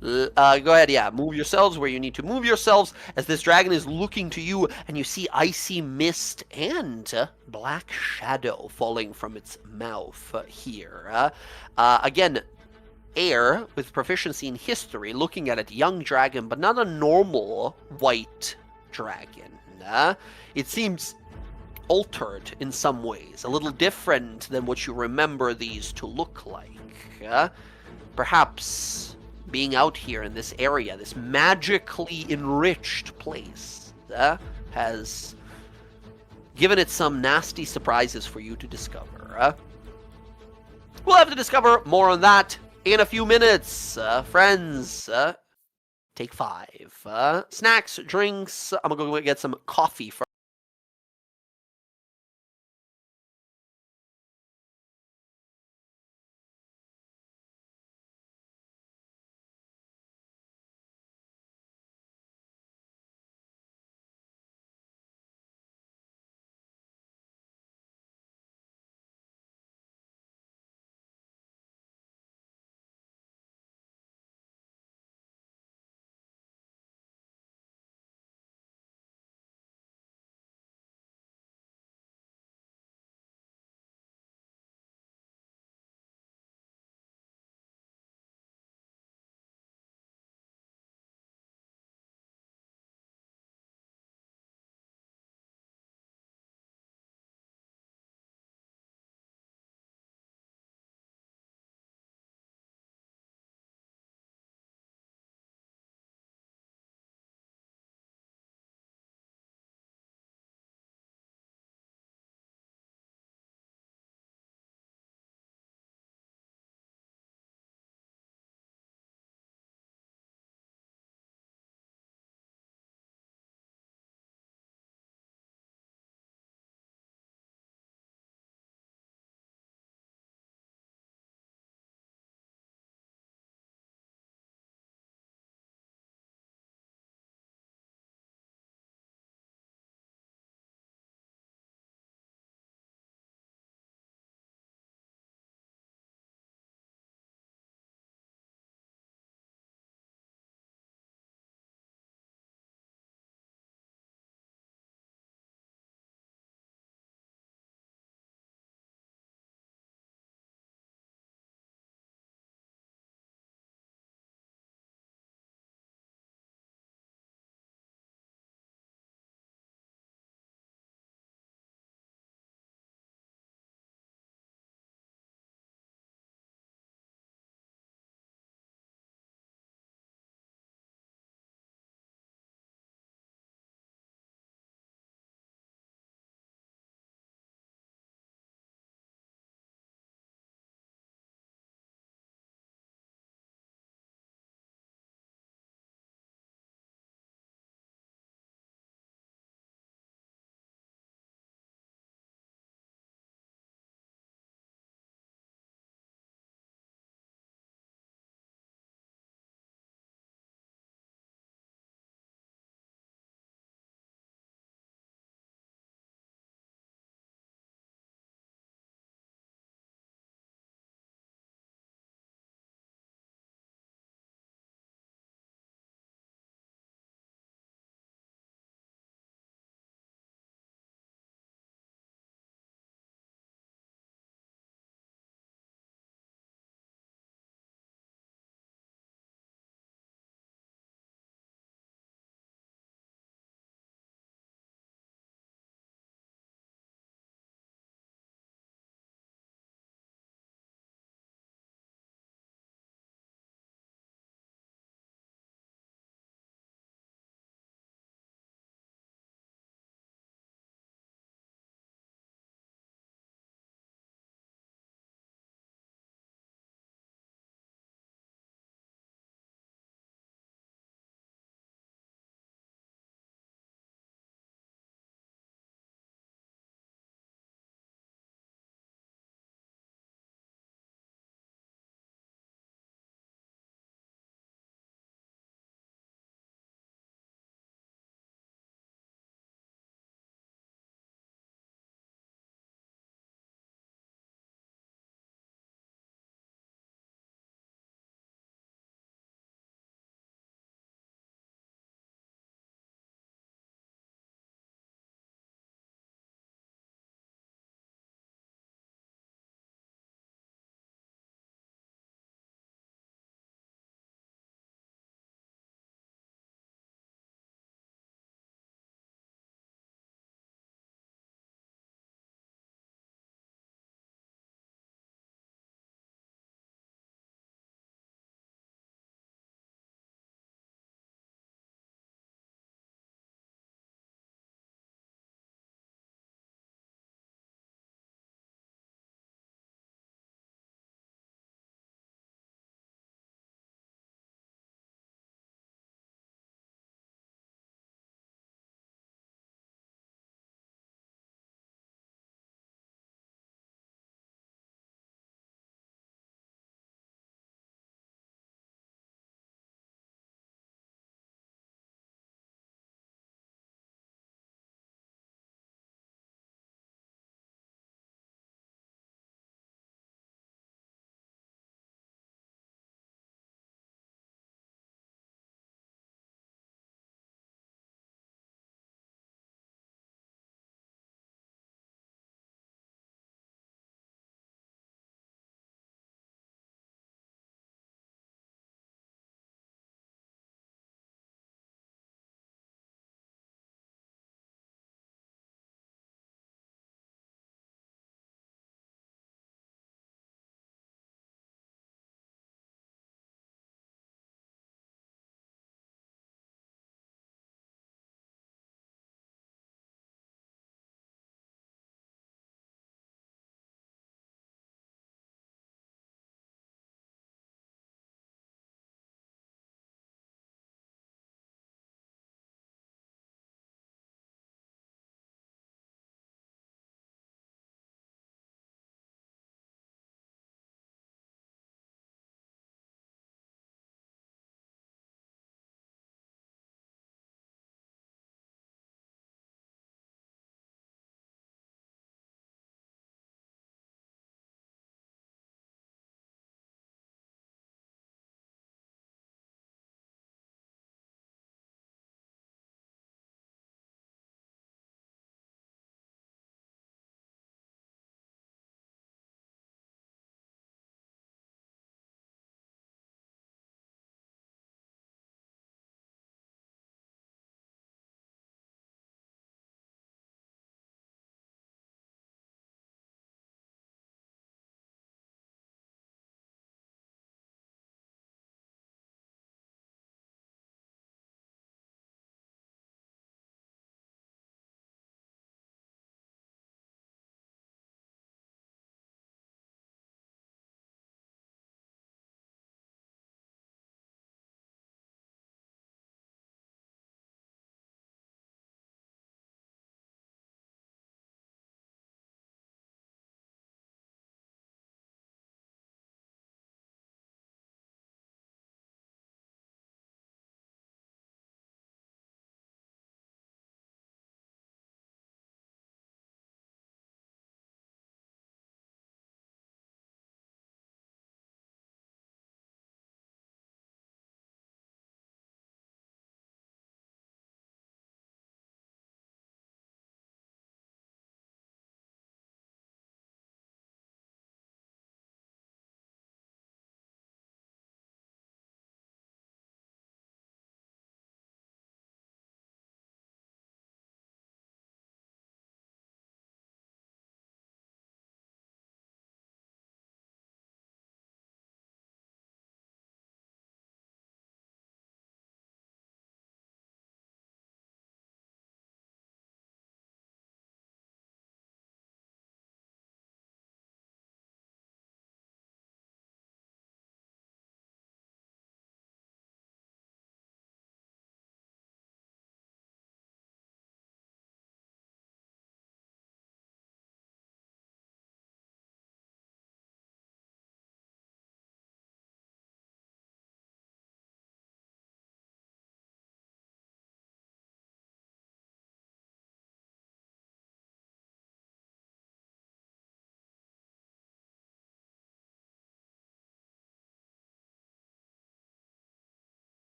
go ahead, move yourselves where you need to move yourselves as this dragon is looking to you, and you see icy mist and black shadow falling from its mouth here. Again, Air, with proficiency in history, looking at it, young dragon, but not a normal white dragon. It seems altered in some ways, a little different than what you remember these to look like. Perhaps being out here in this area, this magically enriched place, has given it some nasty surprises for you to discover. We'll have to discover more on that in a few minutes. Friends, take 5. Snacks, drinks. I'm gonna go get some coffee first.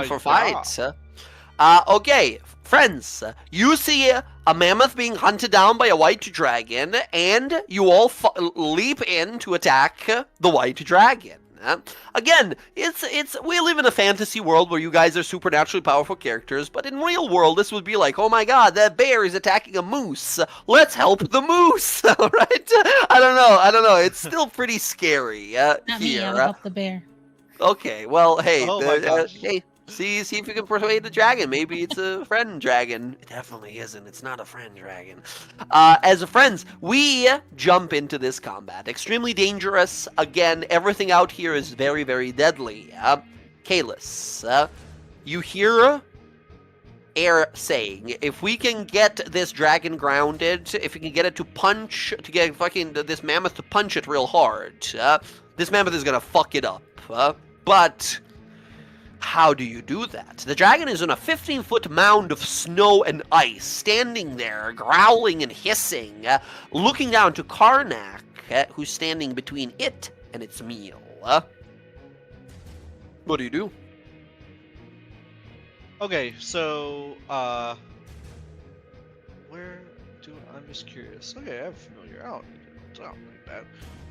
for fights. Okay, friends, you see a mammoth being hunted down by a white dragon, and you all leap in to attack the white dragon. Again, we live in a fantasy world where you guys are supernaturally powerful characters, but in real world, this would be like, oh my god, that bear is attacking a moose. Let's help the moose, all right? I don't know. It's still pretty scary Not me. I here. would help the bear. Okay, well, hey, Oh my gosh. hey, see if you can persuade the dragon. Maybe it's a friend dragon. It definitely isn't. It's not a friend dragon. As friends, we jump into this combat. Extremely dangerous. Again, everything out here is very, very deadly. Kalis, you hear Air saying, if we can get this dragon grounded, if we can get it to get this mammoth to punch it real hard, this mammoth is gonna fuck it up. But how do you do that? The dragon is on a 15-foot mound of snow and ice, standing there, growling and hissing, looking down to Karnak, who's standing between it and its meal. What do you do? Okay, so where do I'm just curious. Okay, I'm familiar. I don't like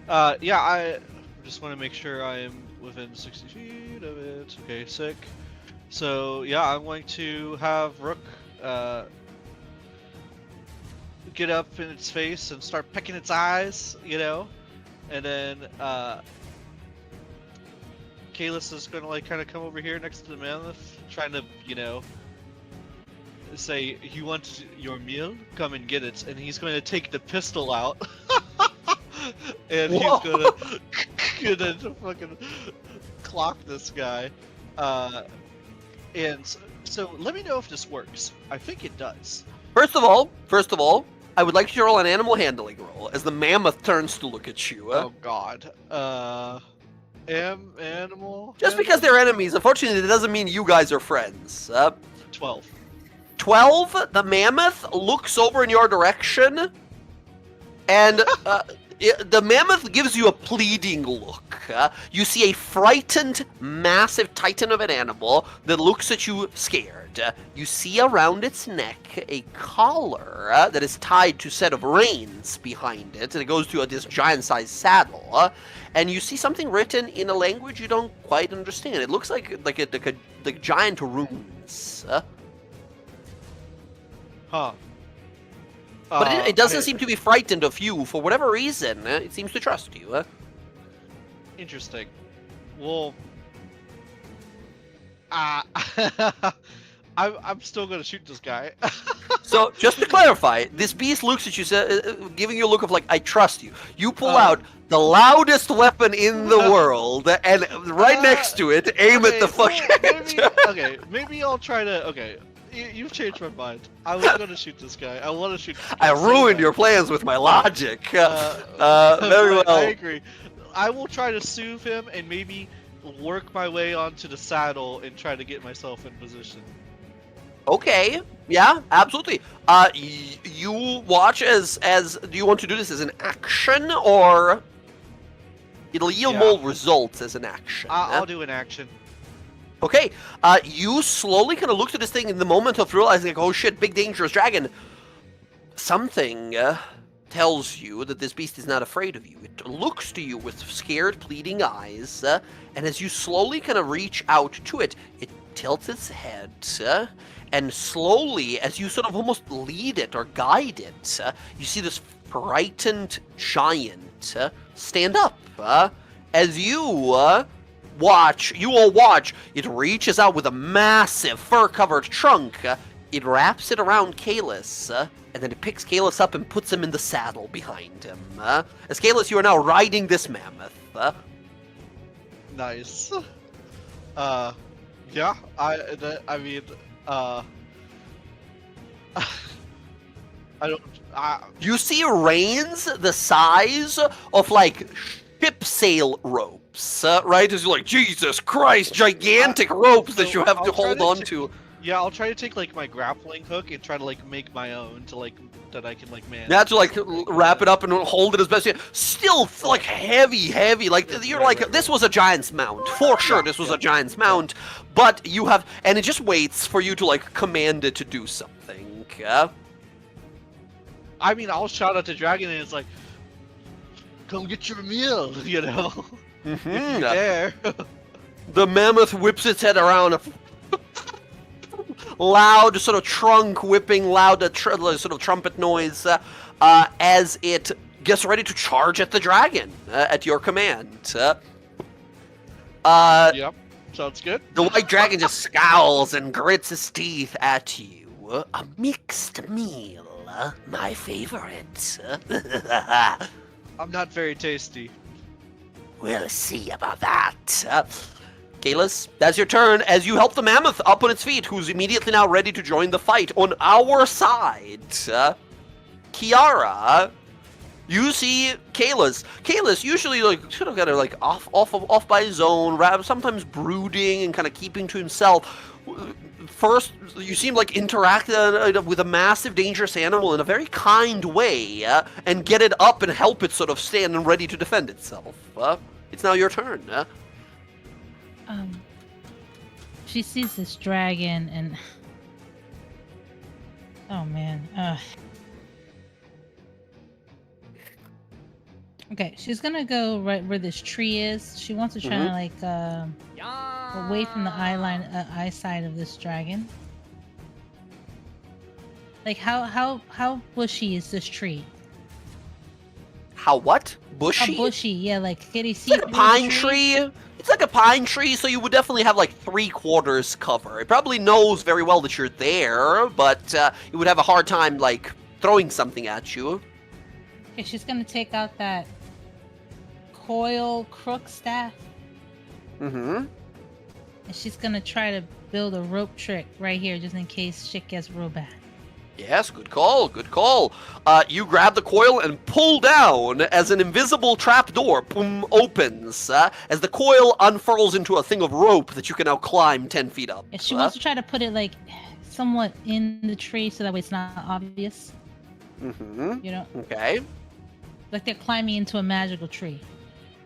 that. Yeah, I just want to make sure I am within 60 feet of it. Okay, sick. So yeah, I'm going to have Rook get up in its face and start pecking its eyes, you know, and then Kalis is gonna like kind of come over here next to the mammoth, trying to, you know, say, "You want your meal? Come and get it." And he's going to take the pistol out, and Whoa. he's gonna fucking clock this guy. And so let me know if this works. I think it does. First of all, I would like you to roll an animal handling roll as the mammoth turns to look at you. Oh God. Animal. Just because they're enemies, unfortunately, that doesn't mean you guys are friends. 12. 12, the mammoth looks over in your direction, and the mammoth gives you a pleading look. You see a frightened, massive titan of an animal that looks at you scared. You see around its neck a collar that is tied to a set of reins behind it, and it goes to this giant-sized saddle. And you see something written in a language you don't quite understand. It looks like giant runes. Huh. But it doesn't seem to be frightened of you for whatever reason. It seems to trust you. Interesting. Well, I'm still gonna shoot this guy. So, just to clarify, this beast looks at you, giving you a look of like, I trust you. You pull out the loudest weapon in the world, and right next to it, aim at the fucking... Maybe I'll try to... Okay, you've changed my mind. I was gonna shoot this guy. I want to shoot this guy. I ruined your plans with my logic. Very well. I agree. I will try to soothe him and maybe work my way onto the saddle and try to get myself in position. Okay, yeah, absolutely. You watch as do you want to do this as an action, or it'll yield more results as an action? I'll do an action. Okay, you slowly kind of look to this thing in the moment of realizing, like, oh shit, big dangerous dragon. Something tells you that this beast is not afraid of you. It looks to you with scared, pleading eyes, and as you slowly kind of reach out to it, it tilts its head, and slowly, as you sort of almost lead it or guide it, you see this frightened giant stand up. As you all watch, it reaches out with a massive fur-covered trunk. It wraps it around Kalis, and then it picks Kalis up and puts him in the saddle behind him. As Kalis, you are now riding this mammoth. Nice. Yeah, I mean, I don't. You see reins the size of like ship sail ropes, right? As you're like, Jesus Christ, gigantic ropes that you have to hold on to. Yeah, I'll try to take like my grappling hook and try to like make my own to like that I can like manage. You have to like wrap it up and hold it as best you can. Still like heavy. Like you're Right, like right, this right. was a giant's mount for sure. Yeah, This was yeah. a giant's mount, but you have and it just waits for you to like command it to do something. I mean, I'll shout at the dragon and it's like, "Come get your meal," you know. If you dare. The mammoth whips its head around. Loud sort of trunk whipping, loud sort of trumpet noise as it gets ready to charge at the dragon at your command. Yep, sounds good. The white dragon just scowls and grits his teeth at you. A mixed meal, my favorite. I'm not very tasty. We'll see about that. Kalis, that's your turn as you help the mammoth up on its feet, who's immediately now ready to join the fight on our side. Kiara, you see Kalis. Kalis usually like sort of kind of like off by his own, sometimes brooding and kind of keeping to himself. First, you seem like interact with a massive, dangerous animal in a very kind way, and get it up and help it sort of stand and ready to defend itself. It's now your turn. She sees this dragon and oh man. Okay, she's gonna go right where this tree is. She wants to try to like away from the eyesight of this dragon. Like how bushy is this tree? How what? Bushy? How bushy? Yeah, like can you see It's like a pine tree. It's like a pine tree, so you would definitely have like 3/4 cover. It probably knows very well that you're there, but it would have a hard time like throwing something at you. Okay, she's gonna take out that coil crook staff. Mm-hmm. And she's gonna try to build a rope trick right here, just in case shit gets real bad. Yes, good call, good call. You grab the coil and pull down as an invisible trapdoor boom opens as the coil unfurls into a thing of rope that you can now climb 10 feet up. And she wants to try to put it like somewhat in the tree so that way it's not obvious. Mm-hmm. You know, Okay. like they're climbing into a magical tree.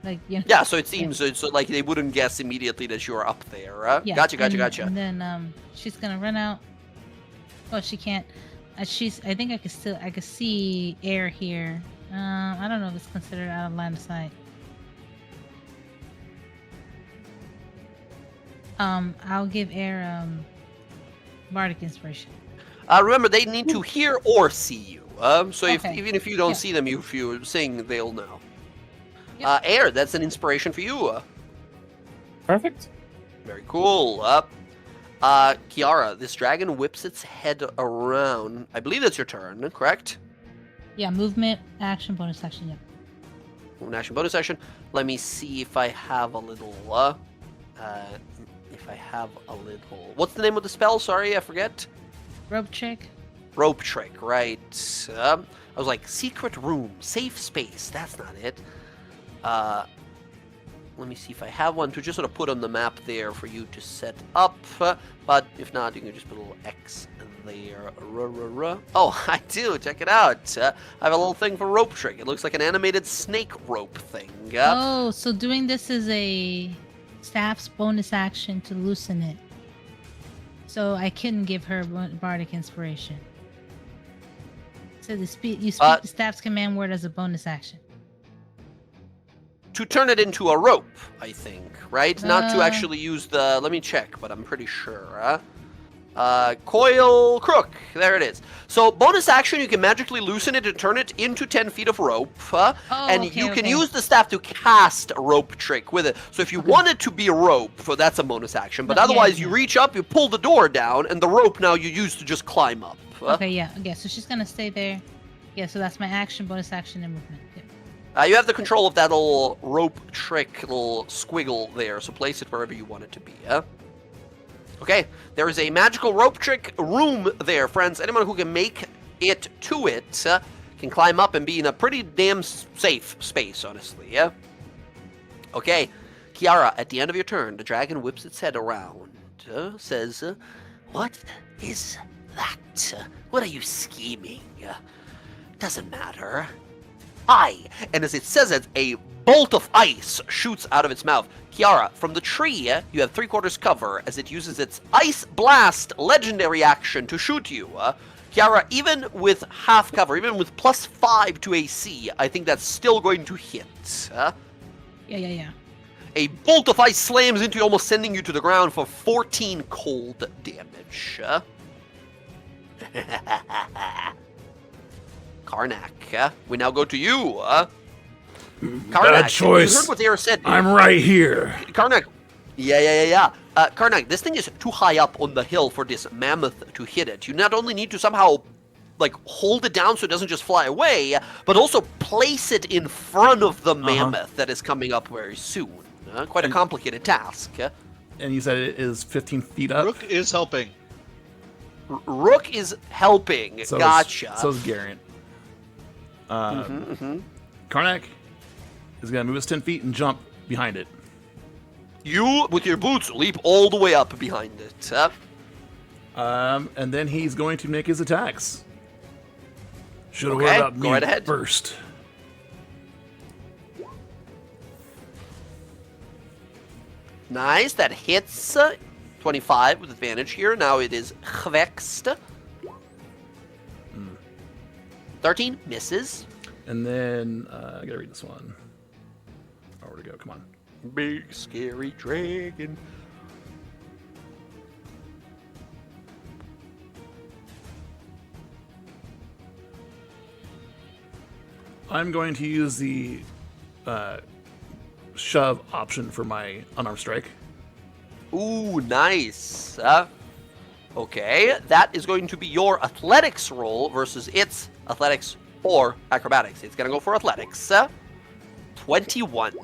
Like you know. Yeah, so it seems it's like they wouldn't guess immediately that you're up there. Yeah, Gotcha. And then she's gonna run out. Oh, she can't. I think I could see air here. I don't know if it's considered out of line of sight. I'll give air bardic inspiration. Remember, they need to hear or see you. So Okay. even if you don't Yeah. see them, if you sing, they'll know. Yep. Air, that's an inspiration for you. Perfect. Very cool. Kiara, this dragon whips its head around. I believe that's your turn, correct? Yeah, movement, action, bonus action. Yep. An action bonus action. Let me see if I have a little. What's the name of the spell? Sorry, I forget. Rope trick. Rope trick, right? I was like secret room, safe space. That's not it. Let me see if I have one to just sort of put on the map there for you to set up. But if not, you can just put a little X there. Oh, I do. Check it out. I have a little thing for rope trick. It looks like an animated snake rope thing. Oh, so doing this is a staff's bonus action to loosen it. So I couldn't give her bardic inspiration. So you speak the staff's command word as a bonus action. To turn it into a rope, I think, right? Not to actually use the... Let me check, but I'm pretty sure. Coil crook. There it is. So bonus action, you can magically loosen it and turn it into 10 feet of rope. You can use the staff to cast a rope trick with it. So if you want it to be a rope, that's a bonus action. But otherwise, you reach up, you pull the door down, and the rope now you use to just climb up. Okay, yeah. Okay, so she's going to stay there. Yeah, so that's my action, bonus action, and movement. Yeah. You have the control of that little rope trick, little squiggle there, so place it wherever you want it to be, Okay, there is a magical rope trick room there, friends. Anyone who can make it to it can climb up and be in a pretty damn safe space, honestly, yeah? Okay, Kiara, at the end of your turn, the dragon whips its head around, says, What is that? What are you scheming? Doesn't matter. And as it says it, a bolt of ice shoots out of its mouth. Kiara, from the tree, you have 3/4 cover as it uses its Ice Blast legendary action to shoot you. Kiara, even with half cover, even with +5 to AC, I think that's still going to hit. Yeah. A bolt of ice slams into you, almost sending you to the ground for 14 cold damage. Karnak, we now go to you. Karnak, Bad choice. You heard what Air said. I'm right here. Karnak. Yeah. Karnak, this thing is too high up on the hill for this mammoth to hit it. You not only need to somehow, hold it down so it doesn't just fly away, but also place it in front of the mammoth that is coming up very soon. Quite a complicated task. And you said it is 15 feet up? Rook is helping. Rook is helping. So Gotcha. So is Garant. Karnak is going to move his 10 feet and jump behind it. You, with your boots, leap all the way up behind it. And then he's going to make his attacks. Should have Okay, worried about go me right ahead. first. Nice, that hits 25 with advantage here. Now it is Hvexed. 13 misses. And then I gotta read this one. Oh, where'd it go? Come on. Big scary dragon. I'm going to use the shove option for my unarmed strike. Ooh, nice. Okay, that is going to be your athletics roll versus its athletics or acrobatics. It's going to go for athletics. 21.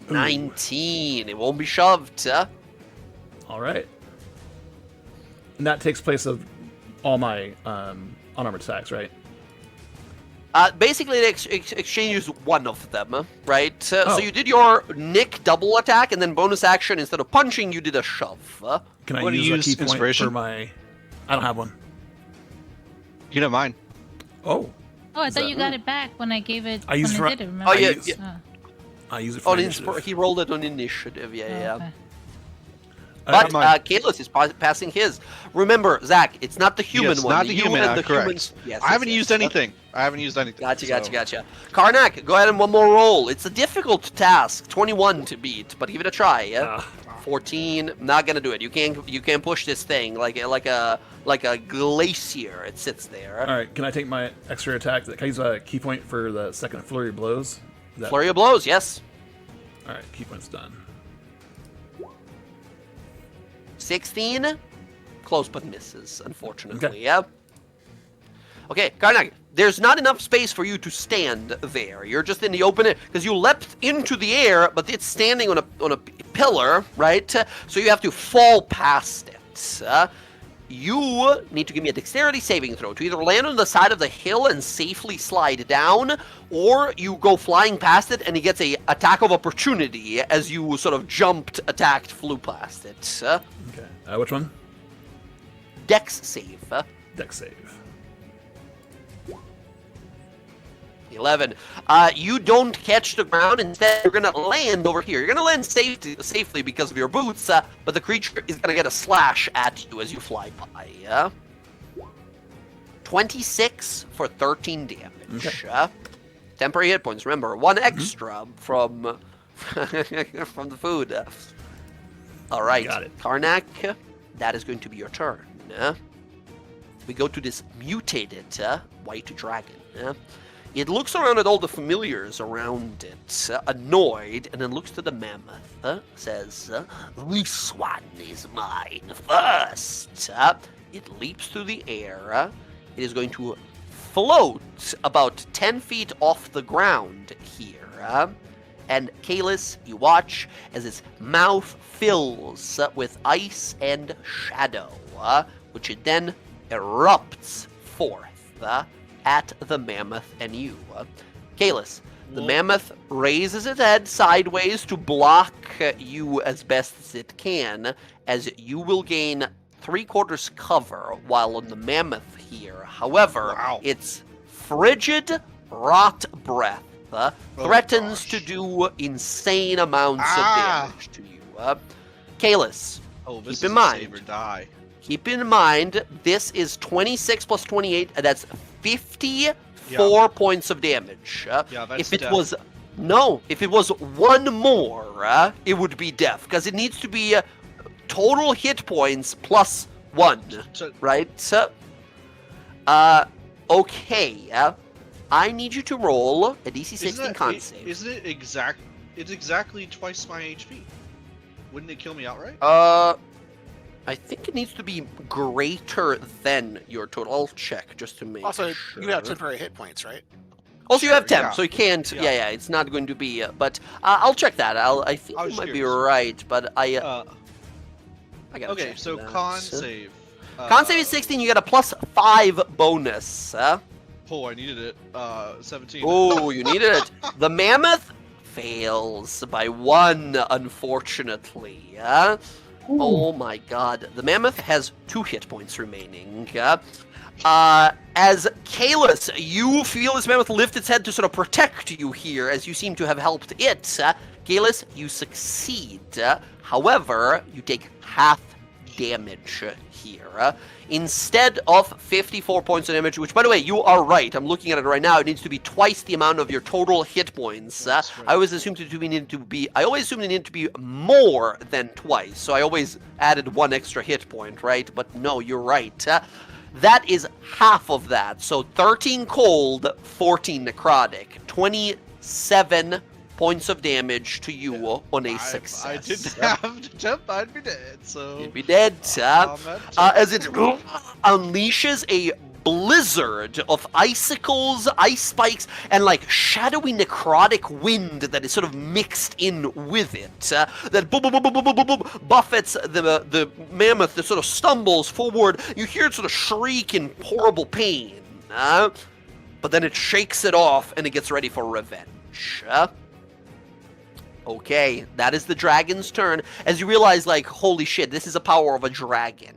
19. It won't be shoved. All right. And that takes place of all my unarmored attacks, right? Basically, it exchanges one of them, right? So you did your Nick double attack, and then bonus action, instead of punching, you did a shove. Can I Wanna use a use key point inspiration? for my... I don't have one. You know mine. Oh. Oh, I Is thought that- you got it back when I gave it. I used when for- I did it. Remember? Oh, yeah, use- yeah. I use it for On initiative. he rolled it on initiative, yeah. Okay. But mine. Kalis is passing his. Remember, Zach, it's not the human Yes, one. not the You human, and the correct. humans. Yes, I haven't yes, used yes. anything. I haven't used anything. Gotcha. Karnak, go ahead and one more roll. It's a difficult task. 21 to beat, but give it a try. Yeah? 14, not gonna do it. You can't push this thing like a glacier. It sits there. All right, can I take my extra attack? Can I use a key point for the second flurry of blows? Is that- Flurry of blows, yes. All right, key point's done. 16, close but misses, unfortunately. Yeah. Okay, Karnak, there's not enough space for you to stand there. You're just in the open because you leapt into the air, but it's standing on a pillar, right? So you have to fall past it. You need to give me a dexterity saving throw to either land on the side of the hill and safely slide down, or you go flying past it and he gets a attack of opportunity as you sort of jumped, attacked, flew past it. Okay, which one? Dex save. Dex save. 11. You don't catch the ground. Instead, you're going to land over here. You're going to land safely because of your boots, but the creature is going to get a slash at you as you fly by. 26 for 13 damage. Temporary hit points. Remember, one extra from from the food. All right, Got it. Karnak, that is going to be your turn. We go to this mutated white dragon. It looks around at all the familiars around it, annoyed, and then looks to the mammoth, says, "This one is mine first." It leaps through the air. It is going to float about 10 feet off the ground here. And Kalis, you watch as its mouth fills with ice and shadow, which it then erupts forth at the mammoth and you. Kalis, The Well, mammoth raises its head sideways to block you as best as it can, as you will gain 3/4 cover while on the mammoth here. However, Wow. its frigid rot breath threatens to gosh. do insane amounts Ah! of damage to you. Kalis, Oh, this keep in is mind. a save or die. keep in mind this is 26 plus 28. That's 54 points of damage. Yeah, that's If it death. was if it was one more, it would be death because it needs to be total hit points plus 1, So, right? Okay. I need you to roll a DC 16 con save. Isn't it exact? It's exactly twice my HP. Wouldn't it kill me outright? I think it needs to be greater than your total. I'll check just to make Also, sure. you have temporary hit points, right? Also, you have Sure, temp, yeah. so you can't. Yeah. Yeah, it's not going to be. But I'll check that. I think I you was might be curious. right, but I gotta Okay, check so that. con save. Con save is 16. You get a +5 bonus. Oh, I needed it. 17. Oh, you needed it. The mammoth fails by 1, unfortunately. Oh my god. The mammoth has 2 hit points remaining. As Kalis, you feel this mammoth lift its head to sort of protect you here, as you seem to have helped it. Kalis, you succeed. However, you take half damage here. Instead of 54 points of damage, which, by the way, you are right. I'm looking at it right now. It needs to be twice the amount of your total hit points. That's right. I always assumed it needed to be. I always assumed it needed to be more than twice. So I always added 1 extra hit point, right? But no, you're right. That is half of that. So 13 cold, 14 necrotic, 27 points of damage to you on a success. I didn't have to jump, I'd be dead, so... You'd be dead. As it Oh, unleashes a blizzard of icicles, ice spikes, and like shadowy necrotic wind that is sort of mixed in with it. That boom, boom, boom, boom, boom, boom, boom, buffets the mammoth that sort of stumbles forward. You hear it sort of shriek in horrible pain. But then it shakes it off and it gets ready for revenge. Okay, that is the dragon's turn. As you realize, like, holy shit, this is the power of a dragon.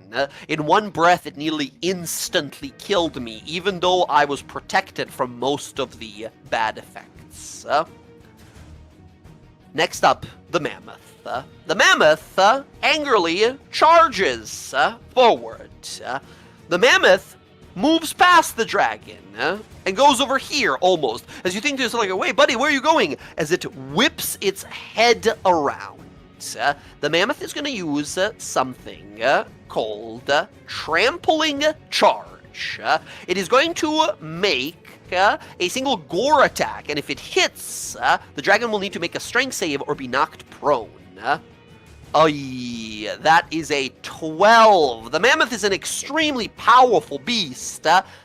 In one breath, it nearly instantly killed me, even though I was protected from most of the bad effects. Next up, the mammoth. The mammoth angrily charges forward. The mammoth moves past the dragon and goes over here almost. As you think to yourself, like, wait, buddy, where are you going? As it whips its head around. The mammoth is going to use something called Trampling Charge. It is going to make a single gore attack, and if it hits, the dragon will need to make a strength save or be knocked prone. That is a 12. The mammoth is an extremely powerful beast,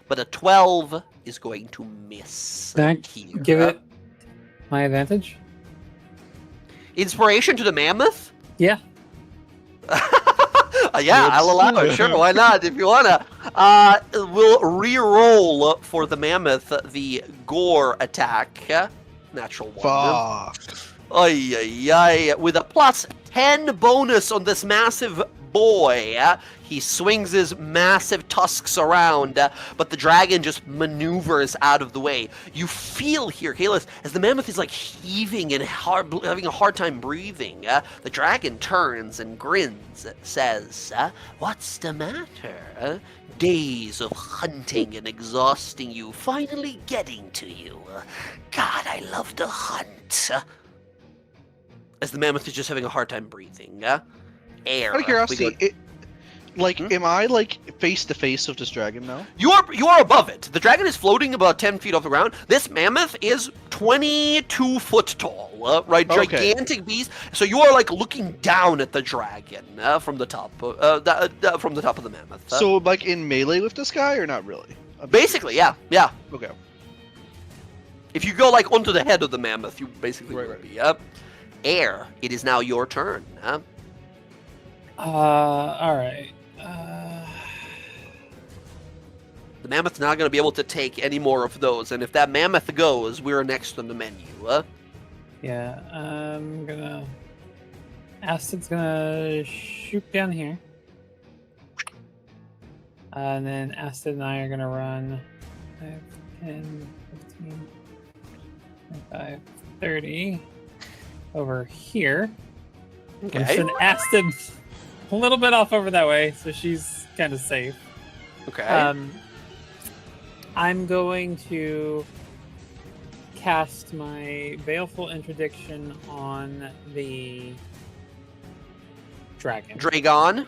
but a 12 is going to miss. Can I here. give it my advantage? Inspiration to the mammoth? Yeah. Yeah, I'll allow it. Sure, why not? If you wanna, we'll re-roll for the mammoth the gore attack. Natural 1. fuck. With a +10 bonus on this massive boy. He swings his massive tusks around, but the dragon just maneuvers out of the way. You feel here, Kalis, as the mammoth is like heaving and having a hard time breathing. The dragon turns and grins, says, "What's the matter? Days of hunting and exhausting you, finally getting to you. God, I love to hunt." As the mammoth is just having a hard time breathing. Air. Out of curiosity, We go- am I like face to face with this dragon now? You are above it. The dragon is floating about 10 feet off the ground. This mammoth is 22 foot tall, right? Okay. Gigantic beast. So you are like looking down at the dragon from the top, from the top of the mammoth. So like in melee with this guy or not really? Basically, yeah. Okay. If you go like onto the head of the mammoth, you basically Right, will right. be. Air. It is now your turn. All right. The mammoth's not going to be able to take any more of those, and if that mammoth goes, we're next on the menu. Yeah, I'm gonna. Acid's gonna shoot down here. And then Acid and I are gonna run 5, 10, 15, 25, 30 over here. Okay. Send Acid a little bit off over that way, so she's kind of safe. Okay. I'm going to cast my Baleful Interdiction on the dragon. Dragon.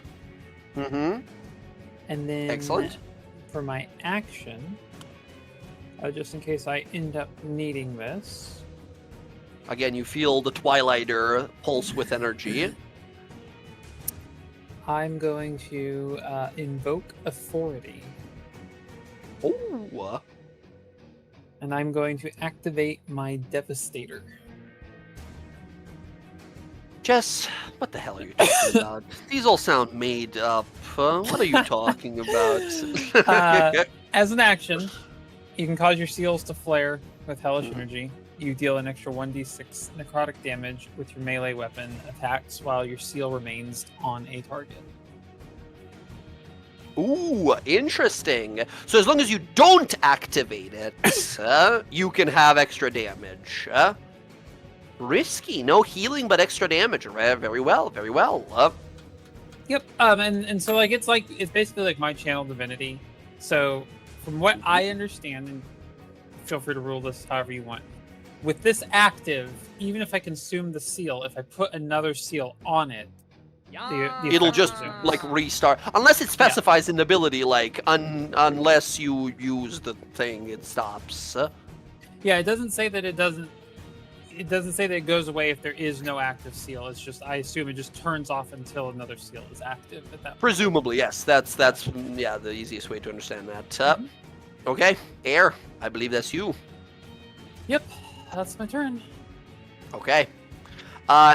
Mm-hmm. And then Excellent. for my action, just in case I end up needing this, Again, you feel the Twilighter pulse with energy. I'm going to invoke Authority. Oh. And I'm going to activate my Devastator. Jess, what the hell are you talking about? These all sound made up. What are you talking about? As an action, you can cause your seals to flare with hellish energy. You deal an extra 1d6 necrotic damage with your melee weapon attacks while your seal remains on a target. Ooh, interesting. So as long as you don't activate it, you can have extra damage. Risky. No healing, but extra damage. Very well, very well. Yep. And so it's basically like my channel divinity. So from what I understand, and feel free to rule this however you want. With this active, even if I consume the seal, if I put another seal on it, the It'll effect just resumes. like restart, unless it specifies in the ability, like unless you use the thing, it stops. Yeah, it doesn't say that it doesn't. It doesn't say that it goes away if there is no active seal. It's just I assume it just turns off until another seal is active at that point. Presumably, yes. That's the easiest way to understand that. Okay, Air, I believe that's you. Yep, that's my turn. Okay.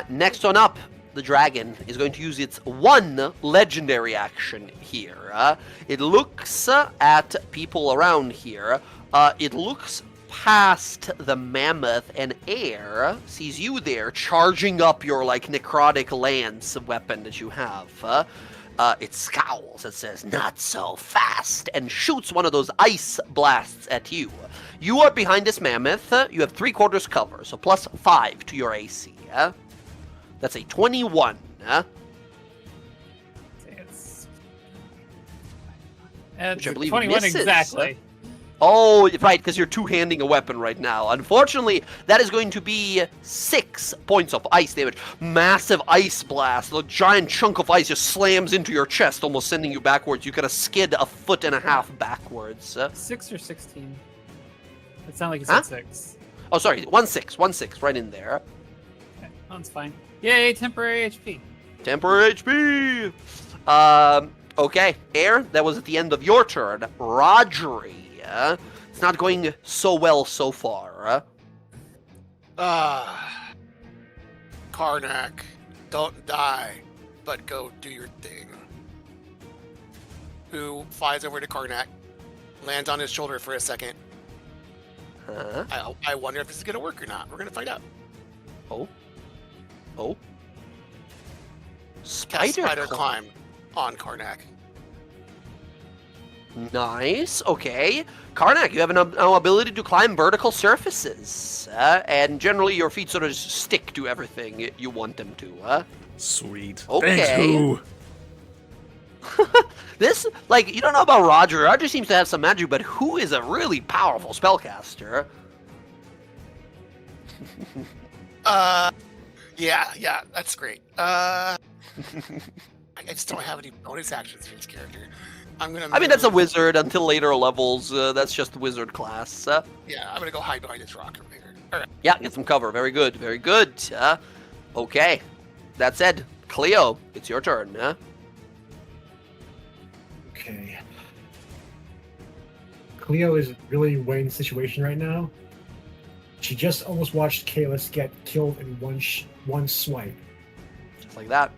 Next on up, the dragon is going to use its one legendary action here. It looks at people around here. It looks past the mammoth, and Air sees you there charging up your like necrotic lance weapon that you have. It scowls and says, "Not so fast," and shoots one of those ice blasts at you. You are behind this mammoth. You have 3/4 cover, so +5 to your AC. That's a 21. It's Which I believe 21 misses. exactly. Oh, right, because you're two-handing a weapon right now. Unfortunately, that is going to be 6 points of ice damage. Massive ice blast. A giant chunk of ice just slams into your chest, almost sending you backwards. You kind of skid 1.5 feet backwards. 6 or 16? It sounded like you said 6. Oh, sorry, 1/6, right in there. Okay, that's fine. Yay, temporary HP. Temporary HP! Okay, Air, that was at the end of your turn. Rodri, it's not going so well so far. Karnak, don't die, but go do your thing. Who flies over to Karnak, lands on his shoulder for a second. I wonder if this is going to work or not. We're going to find out. Oh. Cast Spider Climb on Karnak. Nice, okay. Karnak, you have an ability to climb vertical surfaces. And generally your feet sort of just stick to everything you want them to. Sweet. Okay. Thanks, Who. This, like, you don't know about Roger. Roger seems to have some magic, but Who is a really powerful spellcaster? Yeah, that's great. I just don't have any bonus actions for this character. I mean, that's a wizard until later levels. That's just the wizard class. Yeah, I'm gonna go hide behind this rock over here. All right. Yeah, get some cover. Very good, very good. Okay. That said, Cleo, it's your turn. Okay. Cleo is really weighing the situation right now. She just almost watched Kalis get killed in one swipe. Just like that.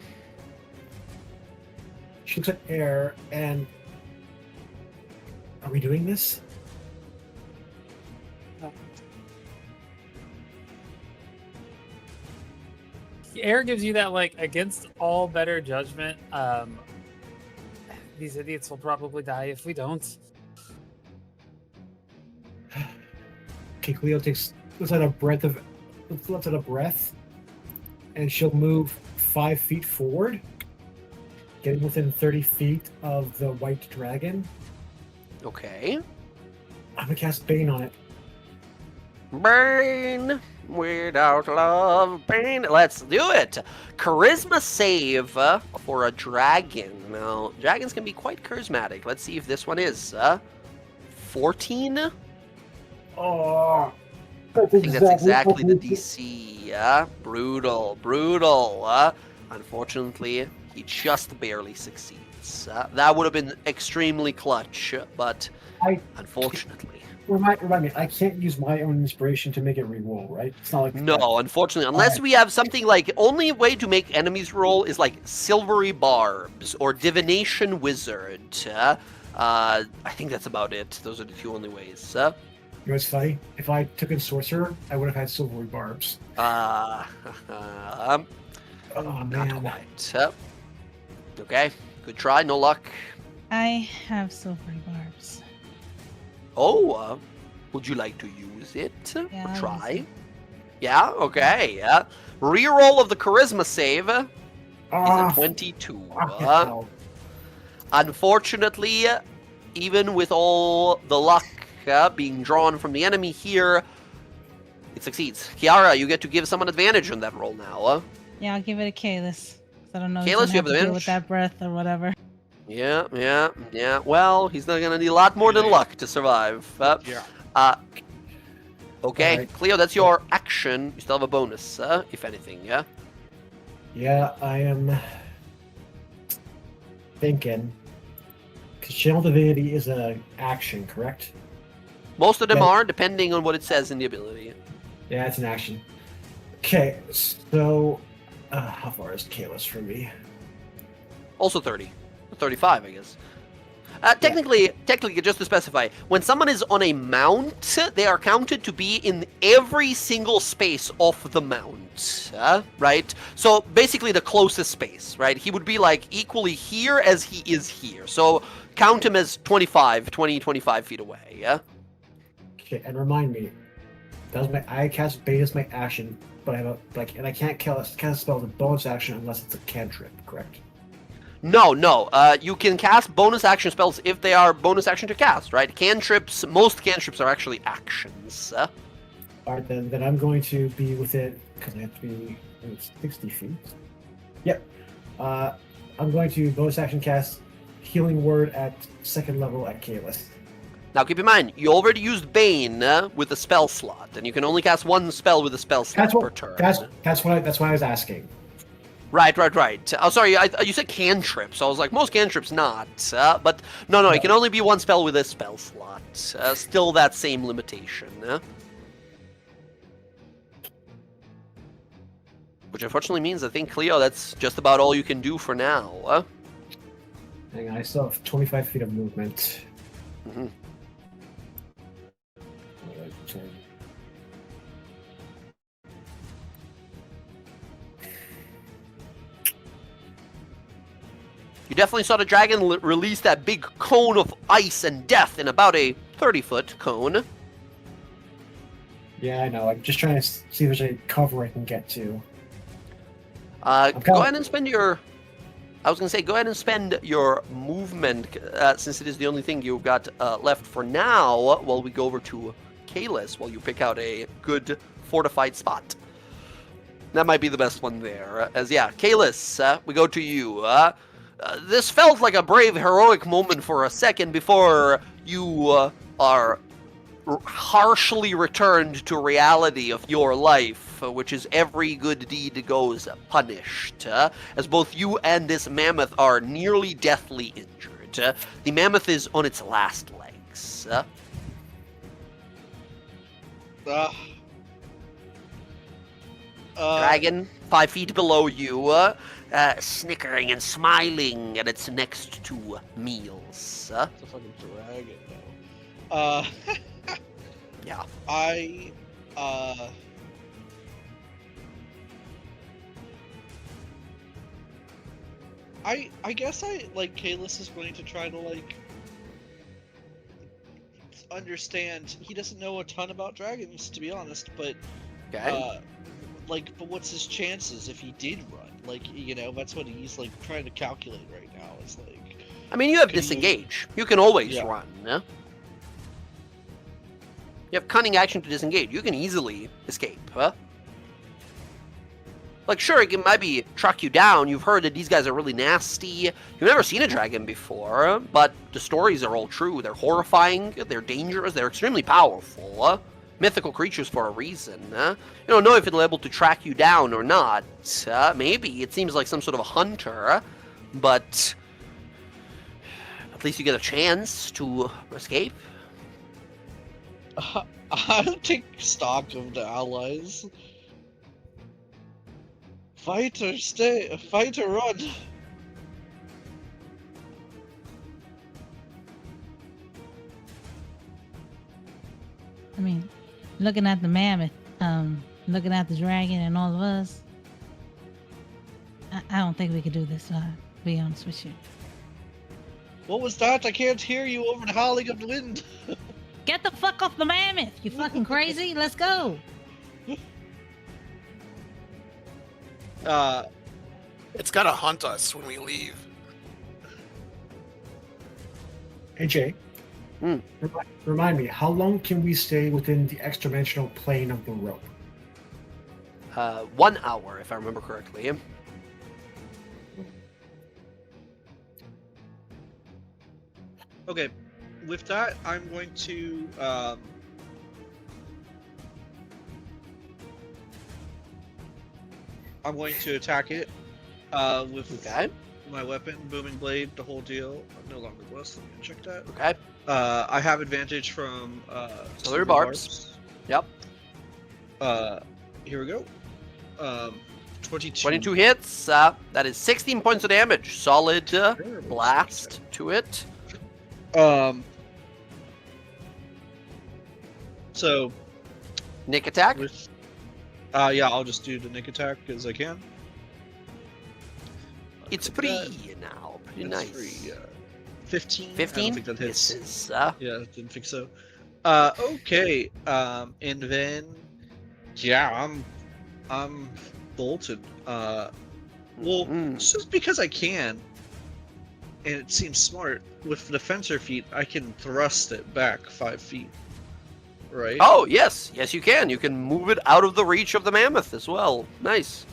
She looks at Air and Are we doing this? Air gives you that, like, against all better judgment. These idiots will probably die if we don't. Okay, Cleo lets out a breath, and she'll move 5 feet forward, getting within 30 feet of the white dragon. Okay. I'm gonna cast Bane on it. Burn without love, pain. Let's do it. Charisma save for a dragon. Now, dragons can be quite charismatic. Let's see if this one is 14. Oh, I think that's exactly the DC. Brutal, brutal. Unfortunately, he just barely succeeds. That would have been extremely clutch, but unfortunately. Remind me, I can't use my own inspiration to make it re-roll, right? It's not like No, unfortunately, unless we have something like only way to make enemies roll is like silvery barbs or divination wizard. I think that's about it. Those are the two only ways. You know what's funny? If I took in sorcerer, I would have had silvery barbs. Oh man. not quite. Okay, good try. No luck. I have silvery barbs. Oh, would you like to use it? Yeah, Or I'll try? use it. Yeah, okay, yeah. Reroll of the charisma save is Ah, a 22. fucking hell. Unfortunately, even with all the luck being drawn from the enemy here, it succeeds. Kiara, you get to give someone advantage on that roll now. Yeah, I'll give it a Kalis. I don't know. Kalis, He's you gonna have have to deal advantage? with that breath or whatever. Yeah. Well, he's not gonna need a lot more than luck to survive. Yeah. Okay, Alright. Cleo, that's your action. You still have a bonus, if anything, yeah? Yeah, I am thinking. Because Channel Divinity is an action, correct? Most of them Yeah. are, depending on what it says in the ability. Yeah, it's an action. Okay, so how far is Kalis from me? Also 30. 35, I guess. Technically, just to specify, when someone is on a mount, they are counted to be in every single space of the mount, right? So basically the closest space, right? He would be like equally here as he is here. So count him as 25 feet away, yeah? Okay, and remind me, I cast Bane as my action, but I have and I can't cast a spell as a bonus action unless it's a cantrip, correct? No. You can cast bonus action spells if they are bonus action to cast, right? Cantrips, most cantrips are actually actions. Alright, then I'm going to be within, because I have to be 60 feet. Yep. I'm going to bonus action cast Healing Word at 2nd level at Kalis. Now keep in mind, you already used Bane with a spell slot, and you can only cast one spell with a spell slot per turn. That's why I was asking. Right. Oh, sorry, you said cantrips. So I was like, most cantrips not. But no, it can only be one spell with a spell slot. Still that same limitation. Which unfortunately means, I think, Cleo, that's just about all you can do for now. Hang on, I still have 25 feet of movement. Mhm. You definitely saw the dragon release that big cone of ice and death in about a 30-foot cone. Yeah, I know. I'm just trying to see if there's any cover I can get to. Go ahead and spend your... I was going to say, go ahead and spend your movement, since it is the only thing you've got left for now, while we go over to Kalis, while you pick out a good fortified spot. That might be the best one there. Kalis, we go to you. This felt like a brave, heroic moment for a second before you are harshly returned to reality of your life, which is every good deed goes punished, as both you and this mammoth are nearly deathly injured. The mammoth is on its last legs. Dragon, 5 feet below you, snickering and smiling at its next 2 meals. It's a fucking dragon, though. Yeah. I guess Kalis is going to try to understand. He doesn't know a ton about dragons, to be honest, but Okay. but what's his chances if he did run? That's what he's trying to calculate right now. Is I mean, you have could he- disengage. You can always Yeah. run. Yeah? You have cunning action to disengage. You can easily escape. Huh? Sure, it can maybe truck you down. You've heard that these guys are really nasty. You've never seen a dragon before, but the stories are all true. They're horrifying. They're dangerous. They're extremely powerful. Mythical creatures for a reason. You don't know if it'll be able to track you down or not. Maybe. It seems like some sort of a hunter, but at least you get a chance to escape. I'll take stock of the allies. Fight or stay, fight or run. I mean, looking at the mammoth, looking at the dragon and all of us, I don't think we could do this, to be honest with you. What was that? I can't hear you over the howling of the wind. Get the fuck off the mammoth, you fucking crazy. Let's go. It's gotta hunt us when we leave. Hey Jay, Hmm. remind me, how long can we stay within the extra-dimensional plane of the rope? 1 hour, if I remember correctly. Okay, with that, I'm going to attack it with Okay. my weapon, booming blade, the whole deal. No longer blessed. Let me check that. Okay. I have advantage from Silver barbs. Yep. Here we go. 22. 22 hits. That is 16 points of damage. Solid blast to it. So Nick attack. with yeah, I'll just do the nick attack as I can. It's Like free that. now. Pretty That's nice. free, 15. I 15 don't think that hits. misses. Yeah, didn't think so. Okay. And then, yeah, I'm bolted. Well, Mm. just because I can, and it seems smart with the fencer feet, I can thrust it back 5 feet. Right. Oh, yes. Yes, you can. You can move it out of the reach of the mammoth as well. Nice.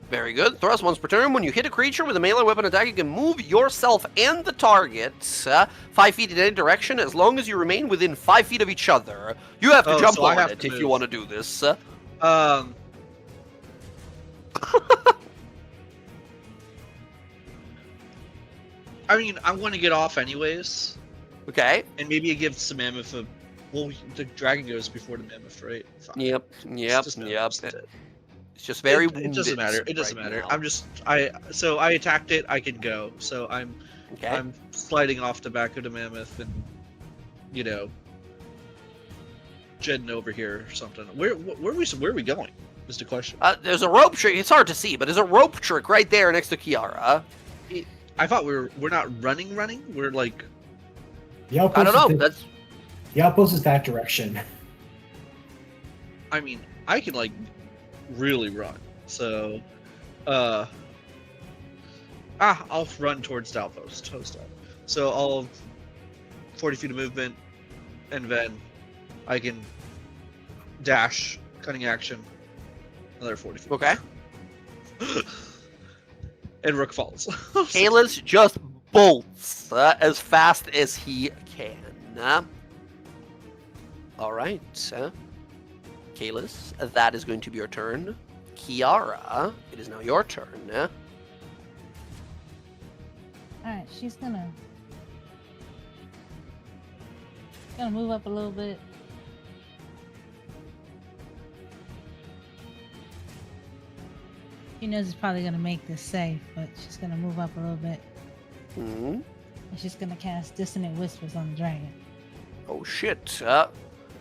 Very good. Thrust once per turn. When you hit a creature with a melee weapon attack, you can move yourself and the target 5 feet in any direction as long as you remain within 5 feet of each other. You have to Oh, jump so I on have it to if you move. want to do this. I mean, I want to get off anyways, Okay. and maybe it gives the mammoth a. Well, the dragon goes before the mammoth, right? Fine. Yep. Yep. Just Yep. noticed it. It's just very It doesn't wounded matter. It doesn't right matter. now. So I attacked it. I can go. So I'm Okay. sliding off the back of the mammoth and, you know, jetting over here or something. Where are we going? Is the question. There's a rope trick. It's hard to see, but there's a rope trick right there next to Kiara. I thought we're not running. We're like. The outpost I don't know. Is That's the outpost is that direction. I mean, I can like really run. So, I'll run towards the outpost. So I'll 40 feet of movement, and then I can dash, cunning action, another 40 feet. okay. And Rook falls. Kalis just bolts as fast as he can. All right. Kalis, that is going to be your turn. Kiara, it is now your turn. All right, she's gonna move up a little bit. She knows it's probably gonna make this safe, but she's gonna move up a little bit. Hmm. And she's gonna cast Dissonant Whispers on the dragon. Oh shit.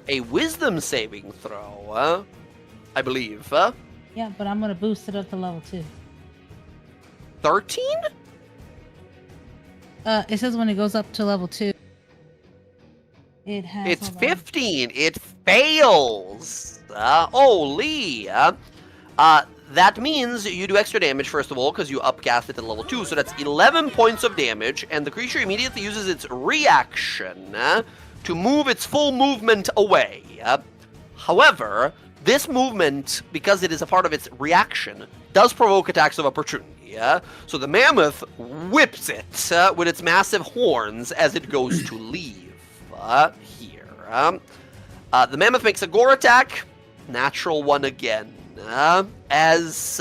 A wisdom saving throw, I believe. Yeah, but I'm gonna boost it up to level 2. 13? It says when it goes up to level 2, it has. It's hold on. 15. It fails. Holy. That means you do extra damage, first of all, because you upcast it to level 2. So that's 11 points of damage, and the creature immediately uses its reaction to move its full movement away. However, this movement, because it is a part of its reaction, does provoke attacks of opportunity. So the mammoth whips it with its massive horns as it goes to leave here. The mammoth makes a gore attack. Natural one again. As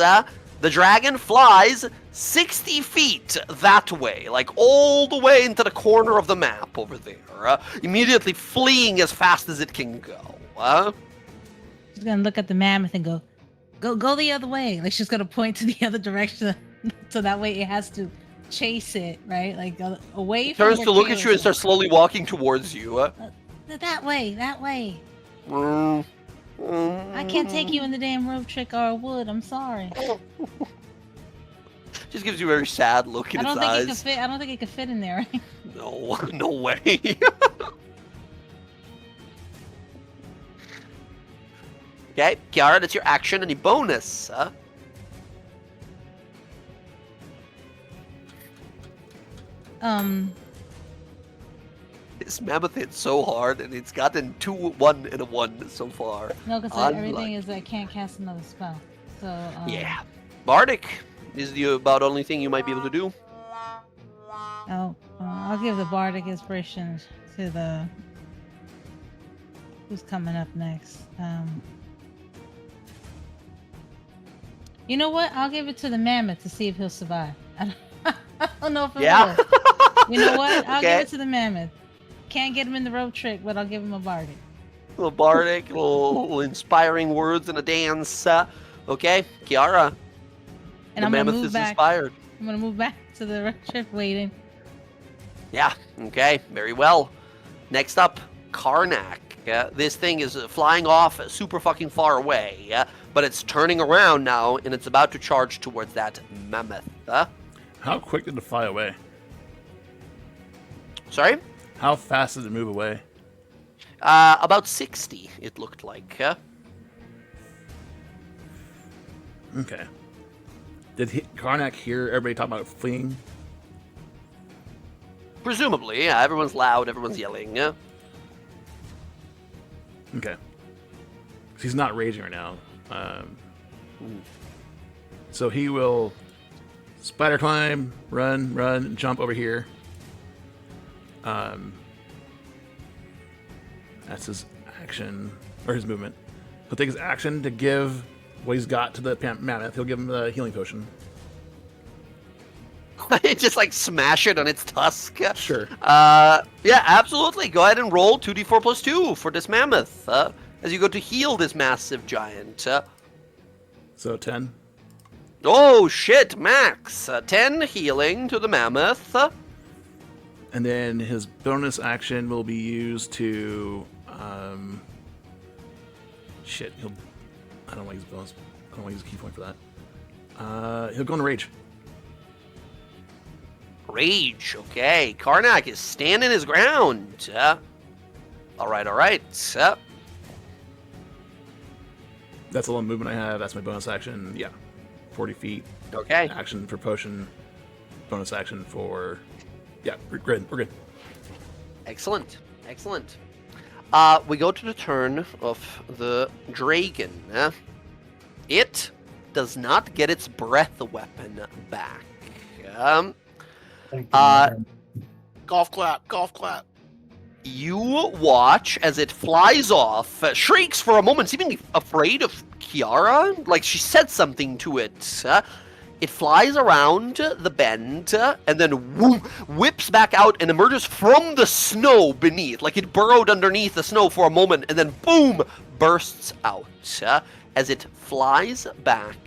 the dragon flies 60 feet that way, like all the way into the corner of the map over there, immediately fleeing as fast as it can go. She's gonna look at the mammoth and go the other way. Like she's gonna point to the other direction, so that way it has to chase it, right? Like away from. Turns where to look at Kayla's you and at. starts slowly walking towards you. That way, that way. Mm, I can't take you in the damn rope trick or I would. I'm sorry. Just gives you a very sad look in I don't its think eyes. it could fit. I don't think it could fit in there. Right? No, no way. Okay, Kiara, that's your action. Any bonus? This mammoth hit so hard, and it's gotten 2, 1, and a 1 so far. No, because everything is I can't cast another spell. So Yeah. Bardic is the about only thing you might be able to do. Oh, I'll give the bardic inspiration to the. Who's coming up next? You know what? I'll give it to the mammoth to see if he'll survive. I don't know if it Yeah. will. You know what? I'll Okay. give it to the mammoth. Can't get him in the rope trick, but I'll give him a bardic. Little bardic, little inspiring words and a dance. Okay, Kiara. And the I'm gonna mammoth move is back. inspired. I'm gonna move back to the rope trick waiting. Yeah, okay, very well. Next up, Karnak. This thing is flying off super fucking far away, but it's turning around now and it's about to charge towards that mammoth. How quick did it fly away? Sorry? How fast did it move away? About 60, it looked like. Okay. Did Karnak hear everybody talking about fleeing? Presumably, yeah, everyone's loud, everyone's yelling. Okay. 'Cause he's not raging right now. So he will spider climb, run, jump over here. That's his action, or his movement. He'll take his action to give what he's got to the mammoth. He'll give him the healing potion. Just like smash it on its tusk. Sure. Yeah, absolutely. Go ahead and roll 2d4 plus 2 for this mammoth as you go to heal this massive giant. So 10. Oh shit, max. 10 healing to the mammoth. And then his bonus action will be used to shit. I don't like his bonus. I don't like his key point for that. He'll go into rage. Rage, okay. Karnak is standing his ground. All right. That's all the movement I have. That's my bonus action. Yeah, 40 feet. Okay. Action for potion. Bonus action for. Yeah, we're good. We're good. Excellent. We go to the turn of the dragon. It does not get its breath weapon back. Thank you, Uh, madam. Golf clap. You watch as it flies off, shrieks for a moment, seemingly afraid of Kiara. Like she said something to it. It flies around the bend and then whips back out and emerges from the snow beneath. Like it burrowed underneath the snow for a moment and then boom, bursts out. As it flies back.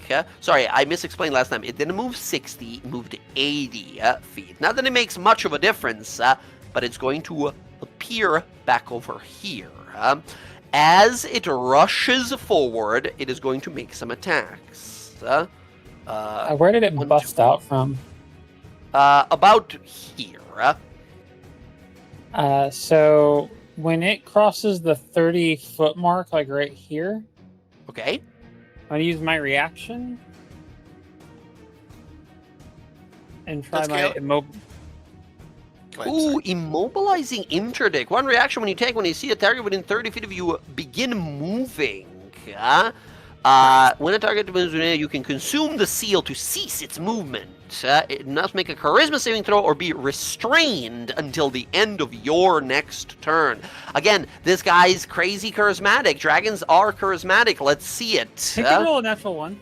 Sorry, I misexplained last time. It didn't move 60, it moved 80 feet. Not that it makes much of a difference, but it's going to appear back over here. As it rushes forward, it is going to make some attacks. Where did it bust out from? About here. So when it crosses the 30-foot mark, like right here, Okay. I'm going to use my reaction and try Let's my go. Go ahead, Ooh, immobilizing interdict. One reaction when you take when you see a target within 30 feet of you begin moving. When a target moves, you can consume the seal to cease its movement. It must make a charisma saving throw or be restrained until the end of your next turn. Again, this guy's crazy charismatic. Dragons are charismatic. Let's see it. It can roll a natural one.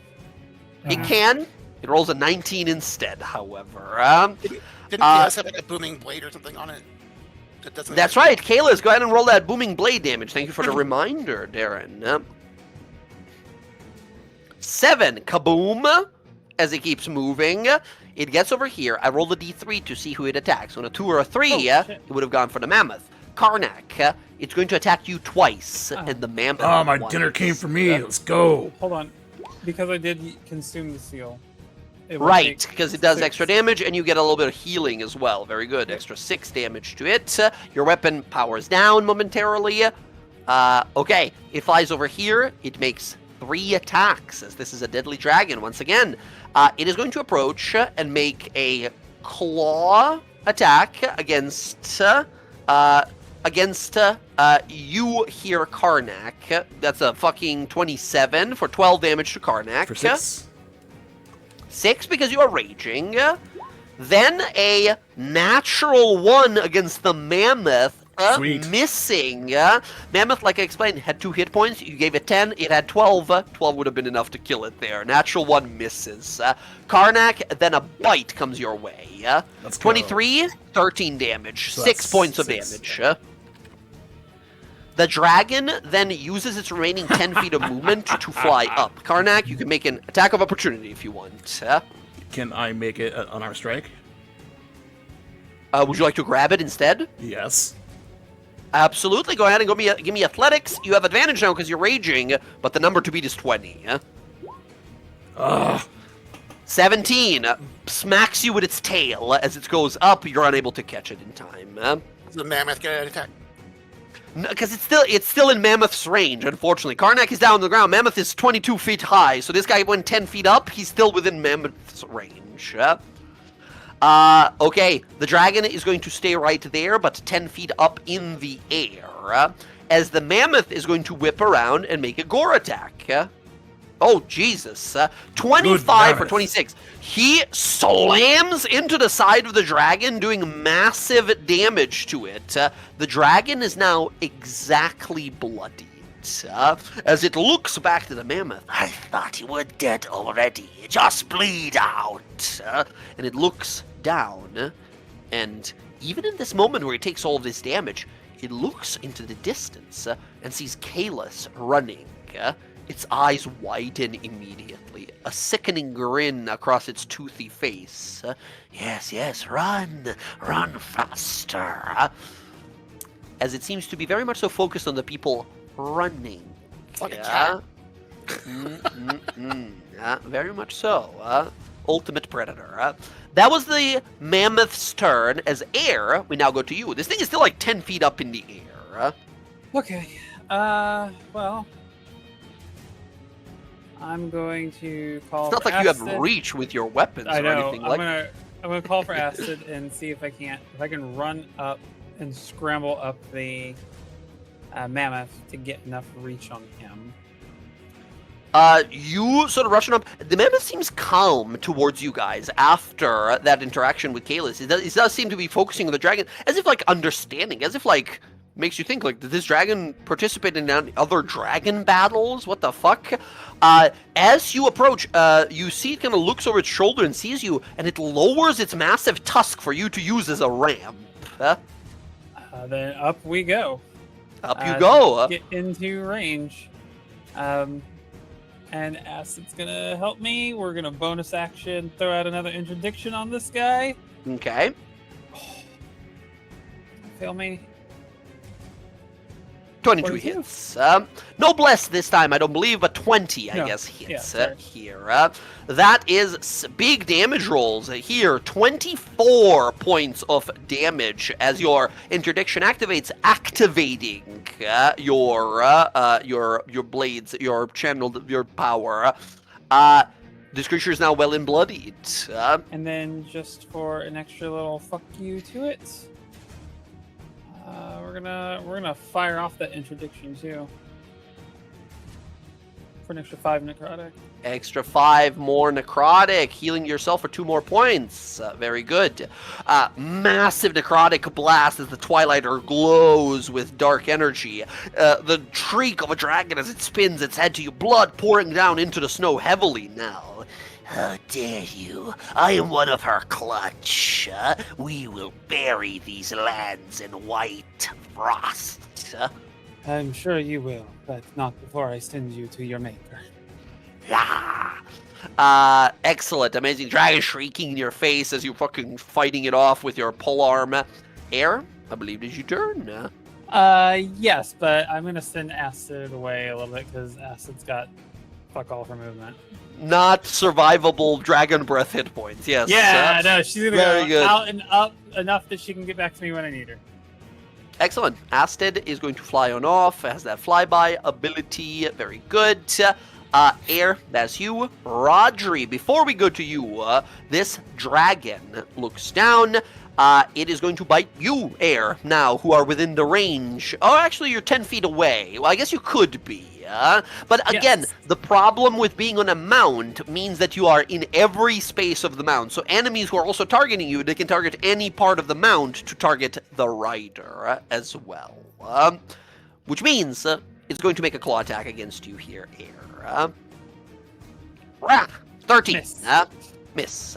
It can. It rolls a 19 instead, however. Didn't Chaos have like a booming blade or something on it? That doesn't That's right. Kalis, go ahead and roll that booming blade damage. Thank you for the reminder, Darren. 7. Kaboom. As it keeps moving, it gets over here. I roll a d3 to see who it attacks. On a 2 or a 3, it would have gone for the mammoth. Karnak, it's going to attack you twice, and the mammoth. Oh, my once. dinner came for me. Let's go. Hold on. Because I did consume the seal. It will Right, take because it does 6. extra damage, and you get a little bit of healing as well. Very good. Extra 6 damage to it. Your weapon powers down momentarily. Okay, it flies over here. It makes 3 attacks, as this is a deadly dragon once again. It is going to approach and make a claw attack against you here, Karnak. That's a fucking 27 for 12 damage to Karnak. For 6. 6 because you are raging. Then a natural 1 against the mammoth. Sweet. Missing. Mammoth, like I explained, had 2 hit points. You gave it 10. It had 12. 12 would have been enough to kill it there. Natural 1 misses. Karnak, then a bite comes your way. Let's go. 23, 13 damage. So 6 that's points of 6. damage. The dragon then uses its remaining 10 feet of movement to fly up. Karnak, you can make an attack of opportunity if you want. Can I make it an unarmed strike? Would you like to grab it instead? Yes. Absolutely. Go ahead and give me athletics. You have advantage now because you're raging, but the number to beat is 20. Ugh. 17 smacks you with its tail. As it goes up, you're unable to catch it in time. The mammoth get an attack. Because it's still in Mammoth's range, unfortunately. Karnak is down on the ground. Mammoth is 22 feet high, so this guy went 10 feet up. He's still within Mammoth's range. Okay, the dragon is going to stay right there, but 10 feet up in the air. As the mammoth is going to whip around and make a gore attack. Oh, Jesus. 25 for 26. He slams into the side of the dragon, doing massive damage to it. The dragon is now exactly bloodied. As it looks back to the mammoth. I thought you were dead already. Just bleed out. And it looks down, and even in this moment where it takes all of this damage, it looks into the distance and sees Kalis running. Its eyes widen immediately, a sickening grin across its toothy face. Yes, run faster. As it seems to be very much so focused on the people running. Like a cat. Very much so. Ultimate predator. That was the mammoth's turn. As air, we now go to you. This thing is still like 10 feet up in the air. Okay. Well, I'm going to call. It's not for like you have acid. reach with your weapons I or know. anything I'm like. gonna call for acid and see if I can run up and scramble up the mammoth to get enough reach on him. You sort of rushing up. The mammoth seems calm towards you guys after that interaction with Kalis. It does seem to be focusing on the dragon, as if like understanding, as if like makes you think, like, did this dragon participate in other dragon battles? What the fuck? As you approach, you see it kind of looks over its shoulder and sees you, and it lowers its massive tusk for you to use as a ramp. Then up we go. Up you go. Get into range. And Acid's gonna help me. We're gonna bonus action, throw out another interdiction on this guy. Okay. Feel me? 22 22. hits. No bless this time, I don't believe, but 20, I No. guess, hits Yeah, sorry. here. That is big damage rolls here. 24 points of damage as your interdiction activates, activating your blades, your channeled, your power. This creature is now well and bloodied. And then just for an extra little fuck you to it, we're gonna fire off that interdiction too. For an extra 5 necrotic. Extra 5 more necrotic, healing yourself for 2 more points. Very good. Massive necrotic blast as the Twilighter glows with dark energy. The shriek of a dragon as it spins its head to you, blood pouring down into the snow heavily now. How dare you? I am one of her clutch. We will bury these lands in white frost. I'm sure you will, but not before I send you to your maker. Excellent. Amazing. Dragon shrieking in your face as you're fucking fighting it off with your polearm. Air, I believe, is your turn. Yes, but I'm gonna send Acid away a little bit because Acid's got fuck all for movement. Not survivable dragon breath hit points, yes. Yeah, no, she's gonna very go good. out and up enough that she can get back to me when I need her. Excellent. Asted is going to fly on off, has that flyby ability. Very good. Air, that's you. Rodri, before we go to you, this dragon looks down. It is going to bite you, Air, now, who are within the range. Oh, actually, you're 10 feet away. Well, I guess you could be. But again, Yes. the problem with being on a mount means that you are in every space of the mount. So enemies who are also targeting you, they can target any part of the mount to target the rider as well. Which means it's going to make a claw attack against you here, Air. 13. Miss. Miss.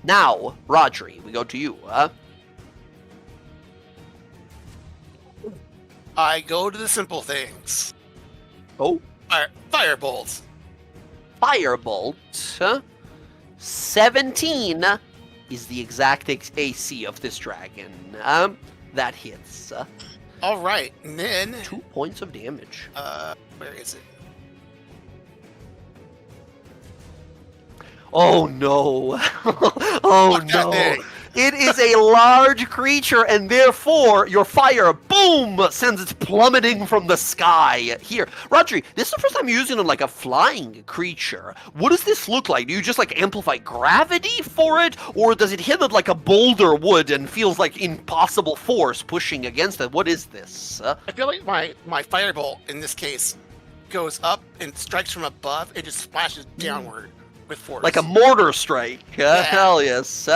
Now, Rodri, we go to you. I go to the simple things. Oh, Firebolt. Firebolt. 17 is the exact AC of this dragon. That hits. All right, and then 2 points of damage. where is it? Oh no! Oh Fuck that no! thing. It is a large creature, and therefore your fire, boom, sends it plummeting from the sky. Here, Rodri, this is the first time you're using like a flying creature. What does this look like? Do you just like amplify gravity for it, or does it hit it like a boulder would and feels like impossible force pushing against it? What is this? I feel like my firebolt in this case goes up and strikes from above and just splashes downward with force. Like a mortar strike. Yeah. Hell yes.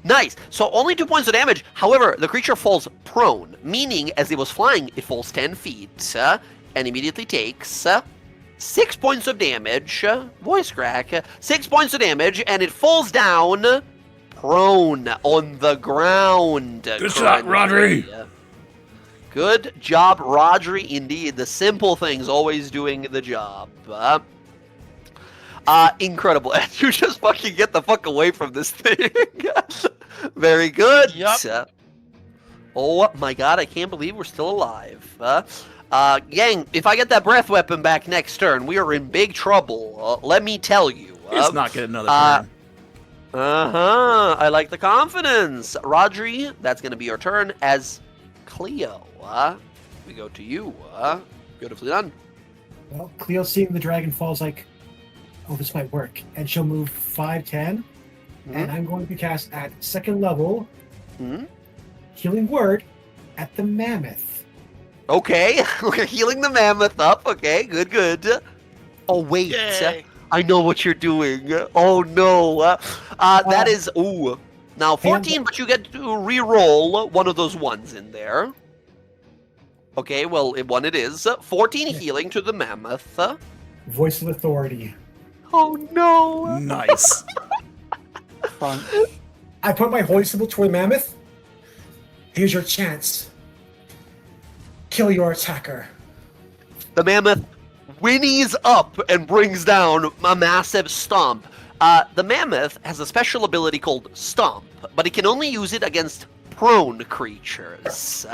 Nice. So only 2 points of damage. However, the creature falls prone, meaning as it was flying, it falls 10 feet and immediately takes 6 points of damage. Voice crack. 6 points of damage, and it falls down prone on the ground. Good shot, Rodri. Good job, Rodri, indeed. The simple things always doing the job. Incredible. And you just fucking get the fuck away from this thing. Very good. Yup. Oh my god, I can't believe we're still alive. Gang, if I get that breath weapon back next turn, we are in big trouble. Let me tell you. It's not getting another turn. I like the confidence. Rodri, that's going to be your turn as Cleo. We go to you. Beautifully done. Well, Cleo seeing the dragon falls like, oh, this might work. And she'll move 5'10", and I'm going to cast at 2nd level Healing Word at the Mammoth. Okay, we're healing the mammoth up. Okay, good. Oh, wait. Yay. I know what you're doing. Oh, no. That is... Ooh. Now, 14, but you get to re-roll one of those ones in there. Okay, well, one it is. 14 healing to the mammoth. Voice of authority. Oh no! Nice. Fun. I put my holy symbol toward the mammoth. Here's your chance. Kill your attacker. The mammoth whinnies up and brings down a massive stomp. The mammoth has a special ability called Stomp, but it can only use it against prone creatures.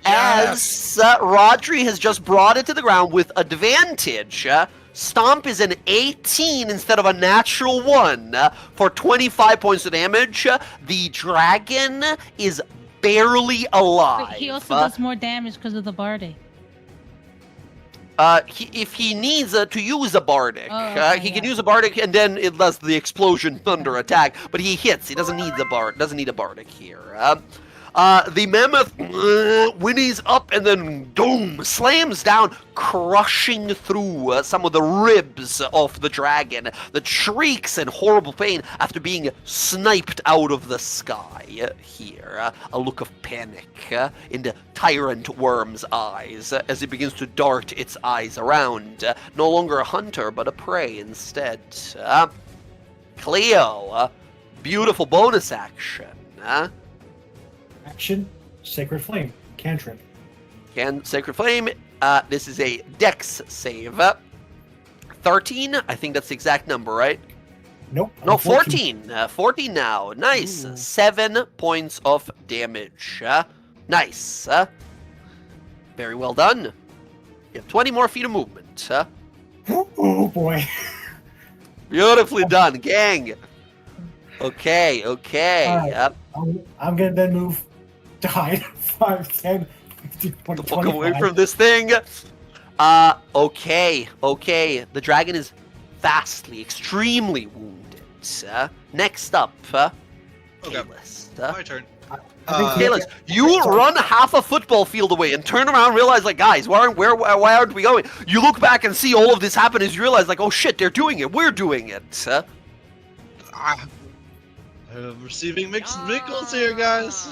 As Rodri has just brought it to the ground with advantage, Stomp is an 18 instead of a natural 1 for 25 points of damage. The dragon is barely alive. But he also does more damage because of the Bardic. If he needs to use a Bardic, Oh, okay, he can yeah. use a Bardic, and then it does the explosion thunder attack. But he hits. He doesn't need the Doesn't need a Bardic here. The mammoth whinnies up and then boom slams down, crushing through some of the ribs of the dragon that shrieks in horrible pain after being sniped out of the sky. Here, a look of panic in the tyrant worm's eyes as it begins to dart its eyes around. No longer a hunter, but a prey instead. Cleo, beautiful bonus action. Action. Sacred Flame. Cantrip. Sacred Flame. This is a Dex save. 13. I think that's the exact number, right? Nope. No, I'm 14. 14 now. Nice. Ooh. 7 points of damage. Nice. Very well done. You have 20 more feet of movement. Oh boy. Beautifully done, gang. Okay. Alright. I'm gonna then move to hide 5, 10, 15, 20, The fuck away 25. from this thing. Okay. The dragon is vastly, extremely wounded. Next up, Okay. Kalis. My turn. I think Kalis, you run half a football field away and turn around and realize, like, guys, why aren't we going? You look back and see all of this happen as you realize, like, oh shit, they're doing it. We're doing it. I'm receiving mixed signals here, guys.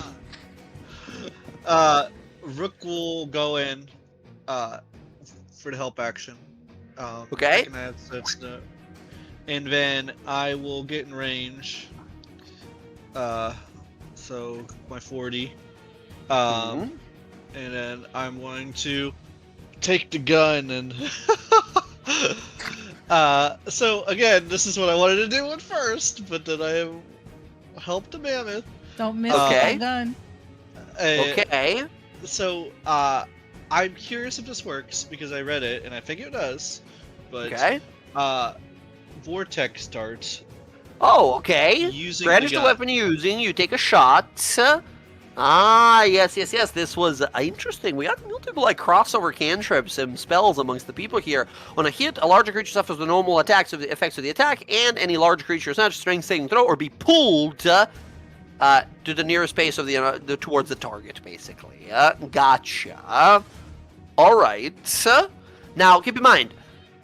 Rook will go in for the help action. Okay. I can add that's no. And then I will get in range. So my 40. And then I'm going to take the gun and. So again, this is what I wanted to do at first, but then I have helped the mammoth. Don't miss Okay. that gun. Okay. So, I'm curious if this works because I read it and I think it does. But Okay. Vortex starts Oh, okay. using Brandish the gun. weapon you're using. You take a shot. Yes. This was interesting. We got multiple crossover cantrips and spells amongst the people here. On a hit, a larger creature suffers the normal attacks of the effects of the attack, and any large creature is not strength saving throw or be pulled to the nearest space of the towards the target, basically. Gotcha. All right. Now, keep in mind,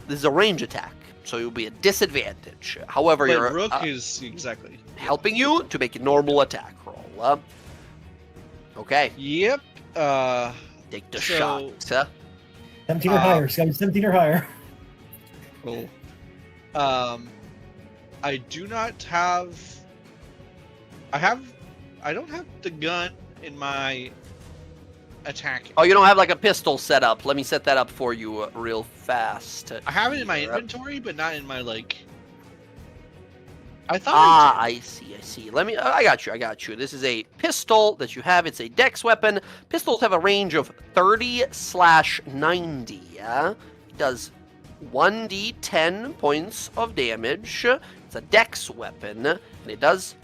this is a range attack, so you'll be at disadvantage. However, But you're Rook is exactly. helping you to make a normal attack roll. Okay, Yep. take the So- shot. 17 or higher. 17 or higher. Cool. I do not have. I don't have the gun in my attack. Oh, you don't have like a pistol set up. Let me set that up for you real fast. I have it in my Here. inventory, but not in my I thought. I see. Let me. I got you. This is a pistol that you have. It's a dex weapon. Pistols have a range of 30/90. It does 1d10 points of damage. It's a dex weapon, and it does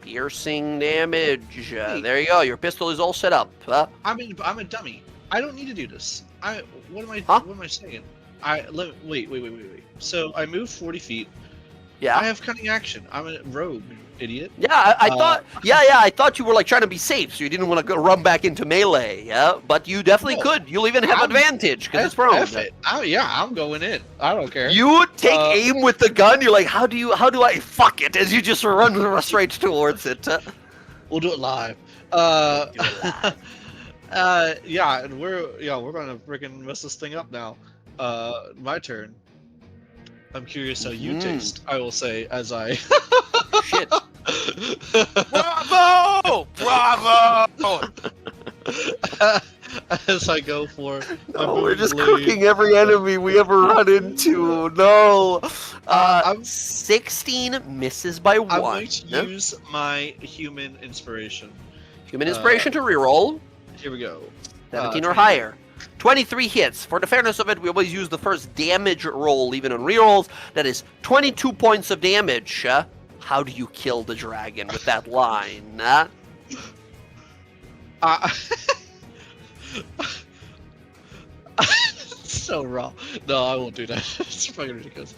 piercing damage. There you go. Your pistol is all set up. I'm a dummy. I don't need to do this. What am I? Huh? What am I saying? Wait. So I move 40 feet. Yeah. I have cunning action. I'm a rogue, idiot. Yeah, I thought. Yeah, I thought you were like trying to be safe, so you didn't want to go run back into melee. Yeah, but you definitely No, could. You'll even have I'm- advantage because it's prone. F it. I'm going in. I don't care. You take Uh, aim with the gun. You're like, how do I fuck it? As you just run straight towards it. We'll do it live. Yeah, and we're gonna freaking mess this thing up now. My turn. I'm curious how you taste. I will say as I. Shit. Bravo! Bravo! As I go for. my Oh, we're booming just blade. cooking every enemy we ever run into. No. I'm- 16 misses by I'm 1. going to use my human inspiration. Human inspiration to reroll. Here we go. 17 or 23. higher. 23 hits. For the fairness of it, we always use the first damage roll, even on rerolls. That is 22 points of damage. How do you kill the dragon with that line? So raw. No, I won't do that. It's fucking ridiculous.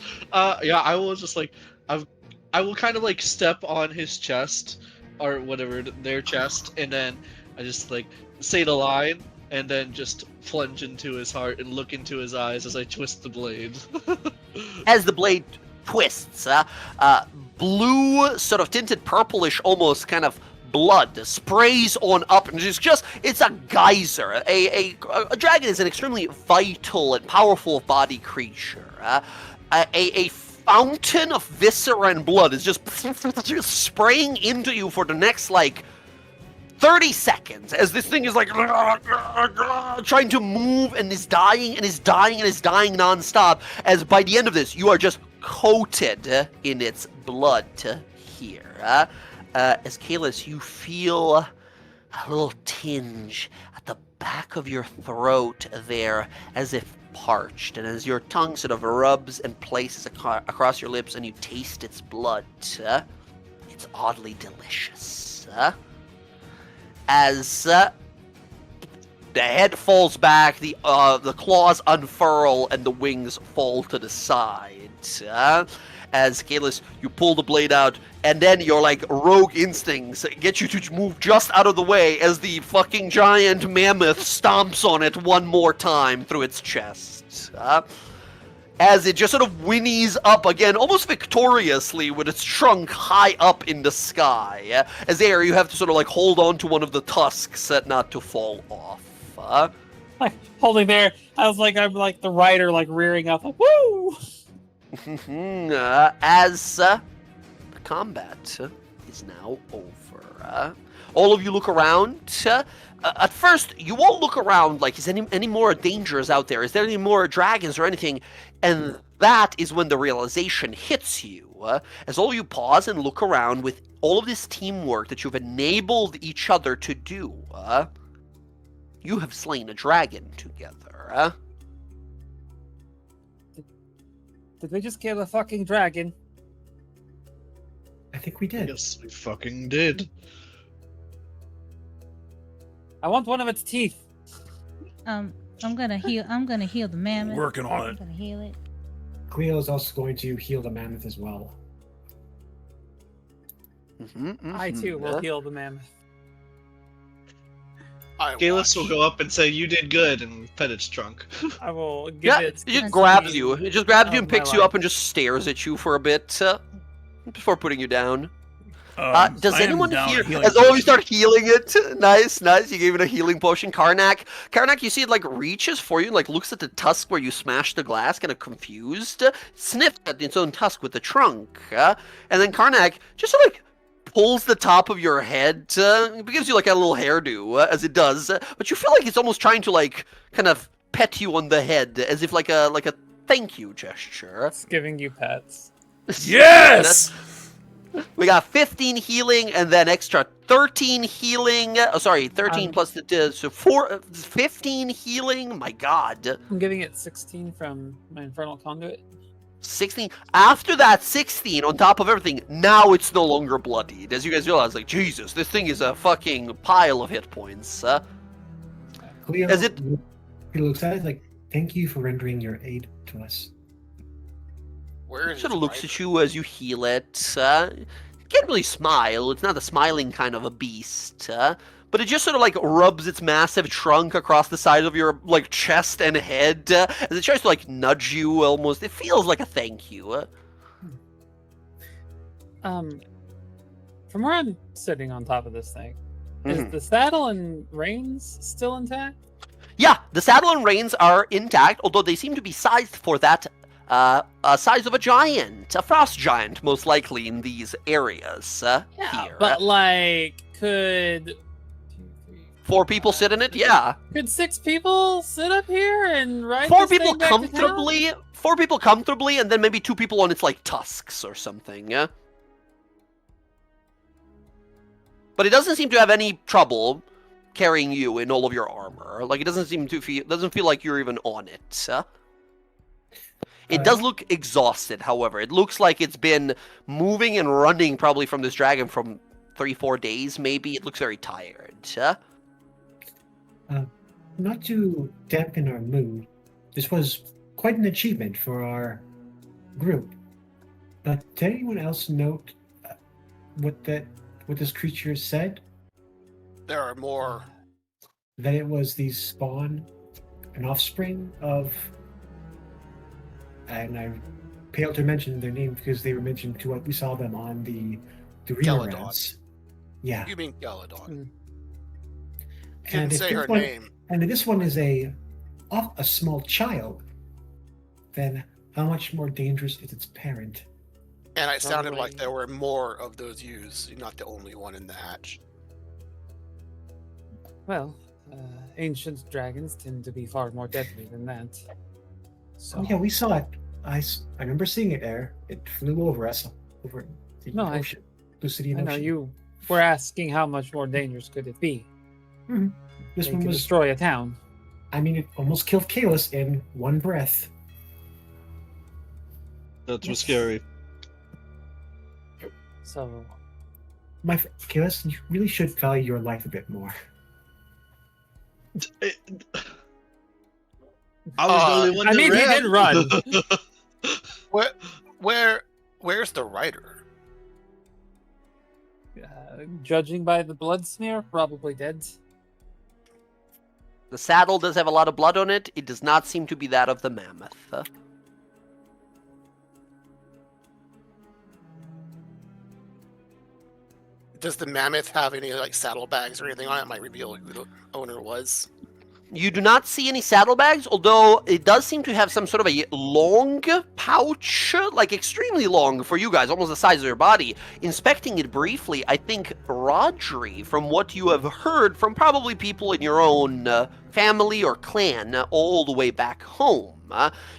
Yeah, I will just like, I will kind of like step on his chest or whatever, their chest, and then I just like say the line, and then just plunge into his heart and look into his eyes as I twist the blade. As the blade twists, blue, sort of tinted purplish, almost kind of blood sprays on up, and it's a geyser. A dragon is an extremely vital and powerful body creature. A fountain of viscera and blood is just spraying into you for the next, like, 30 seconds as this thing is like trying to move and is dying and is dying and is dying nonstop, as by the end of this you are just coated in its blood here. As Kalis, you feel a little tinge at the back of your throat there, as if parched, and as your tongue sort of rubs and places across your lips and you taste its blood, it's oddly delicious. As the head falls back, the claws unfurl, and the wings fall to the side. As Kalis, you pull the blade out, and then your like rogue instincts get you to move just out of the way as the fucking giant mammoth stomps on it one more time through its chest. As it just sort of whinnies up again, almost victoriously, with its trunk high up in the sky. As there, you have to sort of like hold on to one of the tusks not to fall off. Like holding there, I'm like the rider, like rearing up, like woo. As the combat is now over, all of you look around. At first, you all look around like, is any more dangers out there? Is there any more dragons or anything? And that is when the realization hits you. As all of you pause and look around with all of this teamwork that you've enabled each other to do, you have slain a dragon together. Did we just kill a fucking dragon? I think we did. Yes, we fucking did. I want one of its teeth. I'm gonna heal the mammoth. Working on I'm it. gonna heal it. Cleo is also going to heal the mammoth as well. I too will heal the mammoth. Galus will go up and say, "You did good," and pet its trunk. I will give Yeah, it. it just grabs you. It just grabs you and my picks you life. up and just stares at you for a bit before putting you down. Does I am anyone down hear? a healing As always, potion. start healing it. Nice. You gave it a healing potion. Karnak, you see it like reaches for you, like looks at the tusk where you smashed the glass, kind of confused, sniffed at its own tusk with the trunk, and then Karnak just sort of like pulls the top of your head, it gives you like a little hairdo as it does, but you feel like it's almost trying to like kind of pet you on the head, as if like a thank you gesture. It's giving you pets. Yes! We got 15 healing and then extra 13 healing. 13 plus the so 15 healing. My God. I'm giving it 16 from my infernal conduit. 16. After that 16, on top of everything, now it's no longer bloodied. As you guys realize, like, Jesus, this thing is a fucking pile of hit points. Cleo, Is it- he looks at it like, thank you for rendering your aid to us. Where It is sort of his looks wife? at you as you heal it. It can't really smile. It's not a smiling kind of a beast. But it just sort of like rubs its massive trunk across the side of your like chest and head as it tries to like nudge you almost. It feels like a thank you. From where I'm sitting on top of this thing, Is the saddle and reins still intact? Yeah, the saddle and reins are intact, although they seem to be sized for that size of a giant, a frost giant, most likely in these areas here. But like, could 4 people sit in it? Yeah. could 6 people sit up here and ride 4 this people thing back to town? comfortably. 4 people comfortably, and then maybe 2 people on its like tusks or something. Yeah. But it doesn't seem to have any trouble carrying you in all of your armor. Like it doesn't feel like you're even on it. It does look exhausted, however. It looks like it's been moving and running probably from this dragon from 3-4 days, maybe. It looks very tired. Not to dampen our mood, this was quite an achievement for our group. But did anyone else note what this creature said? There are more. That it was the spawn, an offspring of, and I failed to mention their name because they were mentioned to what we saw them on the Galadon. reruns. Yeah. You mean Galadon? And Didn't if say this her one- name. And if this one is a small child, then how much more dangerous is its parent? And it sounded like Probably- there were more of those used. You're not the only one in the hatch. Well, ancient dragons tend to be far more deadly than that. So Oh yeah, we saw it. I remember seeing it there. It flew over us, over the No, ocean, Lucidian I know Ocean. you were asking how much more dangerous could it be. This It one could was. destroy a town. I mean, it almost killed Kalis in one breath. That was scary. So My Kalis, you really should value your life a bit more. I was the only one I that mean, he ran. did run. Where's the rider? Judging by the blood smear, probably dead. The saddle does have a lot of blood on it. It does not seem to be that of the mammoth. Does the mammoth have any like saddlebags or anything on it? Might reveal who the owner was. You do not see any saddlebags, although it does seem to have some sort of a long pouch, like extremely long for you guys, almost the size of your body. Inspecting it briefly, I think Rodri, from what you have heard from probably people in your own family or clan all the way back home,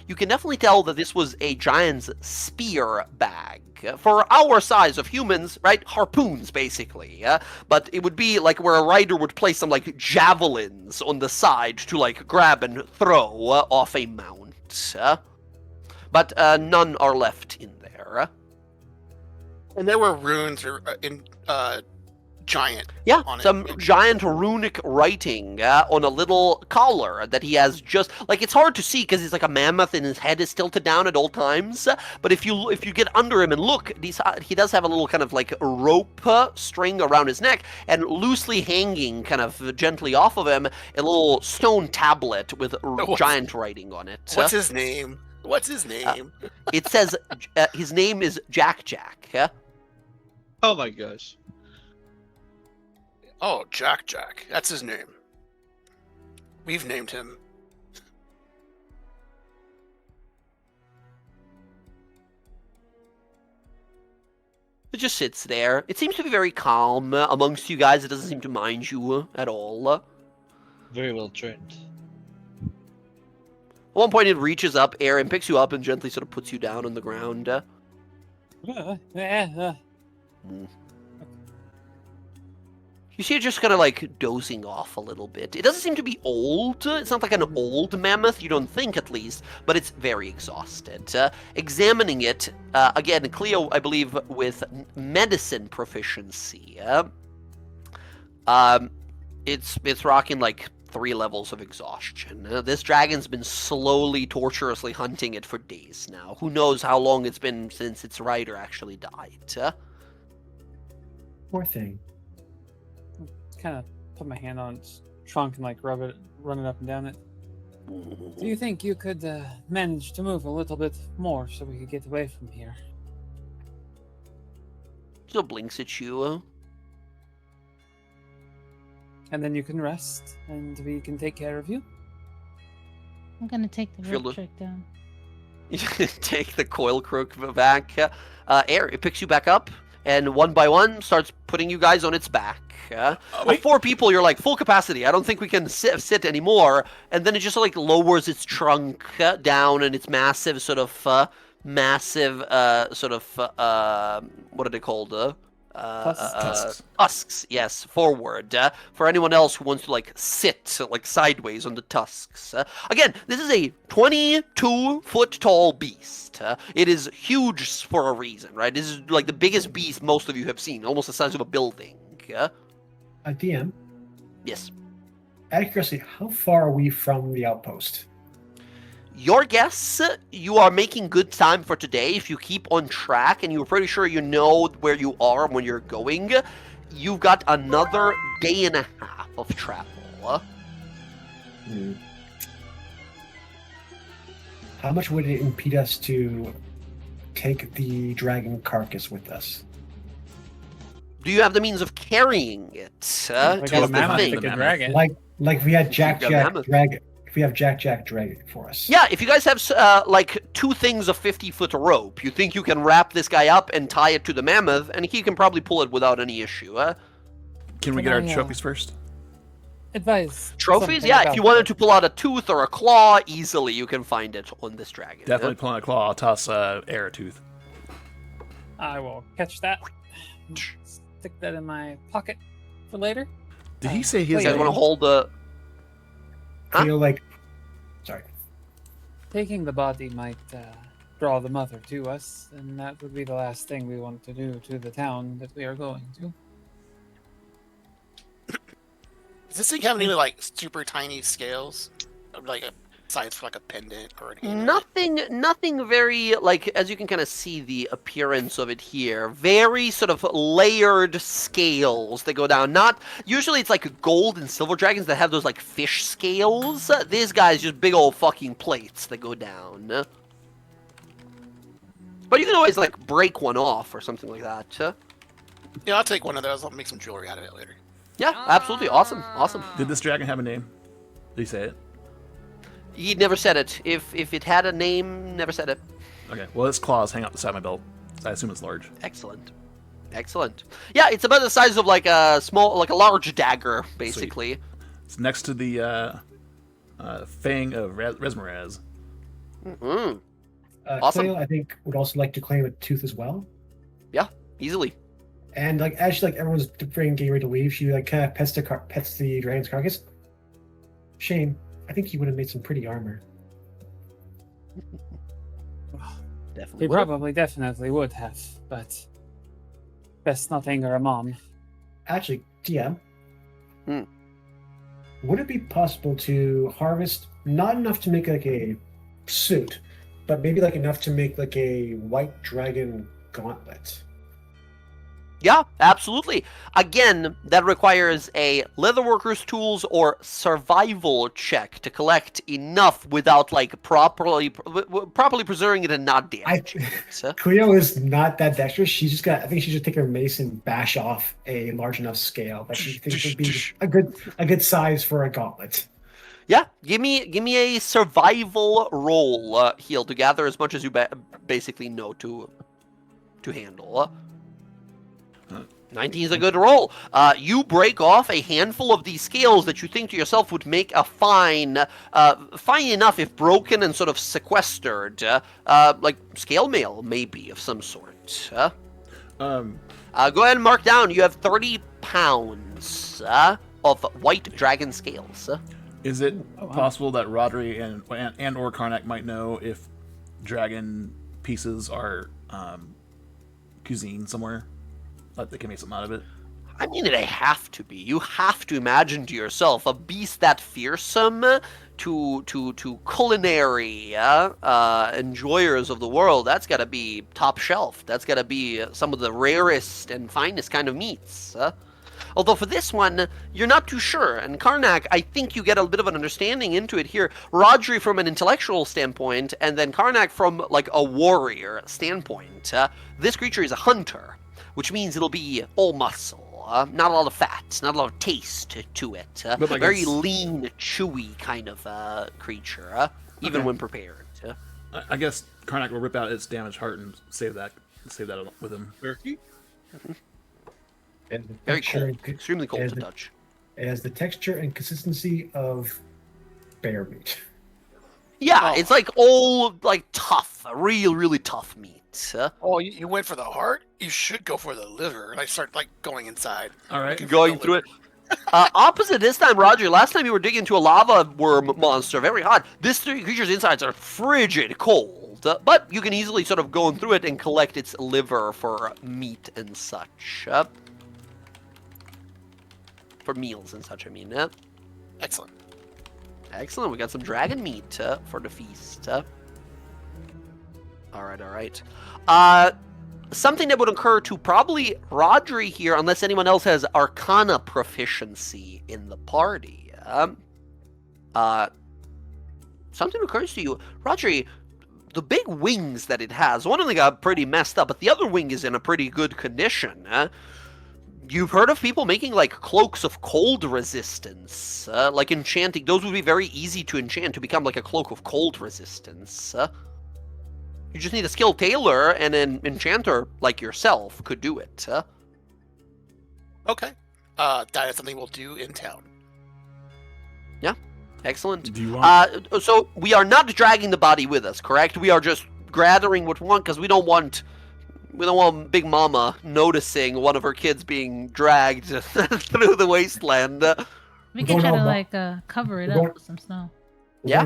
you can definitely tell that this was a giant's spear bag. For our size of humans, right? Harpoons, basically. But it would be like where a rider would place some like javelins on the side to like grab and throw off a mount. But none are left in there. And there were runes or in giant. Yeah, on it. some giant runic writing on a little collar that he has just like it's hard to see because he's like a mammoth and his head is tilted down at all times. But if you get under him and look, he does have a little kind of like rope string around his neck and loosely hanging kind of gently off of him a little stone tablet with giant writing on it. What's his name? What's his name? It says his name is Jack Jack. Oh my gosh. Oh, Jack Jack. That's his name. We've named him. It just sits there. It seems to be very calm amongst you guys. It doesn't seem to mind you at all. Very well trained. At one point, it reaches up, air, and picks you up and gently sort of puts you down on the ground. You see it just kind of like dozing off a little bit. It doesn't seem to be old. It's not like an old mammoth, you don't think at least, but it's very exhausted. Examining it, again, Cleo, I believe, with medicine proficiency. It's rocking like 3 levels of exhaustion. This dragon's been slowly, torturously hunting it for days now. Who knows how long it's been since its rider actually died. Poor thing. Kind of put my hand on its trunk and like run it up and down it. Do you think you could manage to move a little bit more so we could get away from here? Still blinks at you. and then you can rest, and we can take care of you. I'm gonna take the Feel rope the- trick down. You take the coil crook back. Air, it picks you back up, and one by one starts putting you guys on its back. wait. 4 people, you're like, full capacity. I don't think we can sit anymore. And then it just like lowers its trunk down, and its massive sort of, what are they called? Tusks. Tusks, yes, forward. For anyone else who wants to like sit like sideways on the tusks. Again, this is a 22-foot tall beast. It is huge for a reason, right? This is like the biggest beast most of you have seen, almost the size of a building. DM, Yes. out of curiosity, how far are we from the outpost? Your guess, you are making good time for today. If you keep on track and you're pretty sure you know where you are when you're going, you've got another day and a half of travel. How much would it impede us to take the dragon carcass with us? Do you have the means of carrying it? We got a Is the mammoth thing. that can drag it. Like if we had Jack got Jack mammoth. drag it. If we have Jack Jack drag it for us. Yeah, if you guys have like 2 things of 50-foot rope, you think you can wrap this guy up and tie it to the mammoth, and he can probably pull it without any issue. Can we Can get our I, trophies first? Advise. Trophies? something Yeah, if about you wanted it. to pull out a tooth or a claw, easily you can find it on this dragon. Definitely pulling a claw. I'll toss Air a tooth. I will catch that. Stick that in my pocket for later. Did he say his wait, You guys name? want to hold the... Huh? Feel like, sorry. Taking the body might draw the mother to us, and that would be the last thing we want to do to the town that we are going to. Does this thing have any like super tiny scales, like a size for like a pendant or an amulet? Nothing very, like, as you can kind of see the appearance of it here, very sort of layered scales that go down. Not, usually it's like gold and silver dragons that have those like fish scales. This guy's just big old fucking plates that go down. But you can always like break one off or something like that. Yeah, I'll take one of those. I'll make some jewelry out of it later. Yeah, absolutely. Awesome. Did this dragon have a name? Did he say it? He never said it. If it had a name, never said it. Okay. Well, its claws hang out the side of my belt. I assume it's large. Excellent. Yeah, it's about the size of like a large dagger, basically. It's next to the fang of Resmeraz. Mm-hmm. Awesome. Cleo, I think, would also like to claim a tooth as well. Yeah, easily. And like as she, like everyone's getting ready to leave, she like kind of pets the dragon's carcass. Shane, I think you would have made some pretty armor. Definitely. He would've. definitely would have, but best not anger a mom. Actually, DM, Hmm. would it be possible to harvest not enough to make like a suit, but maybe like enough to make like a white dragon gauntlet? Yeah, absolutely. Again, that requires a leatherworker's tools or survival check to collect enough without like properly preserving it and not damaging it. Cleo is not that dexterous. She's just got. I think she's just take her mace and bash off a large enough scale that she thinks would be a good size for a gauntlet. Yeah, give me a survival roll, Heal, to gather as much as you basically know to handle. 19 is a good roll. You break off a handful of these scales that you think to yourself would make a fine enough if broken and sort of sequestered, like scale mail maybe of some sort. Go ahead and mark down. You have 30 pounds of white dragon scales. Is it possible that Rodri and or Karnak might know if dragon pieces are cuisine somewhere? Like they can make something out of it? I mean, they have to be. You have to imagine to yourself a beast that fearsome to culinary enjoyers of the world. That's got to be top shelf. That's got to be some of the rarest and finest kind of meats. Although for this one, you're not too sure. And Karnak, I think you get a bit of an understanding into it here. Rodri from an intellectual standpoint, and then Karnak from like a warrior standpoint. This creature is a hunter, which means it'll be all muscle. Not a lot of fat, not a lot of taste to it. But, like, Very it's- lean, chewy kind of creature, even Okay. when prepared. I guess Karnak will rip out its damaged heart and save that with him. Turkey? And the Very texture cold, and co- extremely cold and to the- touch. It has the texture and consistency of bear meat. Yeah, Oh. it's like all like tough, really tough meat. Oh, you went for the heart? You should go for the liver. And I start like going inside. All right. Looking for Going the through it. liver. Opposite this time, Roger. Last time you were digging into a lava worm monster, very hot. This creature's insides are frigid cold, but you can easily sort of go through it and collect its liver for meat and such. For meals and such, I mean. Excellent. Excellent. We got some dragon meat for the feast. All right. Something that would occur to probably Rodri here, unless anyone else has Arcana proficiency in the party. Something occurs to you, Rodri. The big wings that it has, one of them got pretty messed up, but the other wing is in a pretty good condition. You've heard of people making like cloaks of cold resistance, like enchanting. Those would be very easy to enchant to become like a cloak of cold resistance. You just need a skilled tailor, and an enchanter like yourself could do it. Okay. That is something we'll do in town. Excellent. Do you want? So we are not dragging the body with us, correct? We are just gathering what we want because we don't want Big Mama noticing one of her kids being dragged through the wasteland. We We're can going try to all like cover it we're up going- with some snow. Yeah.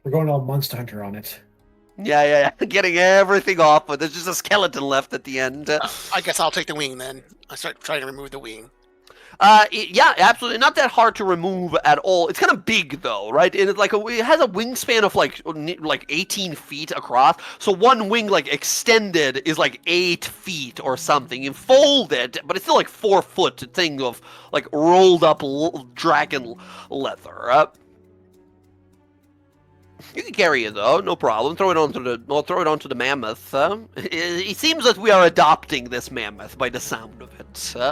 We're going all Monster Hunter on it. Yeah. Getting everything off, but there's just a skeleton left at the end. I guess I'll take the wing then. I start trying to remove the wing. Yeah, absolutely. Not that hard to remove at all. It's kind of big though, right? And it's like it has a wingspan of like 18 feet across. So one wing like extended is like 8 feet or something. You fold it, but it's still like 4 foot thing of like rolled up dragon leather. You can carry it though, no problem. Throw it onto the mammoth. It seems that we are adopting this mammoth by the sound of it.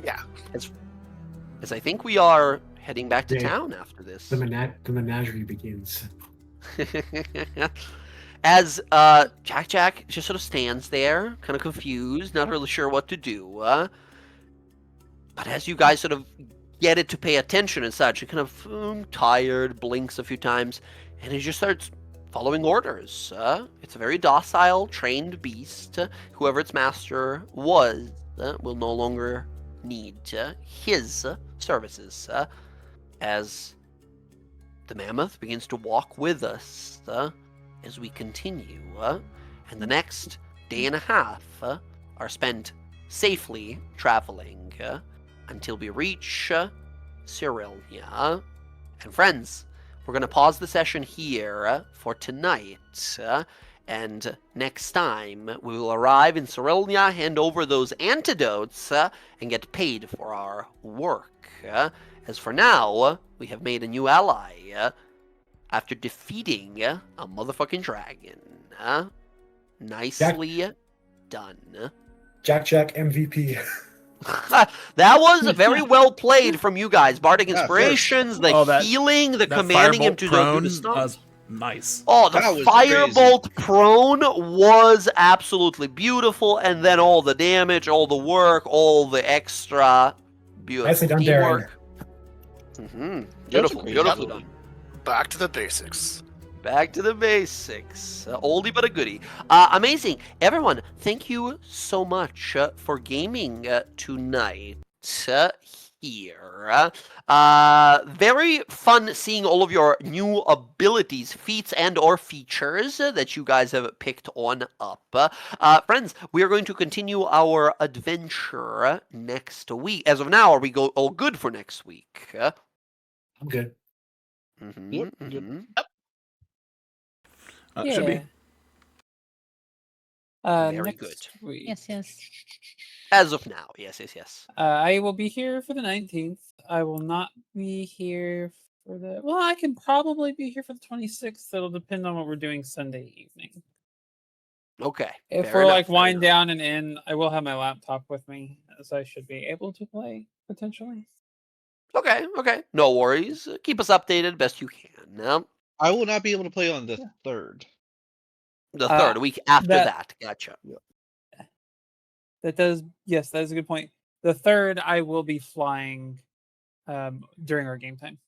Yeah. As I think we are heading back to Yeah. town after this. The menagerie begins. As Jack just sort of stands there, kind of confused, not really sure what to do. But as you guys sort of get it to pay attention and such, it kind of tired, blinks a few times, and it just starts following orders. It's a very docile, trained beast. Whoever its master was will no longer need his services. As the mammoth begins to walk with us as we continue, and the next day and a half are spent safely traveling until we reach Cyrillia. And friends, we're going to pause the session here for tonight, and next time we will arrive in Cyrillia, hand over those antidotes, and get paid for our work. As for now, we have made a new ally after defeating a motherfucking dragon. Nicely done. Jack MVP. That was very well played from you guys. Bardic Yeah, Inspirations, the Oh, that- healing, the that commanding him firebolt to prone do the stuff. was nice. Oh, the That was firebolt prone was absolutely beautiful, and then all the damage, all the work, all the extra beautiful Nicely done, Darren. teamwork. Beautiful, great. beautifully done. Back to the basics. Back to the basics. Oldie but a goodie. Amazing. Everyone, thank you so much for gaming tonight here. Very fun seeing all of your new abilities, feats, and or features that you guys have picked on up. Friends, we are going to continue our adventure next week. As of now, are we all good for next week? I'm good. Yep. Should be. Very next good. Week, Yes. As of now, yes. I will be here for the 19th. I will not be here for the. Well, I can probably be here for the 26th. It'll depend on what we're doing Sunday evening. Okay. If fair we're enough, like fair wind enough. down and in, I will have my laptop with me, so I should be able to play potentially. Okay, okay. No worries. Keep us updated best you can. No? I will not be able to play on the 3rd. The third week after that- that. Gotcha. That does, yes, that is a good point. The 3rd, I will be flying during our game time.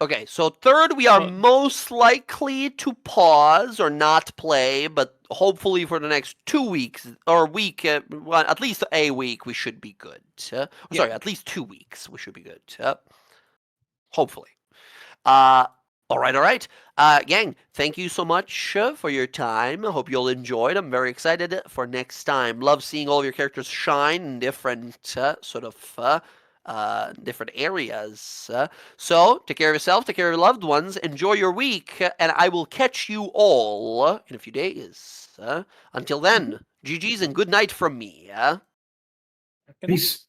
Okay, so third, we are Well- most likely to pause or not play, but hopefully for the next 2 weeks or week, well, at least a week, we should be good. Sorry, at least 2 weeks, we should be good. Hopefully. All right. Gang, thank you so much for your time. I hope you'll enjoy it. I'm very excited for next time. Love seeing all of your characters shine in different different areas. So, take care of yourself, take care of your loved ones, enjoy your week, and I will catch you all in a few days. Until then, GG's and good night from me. Peace.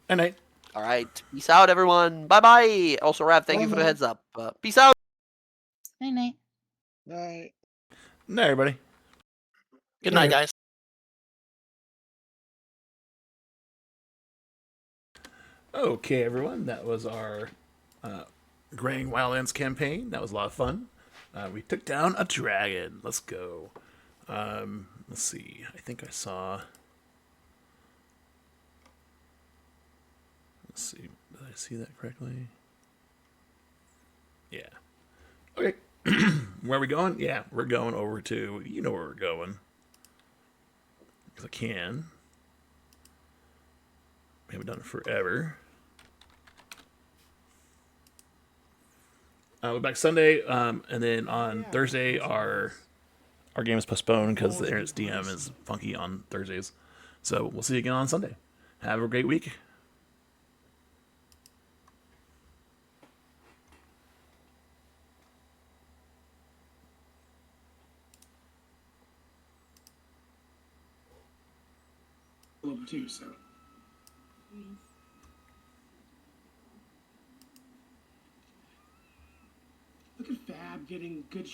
And I. All right, peace out, everyone. Bye-bye. Also, Rav, thank you for the heads up. Peace out. Night night. Night. No, everybody. Good night, guys. Okay, everyone. That was our Graying Wildlands campaign. That was a lot of fun. We took down a dragon. Let's go. Let's see. I think I saw. Let's see. Did I see that correctly? Yeah. Okay. Where are we going? Yeah, we're going over to. You know where we're going. Because I can. We haven't done it forever. We're back Sunday, and then on Thursday our game is postponed because the internet's DM is funky on Thursdays. So we'll see you again on Sunday. Have a great week. Too, so. Look at Fab getting good